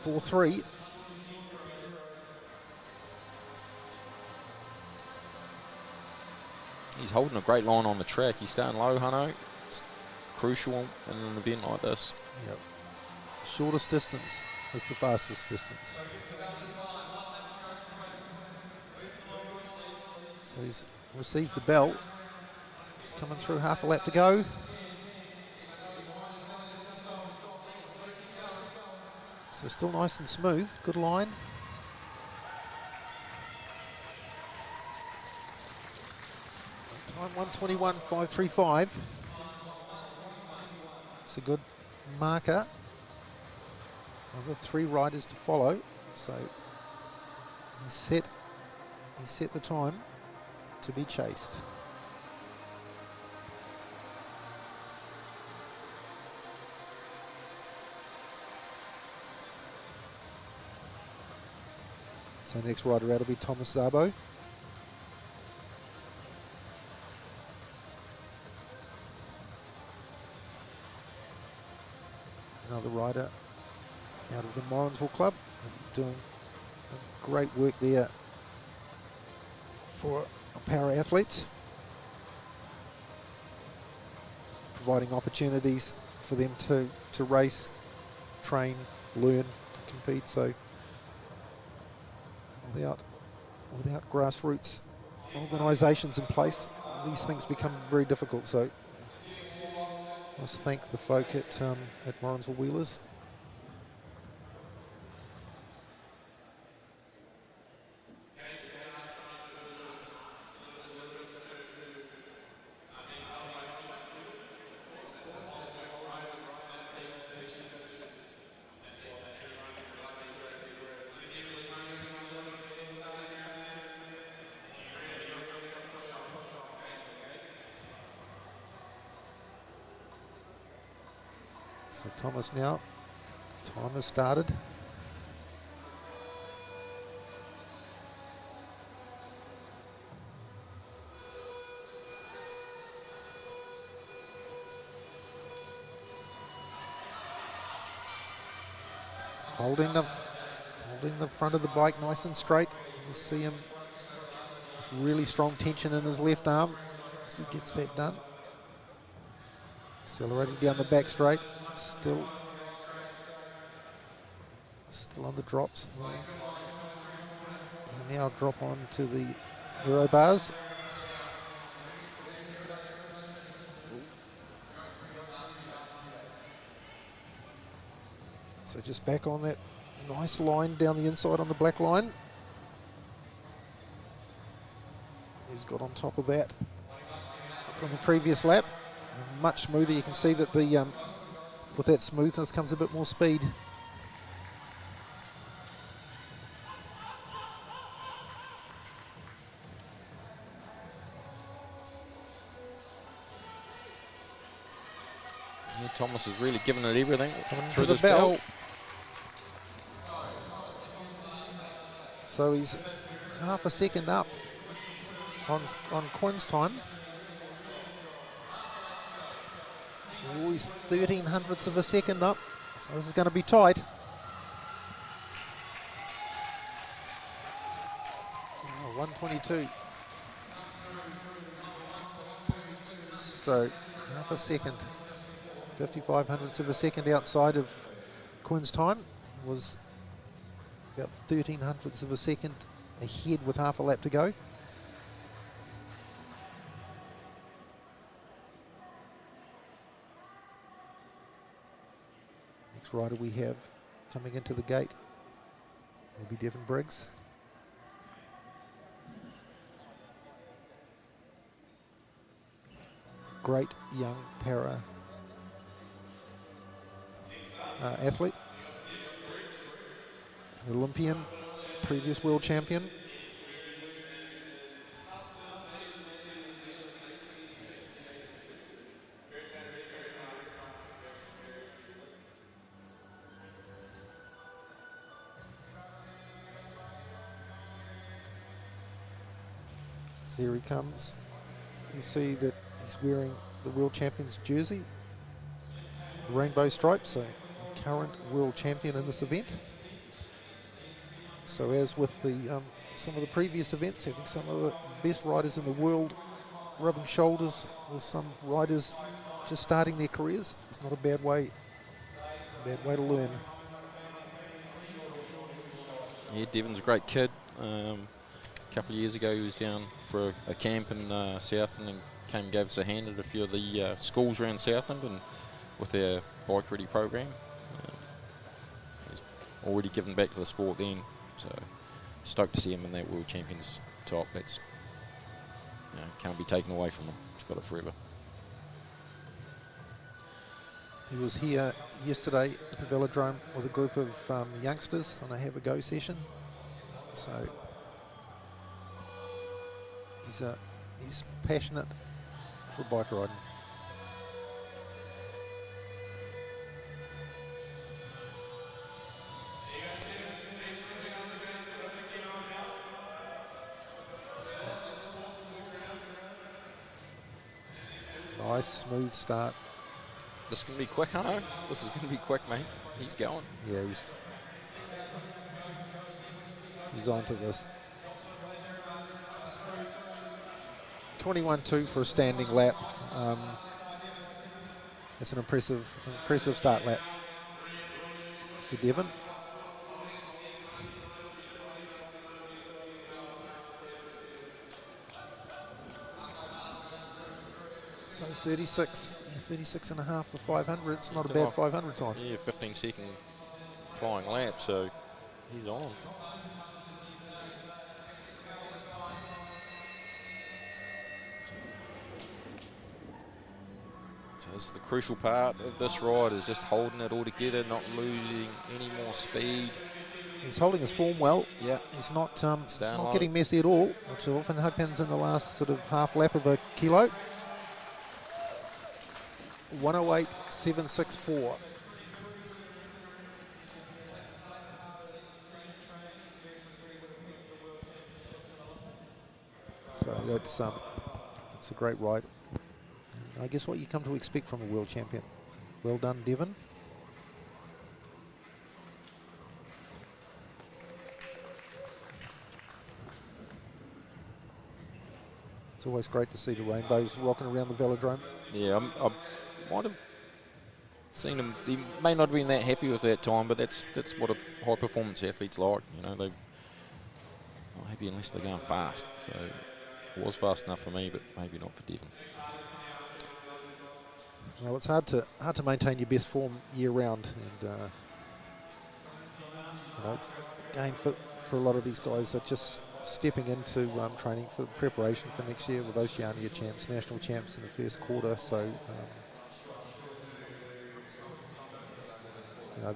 44.3. He's holding a great line on the track. He's staying low, Hano. It's crucial in an event like this. Yep. The shortest distance is the fastest distance. So he's received the bell. He's coming through, half a lap to go. So still nice and smooth, good line. Time 1:21.535. It's a good marker of the 3 riders to follow. So he set the time to be chased. So next rider out will be Thomas Szabo. Another rider out of the Morrinsville Club, doing great work there for para athletes, providing opportunities for them to race, train, learn, compete. So without grassroots organisations in place, these things become very difficult. So I must thank the folk at Morrinsville Wheelers. So Thomas now, time has started. Holding the front of the bike nice and straight. You see him, there's really strong tension in his left arm as he gets that done. Accelerating down the back straight. Still on the drops. And now drop on to the aero bars. So just back on that nice line down the inside on the black line. He's got on top of that from the previous lap. And much smoother. You can see that the with that smoothness comes a bit more speed. Yeah, Thomas has really given it everything Coming through to the this bell. bell. So he's half a second up on Quinn's time. He's 13 hundredths of a second up. So this is going to be tight. Oh, 122. So half a second. 55 hundredths of a second outside of Quinn's time. Was about 13 hundredths of a second ahead with half a lap to go. Next rider we have coming into the gate will be Devon Briggs. Great young para athlete, an Olympian, previous world champion. So here he comes. You see that he's wearing the world champion's jersey, the rainbow stripes, so current world champion in this event. So as with the some of the previous events, having some of the best riders in the world rubbing shoulders with some riders just starting their careers, it's not a bad way to learn. Yeah, Devon's a great kid. A couple of years ago he was down for a camp in Southland and came and gave us a hand at a few of the schools around Southland and with their bike ready program. He's already given back to the sport then, so stoked to see him in that world champions top. That's can't be taken away from him. He's got it forever. He was here yesterday at the Velodrome with a group of youngsters on a have-a-go session. So he's passionate for bike riding. Nice, smooth start. This is going to be quick, Hunter. This is going to be quick, mate. He's going. Yeah, he's on to this. 21.2 for a standing lap. It's an impressive start lap for Devon. So 36 and a half for 500. It's not a bad 500 time. Yeah, 15-second flying lap, so he's on. So this is the crucial part of this ride, is just holding it all together, not losing any more speed. He's holding his form well. Yeah, he's not low. getting messy at all, which often happens in the last sort of half lap of a kilo. 108.764. So that's a great ride. And I guess what you come to expect from a world champion. Well done, Devon. It's always great to see the rainbows rocking around the Velodrome. Yeah, I might have seen him. He may not have been that happy with that time, but that's what a high performance athlete's like. You know, they're not happy unless they're going fast. So it was fast enough for me, but maybe not for Devon. Well, it's hard to maintain your best form year round, and again for a lot of these guys that just stepping into training for preparation for next year with Oceania champs, national champs in the first quarter. So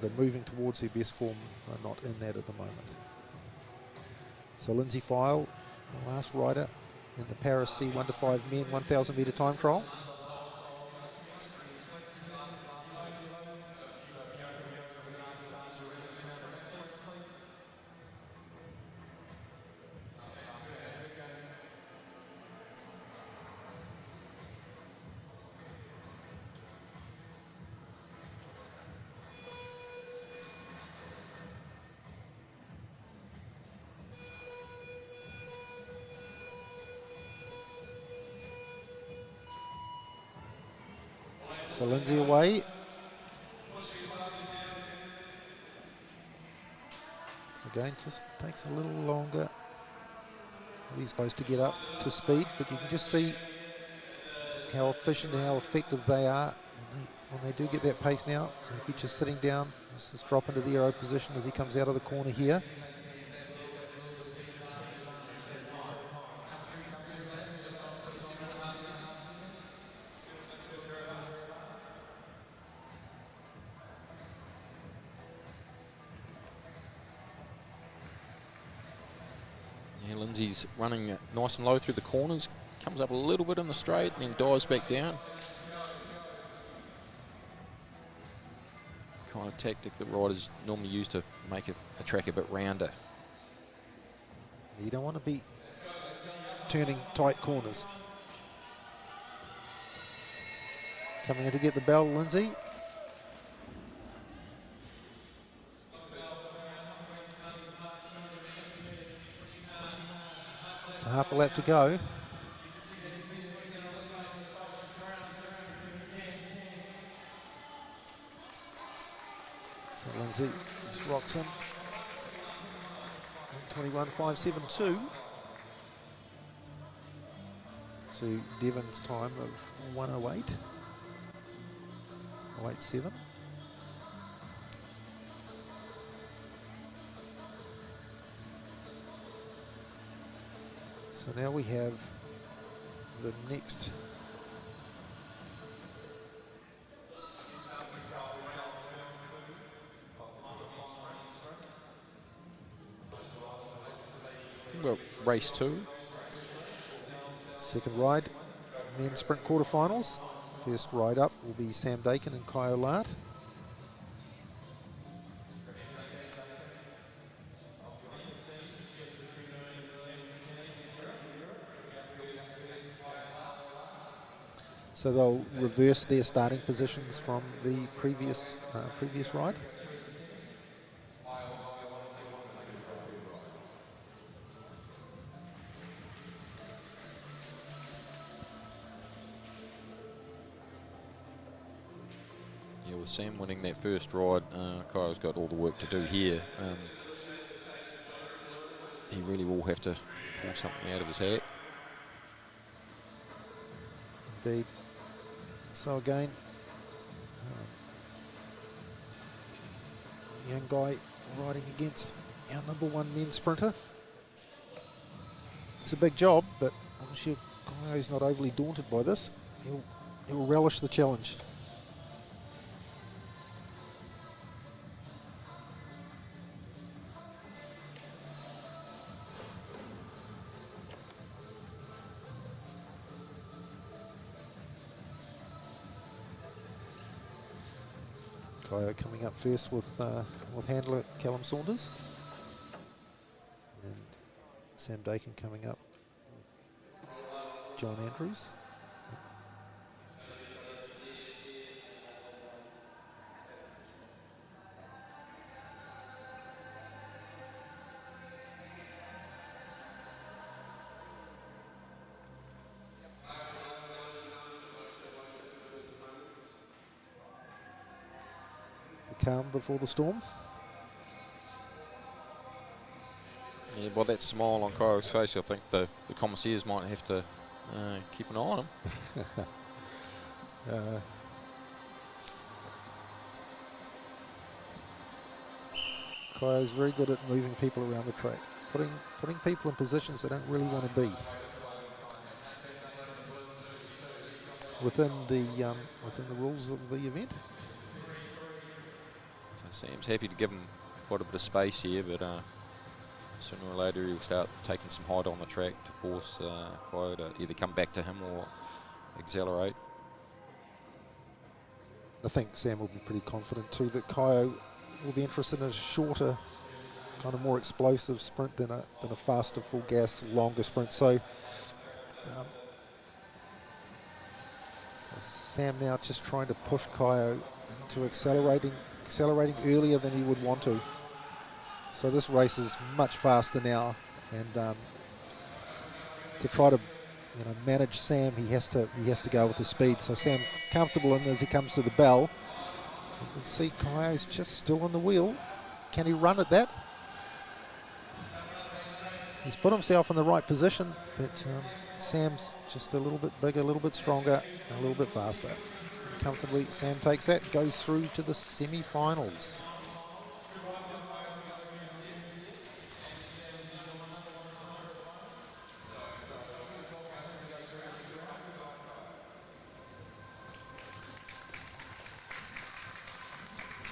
they're moving towards their best form, not in that at the moment. So Lindsay File, the last rider in the Paris C1 to 5 men 1,000 metre time trial. So Lindsay away. Again, just takes a little longer for these guys to get up to speed, but you can just see how efficient and how effective they are when they do get that pace now. So he's just sitting down, just drop into the aero position as he comes out of the corner here. Yeah, Lindsay's running nice and low through the corners, comes up a little bit in the straight, then dives back down. Kind of tactic that riders normally use to make a track a bit rounder. You don't want to be turning tight corners. Coming in to get the bell, Lindsay. So half a lap to go. So Lindsay just rocks in. 21.572 to Devon's time of 108. 087. So now we have the next Well, race 2. second ride, men's sprint quarterfinals. First ride up will be Sam Dakin and Kai Olart. So they'll reverse their starting positions from the previous ride. Yeah, with Sam winning that first ride, Kai's got all the work to do here. He really will have to pull something out of his hat. Indeed. So again, young guy riding against our #1 men's sprinter. It's a big job, but I'm sure Kaio's not overly daunted by this. He'll relish the challenge. Kaio coming up first with handler Callum Saunders, and Sam Dakin coming up with John Andrews. Calm before the storm. Yeah, by that smile on Kai's face, I think the commissaires might have to keep an eye on him. Kaio's very good at moving people around the track, putting people in positions they don't really want to be. Within the rules of the event. So Sam's happy to give him quite a bit of space here, but sooner or later he'll start taking some height on the track to force Kai to either come back to him or accelerate. I think Sam will be pretty confident too that Kaio will be interested in a shorter, kind of more explosive sprint than a faster, full gas, longer sprint. So Sam now just trying to push Kaio into accelerating earlier than he would want to. So this race is much faster now, and to try to manage Sam, he has to go with the speed. So Sam comfortable in as he comes to the bell. You can see Kaio's just still on the wheel. Can he run at that? He's put himself in the right position, but Sam's just a little bit bigger, a little bit stronger, a little bit faster. And comfortably, Sam takes that, goes through to the semi-finals.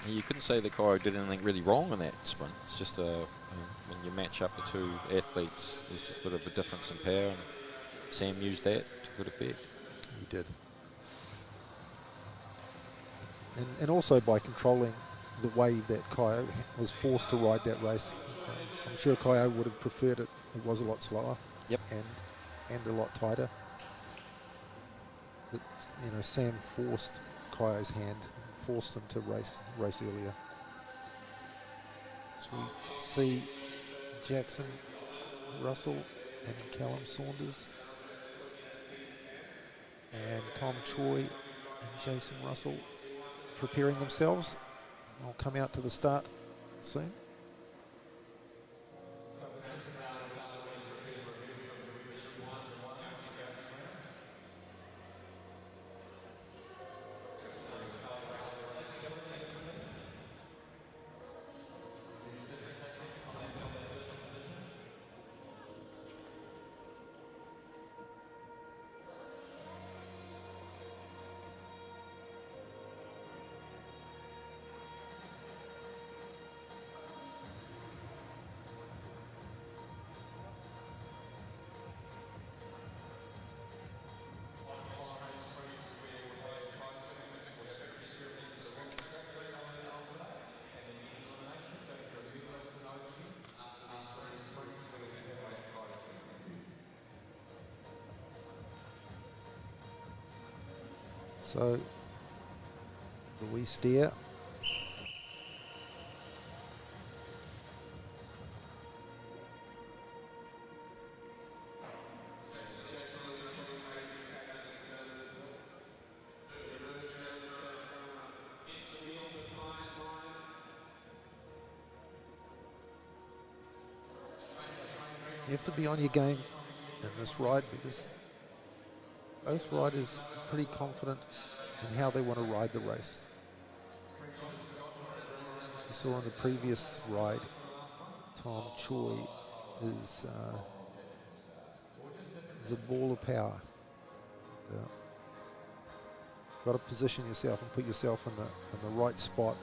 You couldn't say that Kaio did anything really wrong in that sprint. It's just when you match up the two athletes, there's just a bit of a difference in power, and Sam used that to good effect. He did. And also by controlling the way that Kaio was forced to ride that race. I'm sure Kaio would have preferred it. It was a lot slower. Yep. And a lot tighter. But, Sam forced Kaio's hand, forced him to race earlier. So we see Jackson, Russell, and Callum Saunders, and Tom Choi and Jason Russell preparing themselves. They'll come out to the start soon. So the wee steer. You have to be on your game in this ride because both riders are pretty confident in how they want to ride the race. As we saw in the previous ride, Tom Choi is a ball of power. Got to position yourself and put yourself in the right spot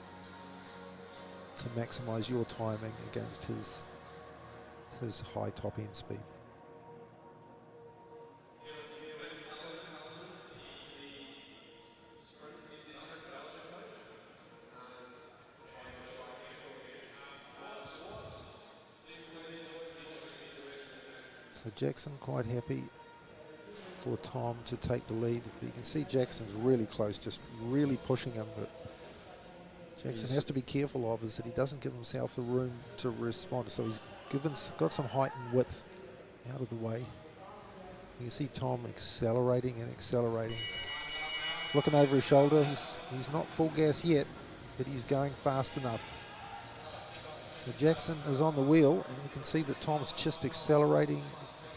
to maximise your timing against his high top end speed. So Jackson quite happy for Tom to take the lead. You can see Jackson's really close, just really pushing him, but Jackson has to be careful of is that he doesn't give himself the room to respond. So he's got some height and width out of the way. You can see Tom accelerating and accelerating. Looking over his shoulder, he's not full gas yet, but he's going fast enough. So Jackson is on the wheel, and you can see that Tom's just accelerating,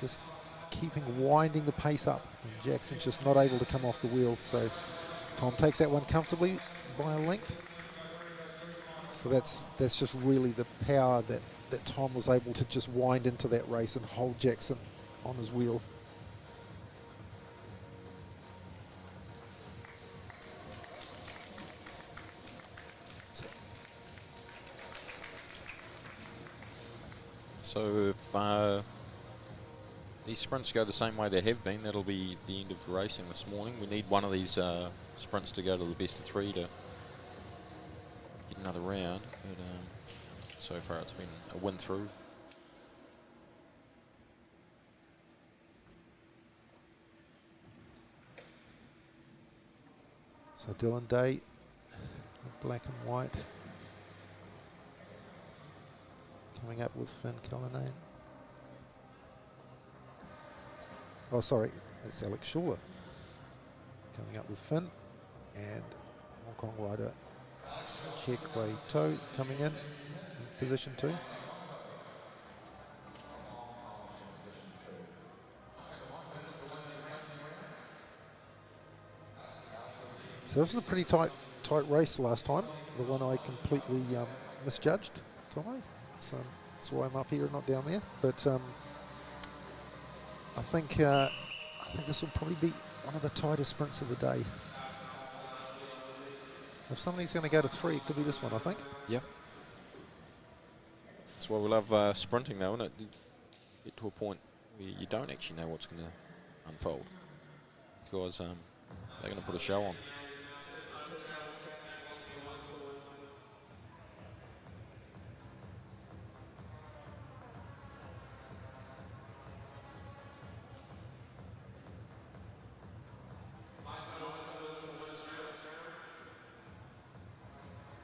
just winding the pace up. And Jackson's just not able to come off the wheel. So Tom takes that one comfortably by a length. So that's just really the power that Tom was able to just wind into that race and hold Jackson on his wheel. So if these sprints go the same way they have been, that'll be the end of the racing this morning. We need one of these sprints to go to the best of three to get another round. But so far it's been a win through. So Dylan Day, black and white, coming up with Finn Cullinane. Oh, sorry, that's Alex Schuller coming up with Finn, and Hong Kong rider Chek Wei To coming in position 2. So this is a pretty tight race last time. The one I completely misjudged. That's why I'm up here and not down there. But I think this will probably be one of the tightest sprints of the day. If somebody's going to go to 3, it could be this one, I think. Yeah. That's why we love sprinting, though, isn't it? You get to a point where you don't actually know what's going to unfold. Because they're going to put a show on.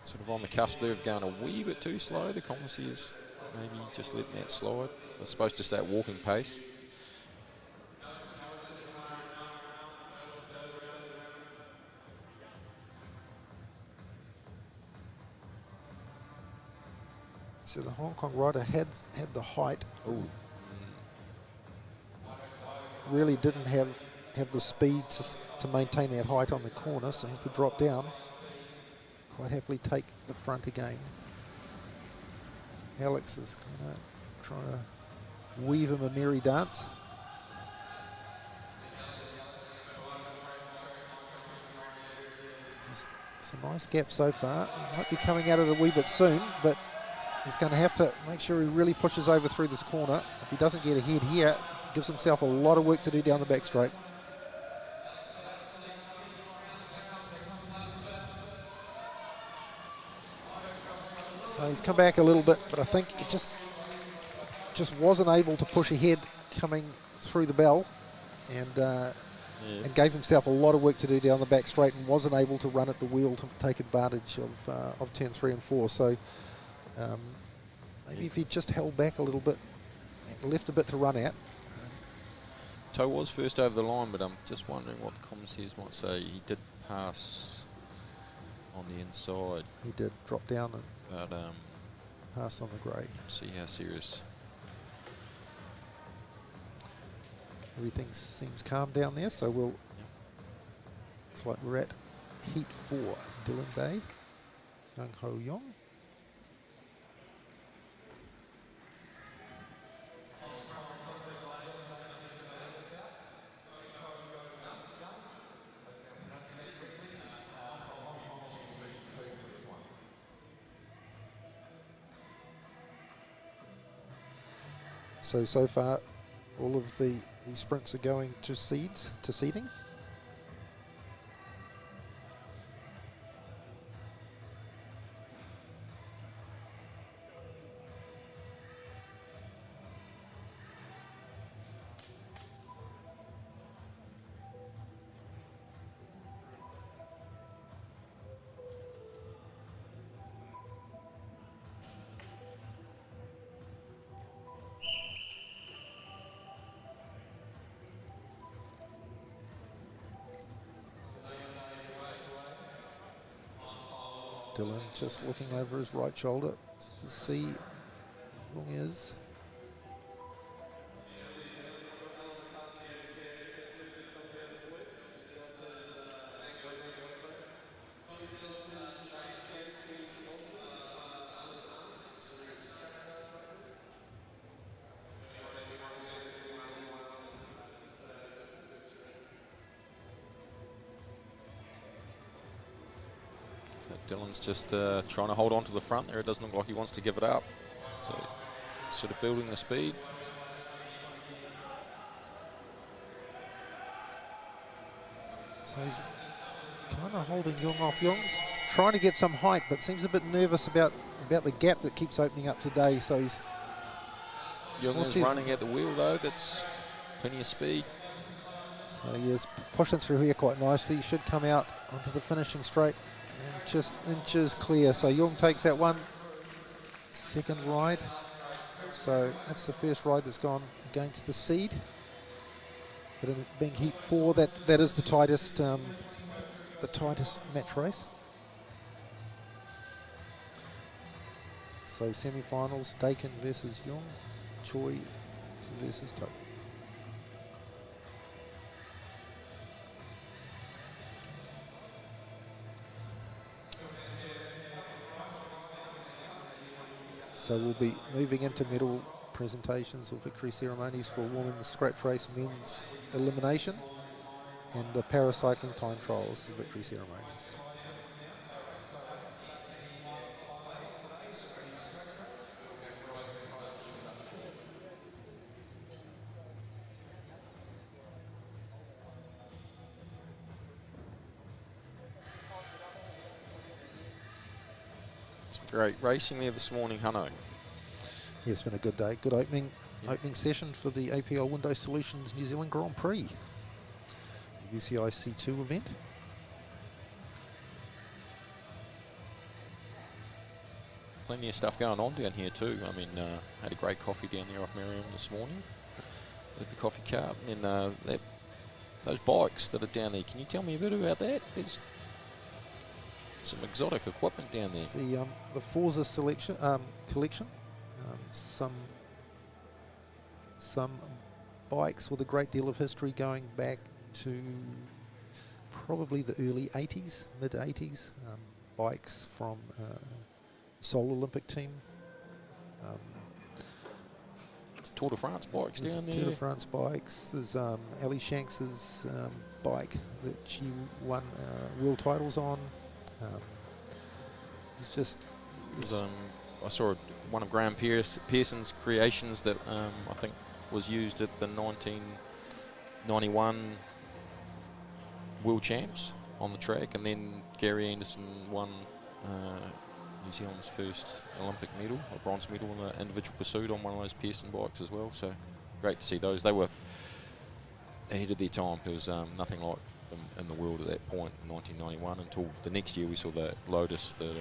Sort of on the cusp there of going a wee bit too slow. The commissary is maybe just letting that slide. They're supposed to stay at walking pace. So the Hong Kong rider had the height. Ooh. Really didn't have the speed to maintain that height on the corner, so he had to drop down. Quite happily take the front again. Alex is trying to weave him a merry dance. It's a nice gap so far. He might be coming out of it a wee bit soon, but he's going to have to make sure he really pushes over through this corner. If he doesn't get ahead here, gives himself a lot of work to do down the back straight. So he's come back a little bit, but I think it just wasn't able to push ahead coming through the bell, and gave himself a lot of work to do down the back straight, and wasn't able to run at the wheel to take advantage of turn 3 and 4. So maybe if he just held back a little bit, left a bit to run at. Toe was first over the line, but I'm just wondering what the commentators might say. He did pass on the inside. He did drop down and but pass on the grey. see how serious. Everything seems calm down there, so we'll. It's like we're at heat 4. Dylan Day, Young Ho Yong. So far, all of the sprints are going to seeding. Dylan just looking over his right shoulder to see how long he is. Dylan's just trying to hold on to the front there. It doesn't look like he wants to give it up. So sort of building the speed. So he's kind of holding Young off. Young's trying to get some height, but seems a bit nervous about the gap that keeps opening up today. So he's Young is running at the wheel though. That's plenty of speed. So he is pushing through here quite nicely. He should come out onto the finishing straight and just inches clear. So Young takes that one. Second ride. So that's the first ride that's gone against the seed. But in being heat 4, that is the tightest match race. So semi-finals, Dakin versus Young, Choi versus Toke. So we'll be moving into medal presentations or victory ceremonies for women's scratch race, men's elimination, and the paracycling time trials, the victory ceremonies. Some great racing there this morning, Hano. Yeah, it's been a good day. Good opening session for the APL Window Solutions New Zealand Grand Prix, the UCI C2 event. Plenty of stuff going on down here too. I mean, had a great coffee down there off Miriam this morning at the coffee cart. And then those bikes that are down there, can you tell me a bit about that? There's some exotic equipment down there. It's the Forza selection collection. Some bikes with a great deal of history going back to probably the early 80s, mid 80s. Bikes from Seoul Olympic team. It's Tour de France bikes down there. Tour de France bikes. There's Ali Shanks's bike that she won world titles on. It's just. I saw one of Graham Pearson's creations that I think was used at the 1991 World Champs on the track, and then Gary Anderson won New Zealand's first Olympic medal, a bronze medal in the individual pursuit on one of those Pearson bikes as well. So great to see those. They were ahead of their time. There was nothing like them in the world at that point in 1991 until the next year we saw the Lotus that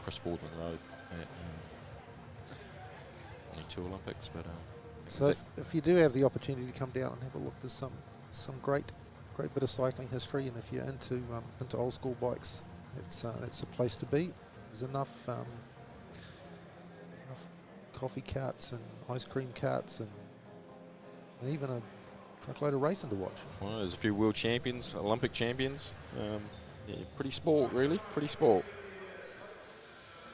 Chris Boardman rode at 22 Olympics. But so if you do have the opportunity to come down and have a look, there's some great bit of cycling history, and if you're into old school bikes, it's a place to be. There's enough coffee carts and ice cream carts and even a truckload of racing to watch. Well, there's a few world champions, Olympic champions. Yeah, pretty sport, really, pretty sport.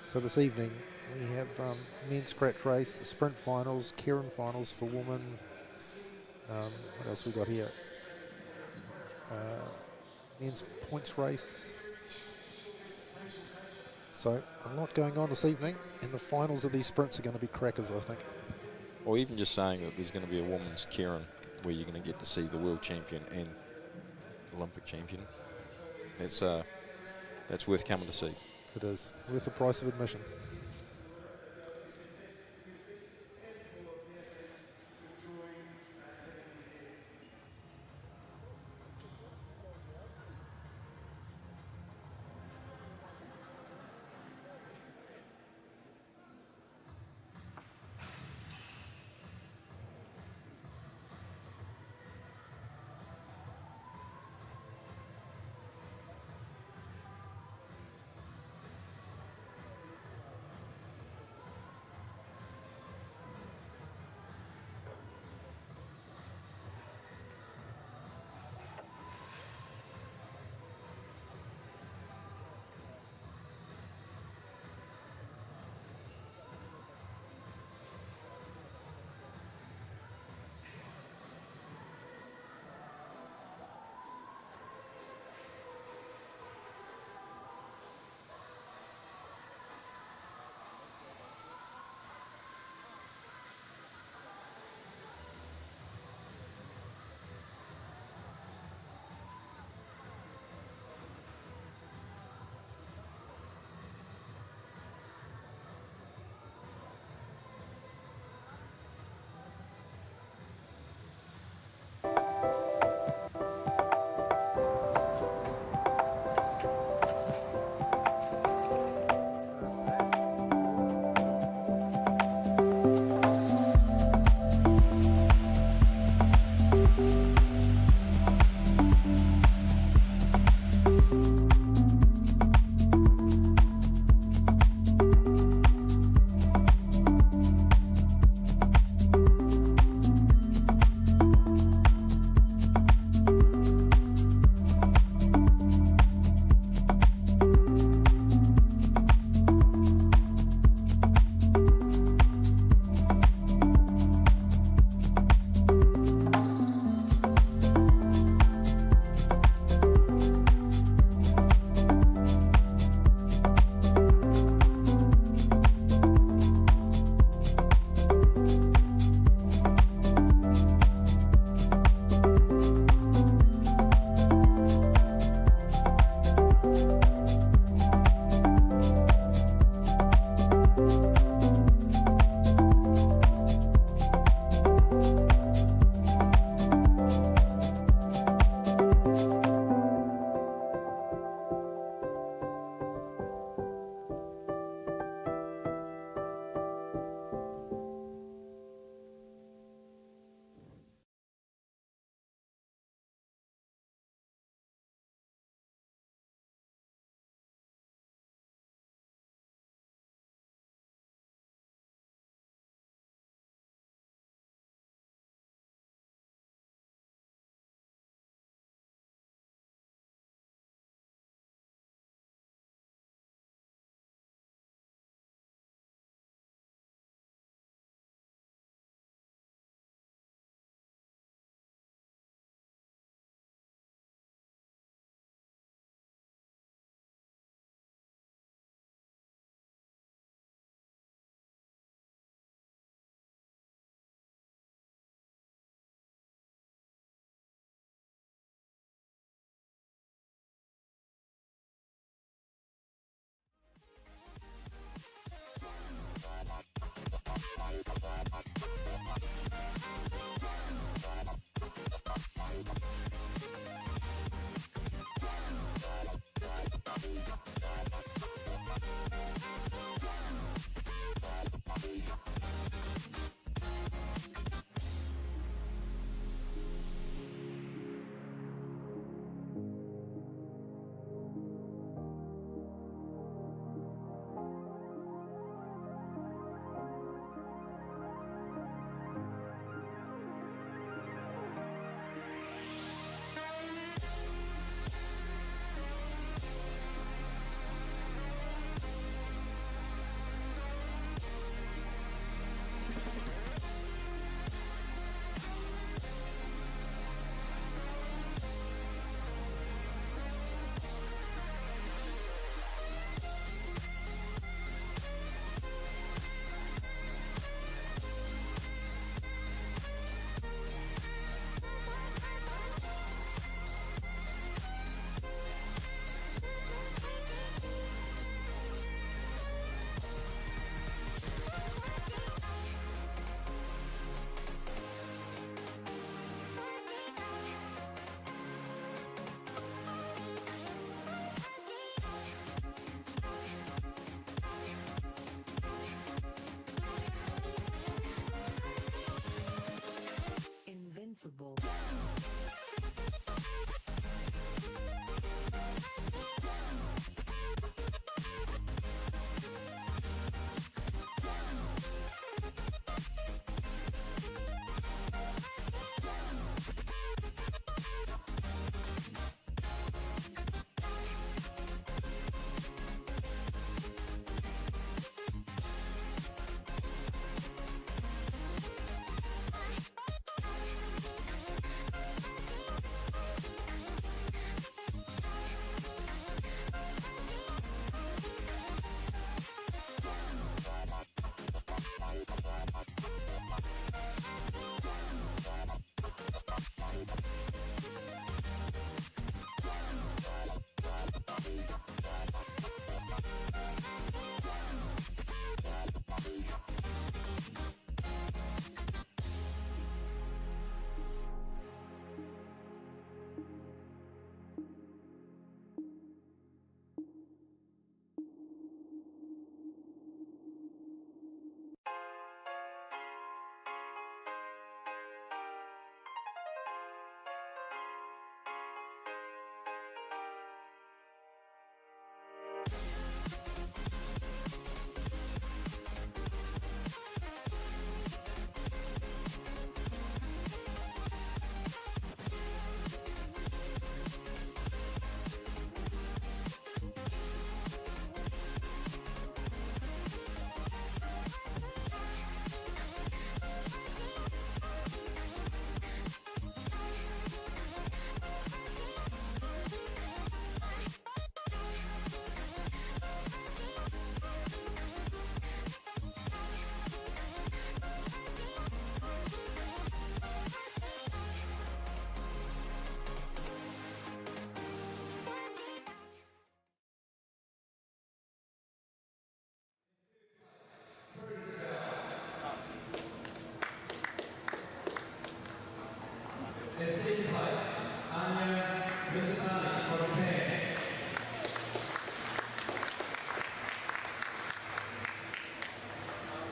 So this evening we have men's scratch race, the sprint finals, Kerin finals for women. What else we got here? Men's points race. So a lot going on this evening, and the finals of these sprints are going to be crackers, I think. Or even just saying that there's going to be a women's Kerin where you're going to get to see the world champion and Olympic champion. That's worth coming to see. It is worth the price of admission.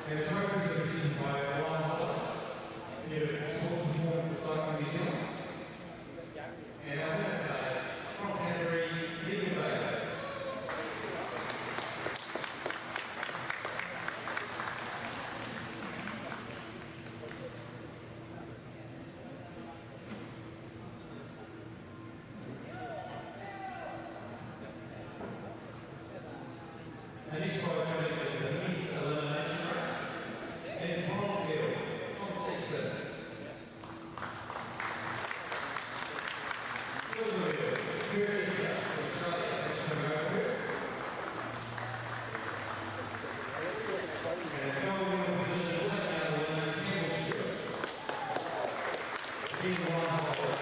And the trophies are presented by Lion Holders, here at Sports Performance Cycling New Zealand. And our winner today, from category legal day. And this prize winner is the men's elimination race. And Bronzeville, Tom Sexton. Silverville, Kerin from Australia, that's from over. And the gold medal position is taken out of the winner, Campbell Stewart. Team Lion Holders.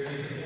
Kerin